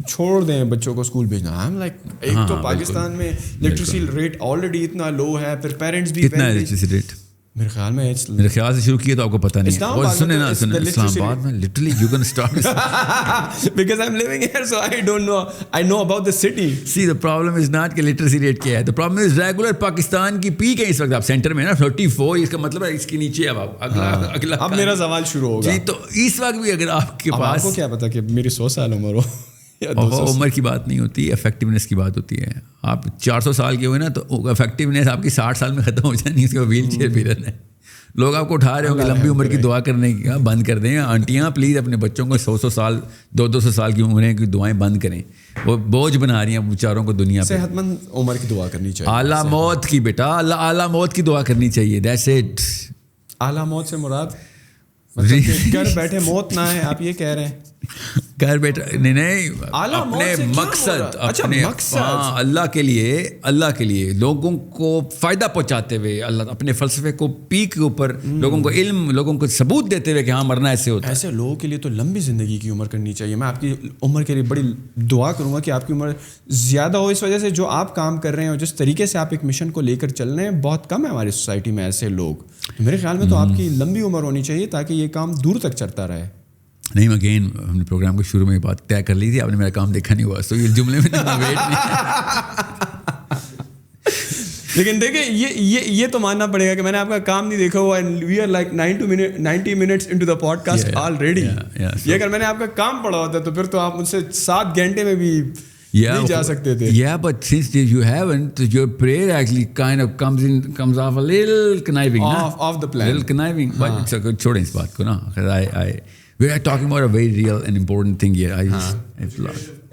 چھوڑ دیں بچوں کو اسکول بھیجنا, I'm like, ایک تو پاکستان میں literacy rate already اتنا low ہے, پھر parents بھی کتنا ہے literacy rate؟ میرے خیال میں شروع کیا تو آپ کو پتہ نہیں ہے. اور سنیں اسلام آباد میں literally you can start because I'm living here so I don't know, I know about the city. See, the problem is not کہ literacy rate کیا ہے, the problem is regular Pakistan کی پیک ہے اس وقت. آپ سینٹر میں نا 34, اس کا مطلب ہے اس کے نیچے اب اگلا اب میرا سوال شروع ہوگا. جی, تو اس وقت بھی اگر آپ کے پاس, آپ کو کیا پتا کہ میری 100 سال عمر ہو, عمر کی بات نہیں ہوتی, افیکٹونیس کی بات ہوتی ہے. آپ 400 سال کے ہوئے نا تو افیکٹونیس آپ کی 60 سال میں ختم ہو جانی, اس کا ویل چیئر بھی رہنا ہے. لوگ آپ کو اٹھا رہے ہوں گے لمبی عمر کی دعا کرنے کی, بند کر دیں. آنٹیاں پلیز اپنے بچوں کو 100 سال 200 سال کی عمریں کی دعائیں بند کریں, وہ بوجھ بنا رہی ہیں بیچاروں کو دنیا پہ. صحت مند عمر کی دعا کرنی چاہیے, اعلیٰ موت کی, بیٹا اعلیٰ موت کی دعا کرنی چاہیے. That's it. اعلیٰ موت سے مراد گھر بیٹھے موت نہ ہے, آپ یہ کہہ رہے ہیں؟ گھر بیٹھا نہیں, اپنے مقصد, اپنے اللہ کے لیے لوگوں کو فائدہ پہنچاتے ہوئے, اللہ اپنے فلسفے کو پیک کے اوپر لوگوں کو علم, لوگوں کو ثبوت دیتے ہوئے کہ ہاں مرنا ایسے ہوتا ہے. ایسے لوگوں کے لیے تو لمبی زندگی کی عمر کرنی چاہیے. میں آپ کی عمر کے لیے بڑی دعا کروں گا کہ آپ کی عمر زیادہ ہو. اس وجہ سے جو آپ کام کر رہے ہیں اور جس طریقے سے آپ ایک مشن کو لے کر چل رہے ہیں, بہت کم ہے ہماری سوسائٹی میں ایسے لوگ. میرے خیال میں تو آپ کی لمبی عمر ہونی چاہیے تاکہ یہ کام دور تک چلتا رہے. نہیں, اگین ہم نے پروگرام کے شروع میں بات طے کر لی تھی, آپ نے میرا کام دیکھا نہیں ہوا, تو یہ جملے میں ویٹ نہیں. لیکن دیکھیں یہ تو ماننا پڑے گا کہ میں نے آپ کا کام نہیں دیکھا ہوا. We are like 90 minutes into the podcast already. یہ اگر میں نے آپ کا کام پڑھا ہوتا تو پھر تو آپ مجھ سے 7 گھنٹے میں بھی نہیں جا سکتے تھے. Yeah, but since you haven't, your prayer actually kind of comes off a little conniving. Off the plan. Little conniving. But چھوڑیں اس بات کو نا. We are talking about a very real and important thing here.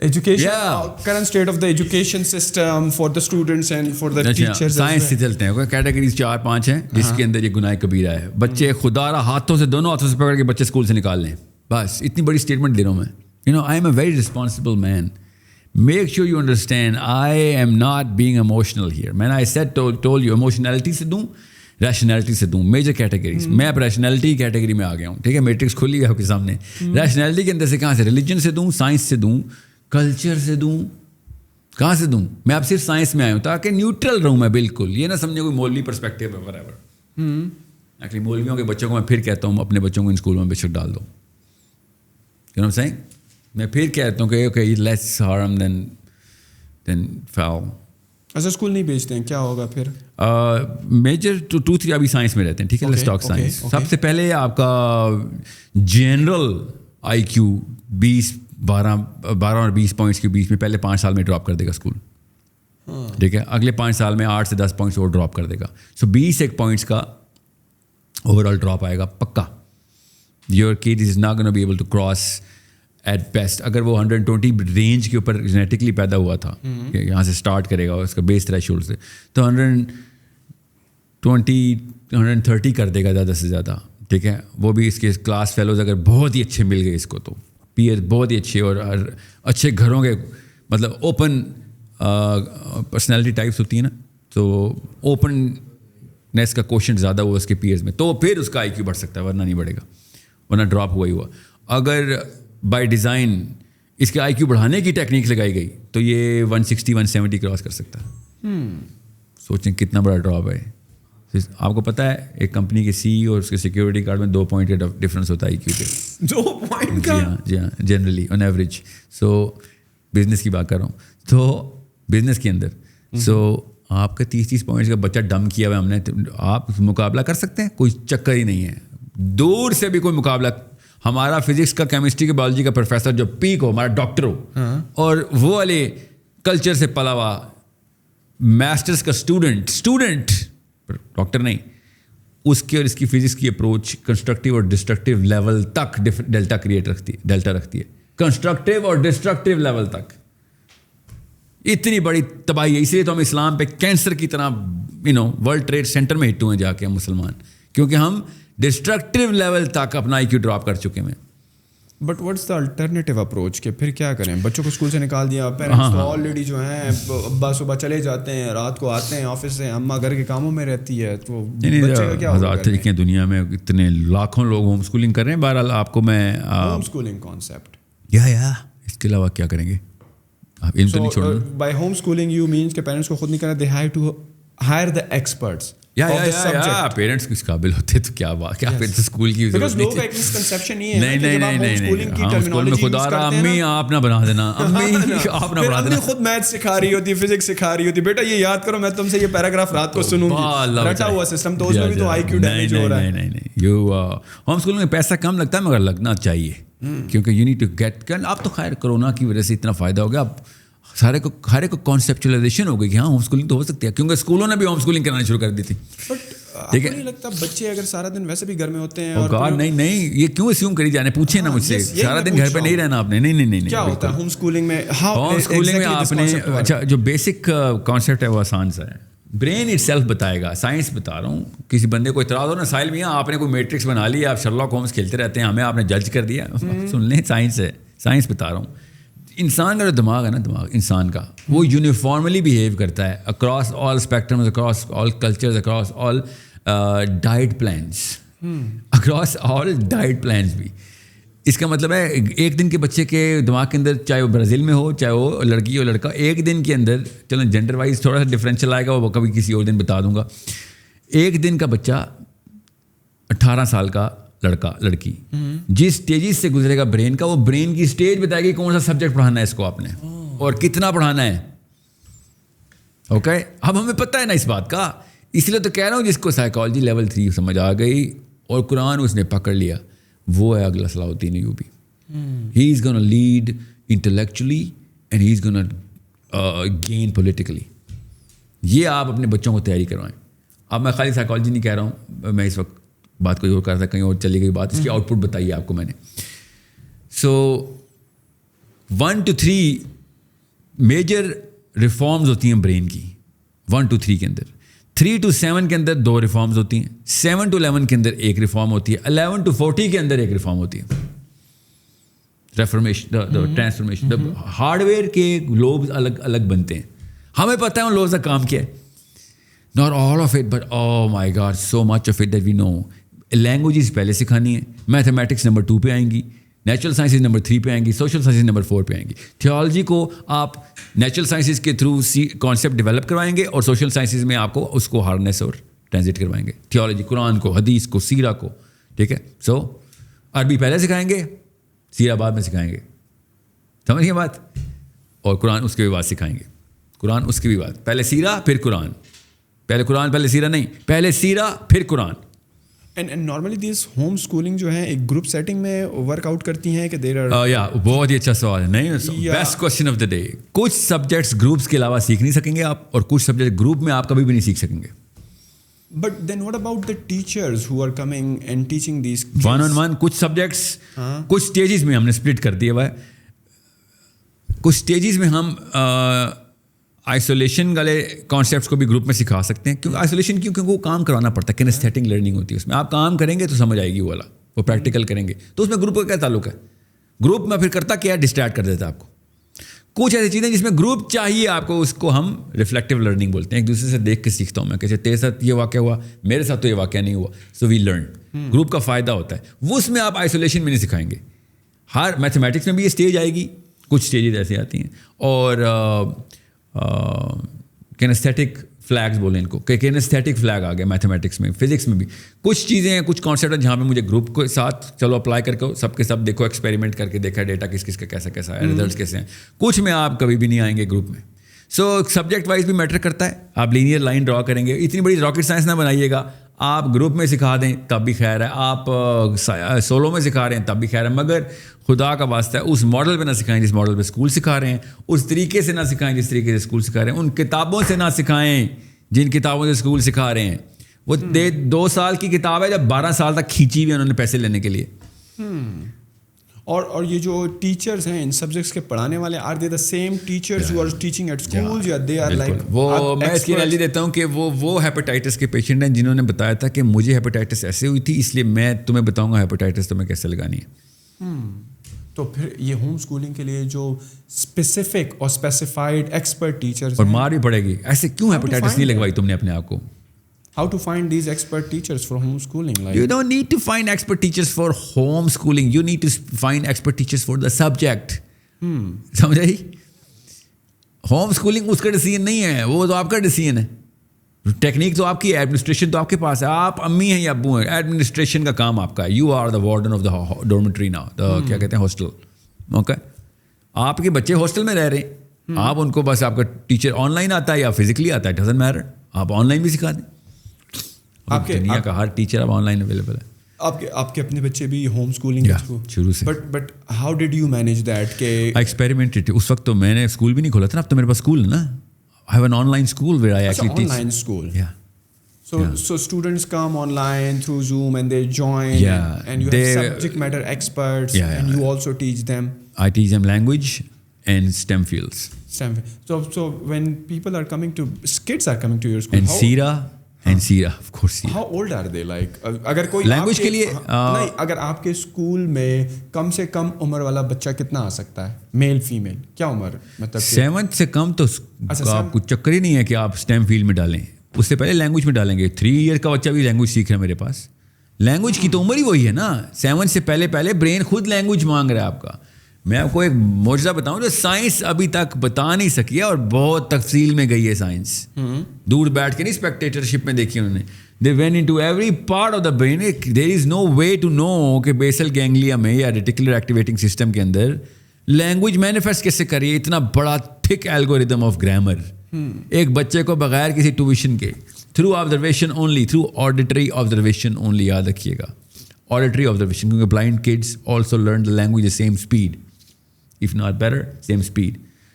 Education, current state of the education system for the students and for the teachers. Science سے چلتے ہیں. Categories 4-5 ہیں جس کے اندر یہ گناہ کبیرہ ہے. بچے خدا را دونوں ہاتھوں سے پکڑ کے بچے اسکول سے نکال لیں, بس اتنی بڑی اسٹیٹمنٹ دے رہا ہوں میں. You know, I am a very responsible man. Make sure you understand, I am not being emotional here. Man, I said told you, emotionality سے دوں, ریشنلٹی سے دوں, میجر کیٹیگریز. میں اب ریشنلٹی کیٹیگری میں آ گیا ہوں, ٹھیک ہے, میٹرکس کھلی ہے آپ کے سامنے. ریشنلٹی کے اندر سے کہاں سے, ریلیجن سے دوں, سائنس سے دوں, کلچر سے دوں, کہاں سے دوں؟ میں اب صرف سائنس میں آیا ہوں تاکہ نیوٹرل رہوں میں بالکل. یہ نہ سمجھے کوئی مولوی پرسپیکٹیو ہے برابر. ایکچولی مولویوں کے بچوں کو میں پھر کہتا ہوں اپنے بچوں کو ان اسکولوں میں بے شک ڈال دو. You know what I'm saying? میں پھر کہتا ہوں کہ okay, less harm than foul. ایسا اسکول نہیں بھیجتے ہیں, کیا ہوگا پھر؟ میجر 2-3 ابھی سائنس میں رہتے ہیں, ٹھیک ہے, لیٹس ٹاک سائنس. سب سے پہلے آپ کا جنرل IQ 12 اور 20 پوائنٹس کے بیچ میں پہلے 5 سال میں ڈراپ کر دے گا اسکول, ٹھیک ہے. اگلے 5 سال میں 8 سے 10 پوائنٹس اور ڈراپ کر دے گا. سو 21 پوائنٹس کا اوور آل ڈراپ آئے گا پکا. Your kid is not gonna be able to cross at best. اگر وہ 120 رینج کے اوپر جینیٹکلی پیدا ہوا تھا کہ یہاں سے اسٹارٹ کرے گا اس کا بیس تھریشولڈ سے, تو 130 کر دے گا زیادہ سے زیادہ. ٹھیک ہے, وہ بھی اس کے کلاس فیلوز اگر بہت ہی اچھے مل گئے اس کو, تو پیئر بہت ہی اچھے اور اچھے گھروں کے, مطلب اوپن پرسنالٹی ٹائپس ہوتی ہیں نا, تو اوپننیس کا کوشنٹ زیادہ ہوا اس کے پیئرز میں, تو پھر اس کا آئی کیو بڑھ سکتا ہے, ورنہ نہیں بڑھے گا, ورنہ ڈراپ ہوا ہی ہوا. اگر بائی ڈیزائن اس کے آئی کیو بڑھانے کی ٹیکنیک لگائی گئی تو یہ 160-170 کراس کر سکتا ہے. سوچیں کتنا بڑا ڈراپ ہے. آپ کو پتہ ہے ایک کمپنی کے سی اور اس کے سیکورٹی گارڈ میں 2 پوائنٹ کا ڈفرینس ہوتا ہے آئی کیو پہ. 2 پوائنٹ کا؟ جی ہاں generally on average. So business کی بات کر رہا ہوں, تو بزنس کے اندر سو آپ کا 30 پوائنٹس کا بچہ ڈم کیا ہوا ہم نے, آپ مقابلہ کر سکتے ہیں؟ کوئی چکر ہی نہیں ہے, دور سے بھی کوئی مقابلہ. ہمارا فزکس کا, کیمسٹری کا, بایولوجی کا پروفیسر جو پیک ہو, ہمارا ڈاکٹر ہو, اور وہ والے کلچر سے پلا ہوا ماسٹرس کا اسٹوڈنٹ ڈاکٹر نہیں, اس کی اور اس کی فزکس کی اپروچ کنسٹرکٹیو اور ڈسٹرکٹیو لیول تک ڈیلٹا رکھتی ہے. کنسٹرکٹیو اور ڈسٹرکٹیو لیول تک اتنی بڑی تباہی ہے. اس لیے تو ہم اسلام پہ کینسر کی طرح ورلڈ ٹریڈ سینٹر میں ہٹ ہوئے جا کے ہم مسلمان, کیونکہ ہم ڈسٹرکٹیو لیول تک اپنا آئی کیو ڈراپ کر چکے ہیں. But what's the alternative approach, کہ پھر کیا کریں؟ بچوں کو اسکول سے نکال دیا, پیرنٹس تو آلریڈی جو ہیں ابا صبح چلے جاتے ہیں, رات کو آتے ہیں آفس سے, اماں گھر کے کاموں میں رہتی ہے, تو بچے کا کیا ہوگا؟ ہزار طریقے دنیا میں, اتنے لاکھوں لوگ ہوم اسکولنگ کر رہے ہیں. بہرحال آپ کو میں ہوم اسکولنگ کانسیپٹ یا اس کے علاوہ کیا کریں گے آپ؟ ان تو نہیں چھوڑنا. By home schooling you means کہ پیرنٹس کو خود نہیں کرنا, they have to hire the experts. Parents کس قابل ہوتے تو کیا بات, کیا پھر اسکول کی ضرورت نہیں. خدا را امی آپ نہ بنا دینا, امی آپ نہ بنا دینا. خود میتھ سکھا رہی ہوتی, فزکس سکھا رہی ہوتی, بیٹا یہ یاد کرو, میں تم سے یہ پیراگراف رات کو سنوں گی, رٹا ہوا سسٹم, تو اس میں بھی تو آئی کیو ڈیمیج ہو رہا ہے. نہیں ہوم اسکول میں پیسہ کم لگتا ہے مگر لگنا چاہیے, کیونکہ یو نیڈ ٹو گیٹ. اب تو خیر کرونا کی وجہ سے اتنا فائدہ ہو گیا, اب ہر ایک کو کانسیپچولائزیشن ہو گئی کہ ہاں ہوم اسکولنگ تو ہو سکتی ہے, کیونکہ اسکولوں نے بھی ہوم اسکولنگ کرنا شروع کر دی تھی. ٹھیک ہے, نہیں لگتا بچے اگر سارا دن ویسے بھی گھر میں ہوتے ہیں, اور نہیں یہ کیوں اسیوم کری جانے, پوچھیں نا مجھ سے, سارا دن گھر پہ نہیں رہنا آپ نے. نہیں کیا ہوتا ہے ہوم اسکولنگ میں؟ ہوم اسکولنگ میں آپ نے, اچھا جو بیسک کانسیپٹ ہے وہ آسان سا ہے, برین اٹ سیلف بتائے گا. سائنس بتا رہا ہوں, کسی بندے کو اعتراض ہو نا, ساحل میاں آپ نے کوئی میٹرکس بنا لی, آپ شرلاک ہومز کھیلتے رہتے ہیں, ہمیں آپ نے جج کر دیا. سن لیں, سائنس ہے, سائنس بتا رہا ہوں. انسان کا جو دماغ ہے نا, دماغ انسان کا, وہ یونیفارملی بیہیو کرتا ہے across all spectrums, across all cultures, across all diet plans, across all diet plans بھی. اس کا مطلب ہے ایک دن کے بچے کے دماغ کے اندر, چاہے وہ برازیل میں ہو, چاہے وہ لڑکی ہو لڑکا, ایک دن کے اندر, چلو جینڈر وائز تھوڑا سا ڈفرینشیل آئے گا, وہ کبھی کسی اور دن بتا دوں گا. ایک دن کا بچہ 18 سال کا لڑکا لڑکی جس اسٹیجز سے گزرے گا برین کا, وہ برین کی اسٹیج بتائے گی کون سا سبجیکٹ پڑھانا ہے اس کو آپ نے, اور کتنا پڑھانا ہے. اوکے, اب ہمیں پتہ ہے نا اس بات کا, اس لیے تو کہہ رہا ہوں جس کو سائیکالوجی لیول 3 سمجھ آ گئی اور قرآن اس نے پکڑ لیا, وہ ہے اگلا Salahuddin Ayyubi. He is gonna lead intellectually and he is gonna gain politically. یہ آپ اپنے بچوں کو تیاری کروائیں. اب میں خالی سائیکالوجی نہیں کہہ رہا ہوں, میں اس وقت بات کوئی اور کر رہا تھا, کہیں اور چلی گئی بات, اس کی آؤٹ پٹ بتائیے آپ کو میں نے. سو 1 to 3 میجر ریفارمز ہوتی ہیں برین کی. 1 to 3 کے اندر, 3 to 7 کے اندر 2 ریفارمز ہوتی ہیں, 7 to 11 کے اندر 1 ریفارم ہوتی ہے, 11 to 40 کے اندر 1 ریفارم ہوتی ہے. Reformation, transformation. ہارڈ ویئر کے لوبز الگ الگ بنتے ہیں, ہمیں پتہ ہے ان لوبز کا کام کیا ہے. Not all of it, but oh my God, so much of it that we know. Languages پہلے سکھانی ہے, میتھمیٹکس نمبر 2 پہ آئیں گی, نیچرل سائنسز نمبر 3 پہ آئیں گی, سوشل سائنسز نمبر 4 پہ آئیں گی. تھیولوجی کو آپ نیچرل سائنسز کے تھرو کانسیپٹ ڈیولپ کروائیں گے, اور سوشل سائنسز میں آپ کو اس کو ہارنیس اور ٹرانزٹ کروائیں گے. تھیولوجی قرآن کو, حدیث کو, سیرہ کو. ٹھیک ہے, سو عربی پہلے سکھائیں گے, سیرہ بعد میں سکھائیں گے, سمجھ گئے بات, اور قرآن اس کے بھی بعد سکھائیں گے. قرآن اس کے بھی بعد, پہلے سیرہ پھر قرآن, پہلے قرآن پہلے سیرہ نہیں, پہلے سیرہ پھر قرآن. And normally this home schooling جو ہے ایک گروپ سیٹنگ میں ورک آؤٹ کرتی ہیں کہ دیر آر, یا بہت ہی اچھا سوال ہے. نہیں, best question of the day. کچھ سبجیکٹس گروپس کے علاوہ سیکھ نہیں سکیں گے آپ, اور کچھ سبجیکٹ گروپ میں آپ کبھی بھی نہیں سیکھ سکیں گے. But then what about the teachers who are coming and teaching these kids? One on one کچھ سبجیکٹس کچھ اسٹیجز میں ہم نے اسپلٹ کر دیا ہوا ہے. کچھ اسٹیجز میں ہم آئسولیشن والے کانسیپٹس کو بھی گروپ میں سکھا سکتے ہیں. کیونکہ آئسولیشن کیونکہ وہ کام کروانا پڑتا ہے, کینیستھیٹک لرننگ ہوتی ہے اس میں. آپ کام کریں گے تو سمجھ آئے گی وہ والا, وہ پریکٹیکل کریں گے تو اس میں گروپ کا کیا تعلق ہے. گروپ میں پھر کرتا کیا, ڈسٹریکٹ کر دیتا ہے آپ کو. کچھ ایسی چیزیں جس میں گروپ چاہیے آپ کو, اس کو ہم ریفلیکٹیو لرننگ بولتے ہیں. ایک دوسرے سے دیکھ کے سیکھتا ہوں میں, کیسے تیرے ساتھ یہ واقعہ ہوا, میرے ساتھ تو یہ واقعہ نہیں ہوا, سو وی لرن. گروپ کا فائدہ ہوتا ہے وہ, اس میں آپ آئسولیشن میں نہیں سکھائیں گے. ہر میتھمیٹکس میں بھی یہ اسٹیج آئے گی, کچھ اسٹیجز ایسی آتی ہیں. اور کینیستھیٹک فلیگز بولیں ان کو, کہ کینیستھیٹک فلیگ آ گیا میتھمیٹکس میں. فزکس میں بھی کچھ چیزیں ہیں, کچھ کانسیپٹ ہیں جہاں پہ مجھے گروپ کے ساتھ چلو اپلائی کر کے سب کے سب دیکھو, ایکسپیریمنٹ کر کے دیکھا ڈیٹا کس کس کا کیسا کیسا ہے, ریزلٹس کیسے ہیں. کچھ میں آپ کبھی بھی نہیں آئیں گے گروپ میں. سو سبجیکٹ وائز بھی میٹر کرتا ہے. آپ لینئر لائن ڈرا کریں گے, اتنی بڑی راکٹ سائنس نہ بنائیے گا. آپ گروپ میں سکھا دیں تب بھی خیر ہے, آپ سولو میں سکھا رہے ہیں تب بھی خیر ہے, مگر خدا کا واسطہ ہے اس ماڈل پہ نہ سکھائیں جس ماڈل پہ اسکول سکھا رہے ہیں, اس طریقے سے نہ سکھائیں جس طریقے سے اسکول سکھا رہے ہیں, ان کتابوں سے نہ سکھائیں جن کتابوں سے اسکول سکھا رہے ہیں. وہ 2 سال کی کتاب ہے جب 12 سال تک کھینچی ہوئی انہوں نے پیسے لینے کے لیے. اور یہ جو ٹیچرز ہیں ان سبجیکٹس کے پڑھانے والے, are they the same teachers who are teaching at school, یا دے آر لائک, وہ میں اس کی انالوجی دیتا ہوں کہ وہ ہیپیٹائٹس کے پیشنٹ ہیں جنہوں نے بتایا تھا کہ مجھے ہیپیٹائٹس ایسے ہوئی تھی, اس لیے میں تمہیں بتاؤں گا ہیپیٹائٹس تمہیں کیسے لگانی ہے. تو پھر یہ ہوم اسکولنگ کے لیے جو اسپیسیفک اور اسپیسیفائڈ ایکسپرٹ ٹیچرز, اور مار بھی پڑے گی, ایسے کیوں ہیپیٹائٹس نہیں لگوائی تم نے اپنے آپ کو. How to find these expert teachers for homeschooling? Like, you don't need to find expert teachers for homeschooling. You need to find expert teachers for the subject. سمجھ آئی. ہوم اسکولنگ اس کا ڈیسیژن نہیں ہے, وہ تو آپ کا ڈیسیژن ہے. Technique تو آپ کی ہے, ایڈمنسٹریشن تو آپ کے پاس ہے. آپ امی ہیں یا ابو ہیں, ایڈمنسٹریشن کا کام آپ کا ہے. You are the warden of the dormitory نا, کیا کہتے ہیں, ہاسٹل. اوکے, آپ کے بچے ہاسٹل میں رہ رہے ہیں, آپ ان کو بس آپ کا ٹیچر آن لائن آتا ہے یا فزیکلی آتا ہے, ڈزنٹ میٹر, آپ آن لائن بھی سکھا دیں. دنیا کا ہر ٹیچر اب آن لائن اویلیبل ہے. آپ کے اپنے بچے بھی ہوم اسکولنگ شروع سے. But how did you manage that کہ ایکسپیریمنٹ. اس وقت تو میں نے اسکول بھی نہیں کھولا تھا نا, اب تو میرے پاس اسکول ہے نا. I have an online school where I actually teach. Online school. Yeah. So students come online through Zoom and they join. Yeah. And you have subject matter experts. Yeah. And you also teach them. I teach them language and STEM fields. So when people are coming to, kids are coming to your school. And Sira. Of course. How old are they? Like اگر کوئی language کے لیے نہیں, اگر آپ کے school میں کم سے کم عمر والا بچہ کتنا آ سکتا ہے, میل فیمیل, کیا عمر, مطلب 7 سے کم تو آپ کو چکر ہی نہیں ہے کہ آپ اسٹیم فیلڈ میں ڈالیں. اس سے پہلے لینگویج میں ڈالیں گے. 3 ایئر کا بچہ بھی لینگویج سیکھ رہا ہے میرے پاس. لینگویج کی تو عمر ہی وہی ہے نا. 7 سے پہلے برین خود لینگویج مانگ رہا ہے آپ کا. میں آپ کو ایک معجزہ بتاؤں جو سائنس ابھی تک بتا نہیں سکی ہے, اور بہت تفصیل میں گئی ہے سائنس. دور بیٹھ کے نہیں, اسپیکٹیٹرشپ میں دیکھی انہوں نے. They went into every part of the brain. There is no way to know کہ بیسل گینگلیا میں یا ریٹیکولر ایکٹیویٹنگ سسٹم کے اندر لینگویج مینیفیسٹ کیسے کریے. اتنا بڑا تھک الگوریدم آف گرامر ایک بچے کو بغیر کسی ٹیوشن کے, through observation only, through auditory observation only. یاد رکھیے گا, آڈیٹری آبزرویشن, کیونکہ blind kids also learn the language the same speed, if not better, same speed.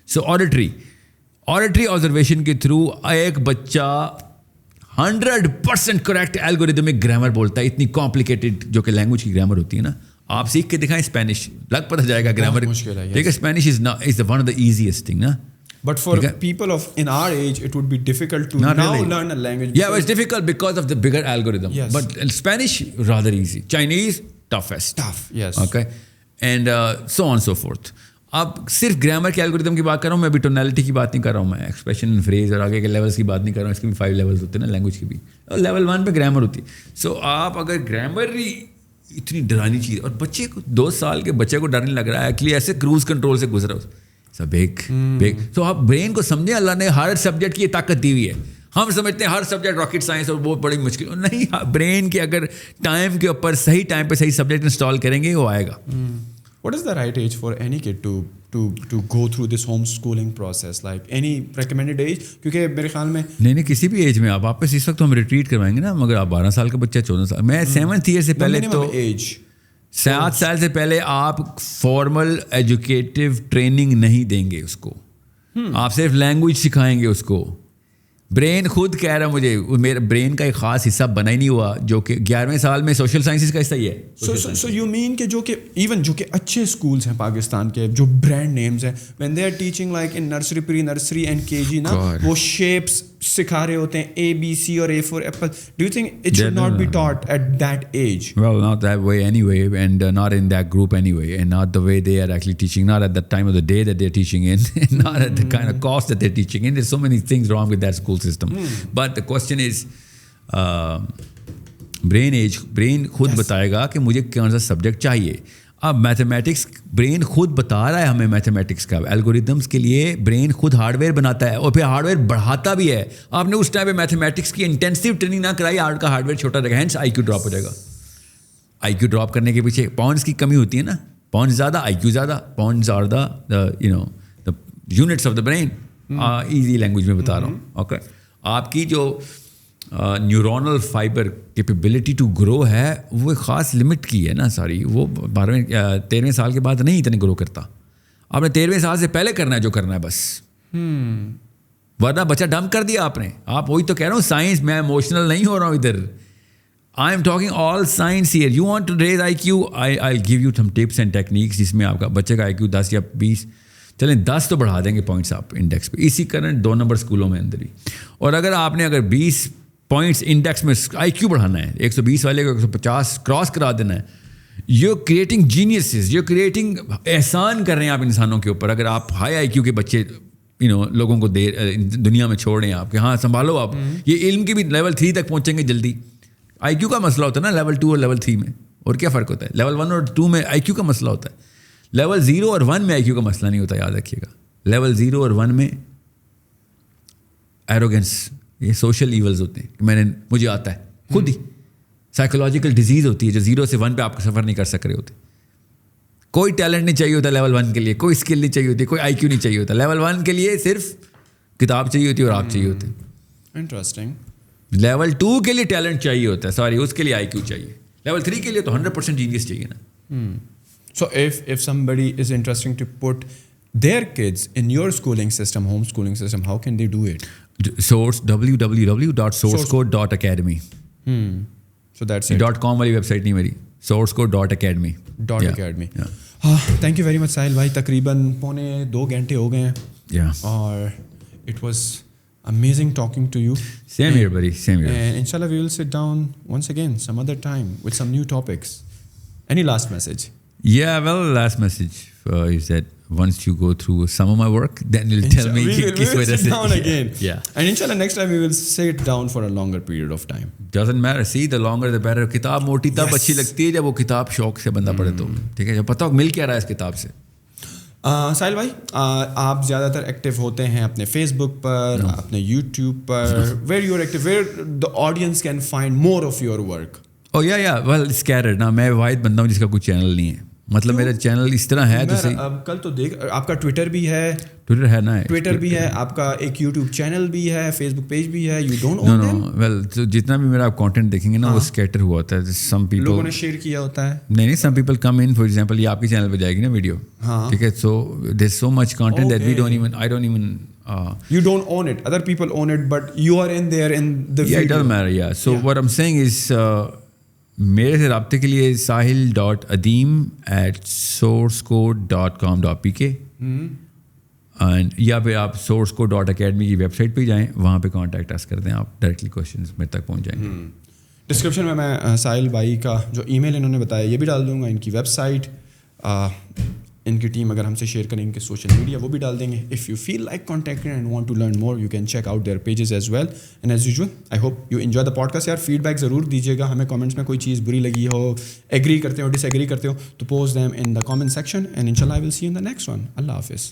So auditory observation کے تھرو ایک بچہ 100% کریکٹ الگوریدمک گرامر بولتا ہے. اتنی کمپلیکیٹڈ جو کہ لینگویج کی گرامر ہوتی ہے نا. آپ سیکھ کے دکھائیں اسپینش, لگ پتہ جائے گا گرامر. ٹھیک ہے, Spanish is one of the easiest thing نا. But for people in our age, it would be difficult to now learn a language. Yeah, it's difficult because of the bigger algorithm. Yes. But Spanish rather easy. Chinese toughest. Tough, yes. Okay, and so on and so forth. اب صرف grammar کے algorithm کی بات کر رہا ہوں میں, ابھی ٹونیلٹی کی بات نہیں کر رہا ہوں میں, ایکسپریشن اینڈ فریز اور آگے کے لیولس کی بات نہیں کر رہا ہوں. اس کے بھی 5 لیولس ہوتے ہیں نا لینگویج کے بھی. لیول 1 پہ گرامر ہوتی ہے. سو آپ اگر گرامر ہی اتنی ڈرانی چیز, اور بچے کو 2 سال کے بچے کو ڈر نہیں لگ رہا ہے, ایکچولی ایسے کروز کنٹرول سے گزرا سب بیگ. تو آپ برین کو سمجھیں, اللہ نے ہر سبجیکٹ کی یہ طاقت دی ہوئی ہے. ہم سمجھتے ہیں ہر سبجیکٹ راکٹ سائنس اور بہت بڑی مشکل نہیں. برین کے اگر ٹائم کے اوپر صحیح ٹائم پہ صحیح سبجیکٹ انسٹال کریں گے وہ آئے گا. What is the right age for any kid to go through this homeschooling process? Like any recommended age? کیونکہ میرے خیال میں نہیں کسی بھی ایج میں آپ واپس اس وقت ہم ریٹریٹ کروائیں گے نا. مگر آپ 12 سال کا بچہ 14 سال, میں 7th ایئر سے پہلے تو 7 سال سے پہلے آپ فارمل ایجوکیٹو ٹریننگ نہیں دیں گے اس کو. آپ صرف لینگویج سکھائیں گے اس کو. برین خود کہہ رہا ہے مجھے میرے برین کا ایک خاص حصہ بنا ہی نہیں ہوا جو کہ 11ویں سال میں سوشل سائنسز کا حصہ ہی ہے. سو یو مین کہ جو کہ ایون جو کہ اچھے اسکولس ہیں پاکستان کے جو برانڈ نیمز ہیں when they are teaching like in nursery pre nursery and KG نا وہ شیپس سکھا رہے ہوتے ہیں ABC اور A for apple. Do you think it should not be taught at that age? Well, not that way anyway, and not in that group anyway, and not the way they are actually teaching, not at the time of the day that they're teaching in, and not at the kind of cost that they're teaching in. There's so many things wrong with that school system. But the question is, brain خود بتائے گا کہ مجھے کون سا subject چاہیے. اب mathematics brain خود بتا رہا ہے ہمیں میتھمیٹکس کا الگوریدمس کے لیے برین خود ہارڈ ویئر بناتا ہے اور پھر ہارڈ ویئر بڑھاتا بھی ہے. آپ نے اس ٹائم پہ میتھمیٹکس کی انٹینسیو ٹریننگ نہ کرائی, کا ہارڈ ویئر چھوٹا رہے گا, ہینس IQ ڈراپ ہو جائے گا. IQ ڈراپ کرنے کے پیچھے پاؤنڈس کی کمی ہوتی ہے نا, پاؤنڈس زیادہ IQ زیادہ, pounds are the units of the brain. Easy language میں بتا رہا ہوں. اوکے, آپ کی جو neuronal fibre capability to grow ہے وہ ایک خاص لمٹ کی ہے نا ساری. وہ 13ویں سال کے بعد نہیں اتنے گرو کرتا. آپ نے 13ویں سال سے پہلے کرنا ہے جو کرنا ہے بس, ورنہ بچہ ڈمپ کر دیا آپ نے. آپ وہی تو کہہ رہا ہوں سائنس, میں ایموشنل نہیں ہو رہا ہوں ادھر. I am talking all science here. You want to raise IQ, I give you some tips and techniques جس میں آپ کا بچے کا IQ 10 یا 20, چلیں 10 تو بڑھا دیں گے پوائنٹس آپ انڈیکس پہ. اسی کرنٹ 2 نمبر اسکولوں میں اندر ہی. اور اگر آپ نے 20 پوائنٹس انڈیکس میں IQ بڑھانا ہے, 120 والے کو 150 کراس کرا دینا ہے, یو کریٹنگ جینیسز, یو کریٹنگ احسان کر رہے ہیں آپ انسانوں کے اوپر. اگر آپ ہائی IQ کے بچے لوگوں کو دنیا میں چھوڑ رہے ہیں آپ کہ ہاں سنبھالو آپ, یہ علم کے بھی لیول 3 تک پہنچیں گے جلدی. IQ کا مسئلہ ہوتا ہے نا لیول 2 اور لیول 3 میں, اور کیا فرق ہوتا ہے؟ لیول 1 اور 2 میں IQ کا مسئلہ ہوتا ہے, لیول 0 اور 1 میں IQ کا مسئلہ نہیں ہوتا, یاد رکھیے گا. لیول 0 اور 1 میں ایروگنس, یہ سوشل ایولز ہوتے ہیں کہ مجھے آتا ہے خود ہی. سائیکولوجیکل ڈیزیز ہوتی ہے جو 0 سے 1 پہ آپ کا سفر نہیں کر سک رہے ہوتے. کوئی ٹیلنٹ نہیں چاہیے ہوتا لیول 1 کے لیے, کوئی اسکل نہیں چاہیے ہوتی, کوئی IQ نہیں چاہیے ہوتا. لیول 1 کے لیے صرف کتاب چاہیے ہوتی ہے اور آپ چاہیے ہوتے. انٹرسٹنگ. لیول 2 کے لیے ٹیلنٹ چاہیے ہوتا ہے, سوری اس کے لیے IQ چاہیے. لیول 3 کے لیے تو 100% جینیس چاہیے نا. So if somebody is interesting to put their kids in your schooling system, homeschooling system, how can they do it? Source www.sourcecode.academy. So that's it. .com والی ویب سائٹ نہیں میری, sourcecode.academy. .academy. Thank you very much ساحل بھائی. تقریباً 2.25 گھنٹے ہو گئے ہیں اور it was amazing talking to you. Same here buddy, same here. And inshallah we will sit down once again some other time with some new topics. Any last message? Yeah, well, last message is that once you go through some of my work, then you'll tell me. We will sit down again. Yeah. And inshallah next time we will sit down for a longer period of time. Doesn't matter. See, the longer the better. کتاب موٹی تب اچھی لگتی ہے جب وہ کتاب شوق سے بندہ پڑھے تو, ٹھیک ہے, جب پتہ ہو مل کیا رہا ہے اس کتاب سے. ساحل بھائی آپ زیادہ تر ایکٹیو ہوتے ہیں اپنے فیس بک پر, اپنے یوٹیوب پر. Where you are active, where the audience can find more of your work. Oh yeah well اسکیرڈ نا, میں واحد بندہ ہوں جس کا کوئی چینل نہیں ہے. مطلب میرا چینل اس طرح ہے تو صحیح. اب کل تو دیکھ آپ کا ٹویٹر بھی ہے, ٹویٹر ہے نا, ٹویٹر بھی ہے آپ کا, ایک یوٹیوب چینل بھی ہے, فیس بک پیج بھی ہے. You don't own them? Well تو جتنا بھی میرا آپ کانٹینٹ دیکھیں گے نا وہ اسکیٹر ہوا ہوتا ہے. سم پیپل لوگوں نے شیئر کیا ہوتا ہے. نہیں, some people come in, for example یہ آپ کے چینل پہ جائے گی نا ویڈیو, ٹھیک ہے, so there is so much content that we don't even, I don't even. You don't own it, other people own it, but you are in there in the video. Yeah, it doesn't matter, yeah. So what I'm saying is میرے سے رابطے کے لیے sahil.adeem@sourcecode.com.pk and یا پھر آپ sourcecode.academy کی web site پہ جائیں, وہاں پہ کانٹیکٹ اس کر دیں, آپ ڈائریکٹلی کوشچنس میرے تک پہنچ جائیں گے. ڈسکرپشن میں ساحل بھائی کا جو ای میل انہوں نے بتایا یہ بھی ڈال دوں گا, ان کی ویب سائٹ, ان کی ٹیم اگر ہم سے شیئر کریں گے سوشل میڈیا وہ بھی ڈال دیں گے. If you feel like contacting and want to learn more you can check out their pages as well. And as useful I hope you enjoy the podcast. یار feedback ضرور دیجیے گا ہمیں comments میں, کوئی چیز بری لگی ہو, agri کرتے ہو, ڈس ایگری کرتے ہو تو post them in the comment section. And انشاءاللہ I will see you in the next one. اللہ حافظ.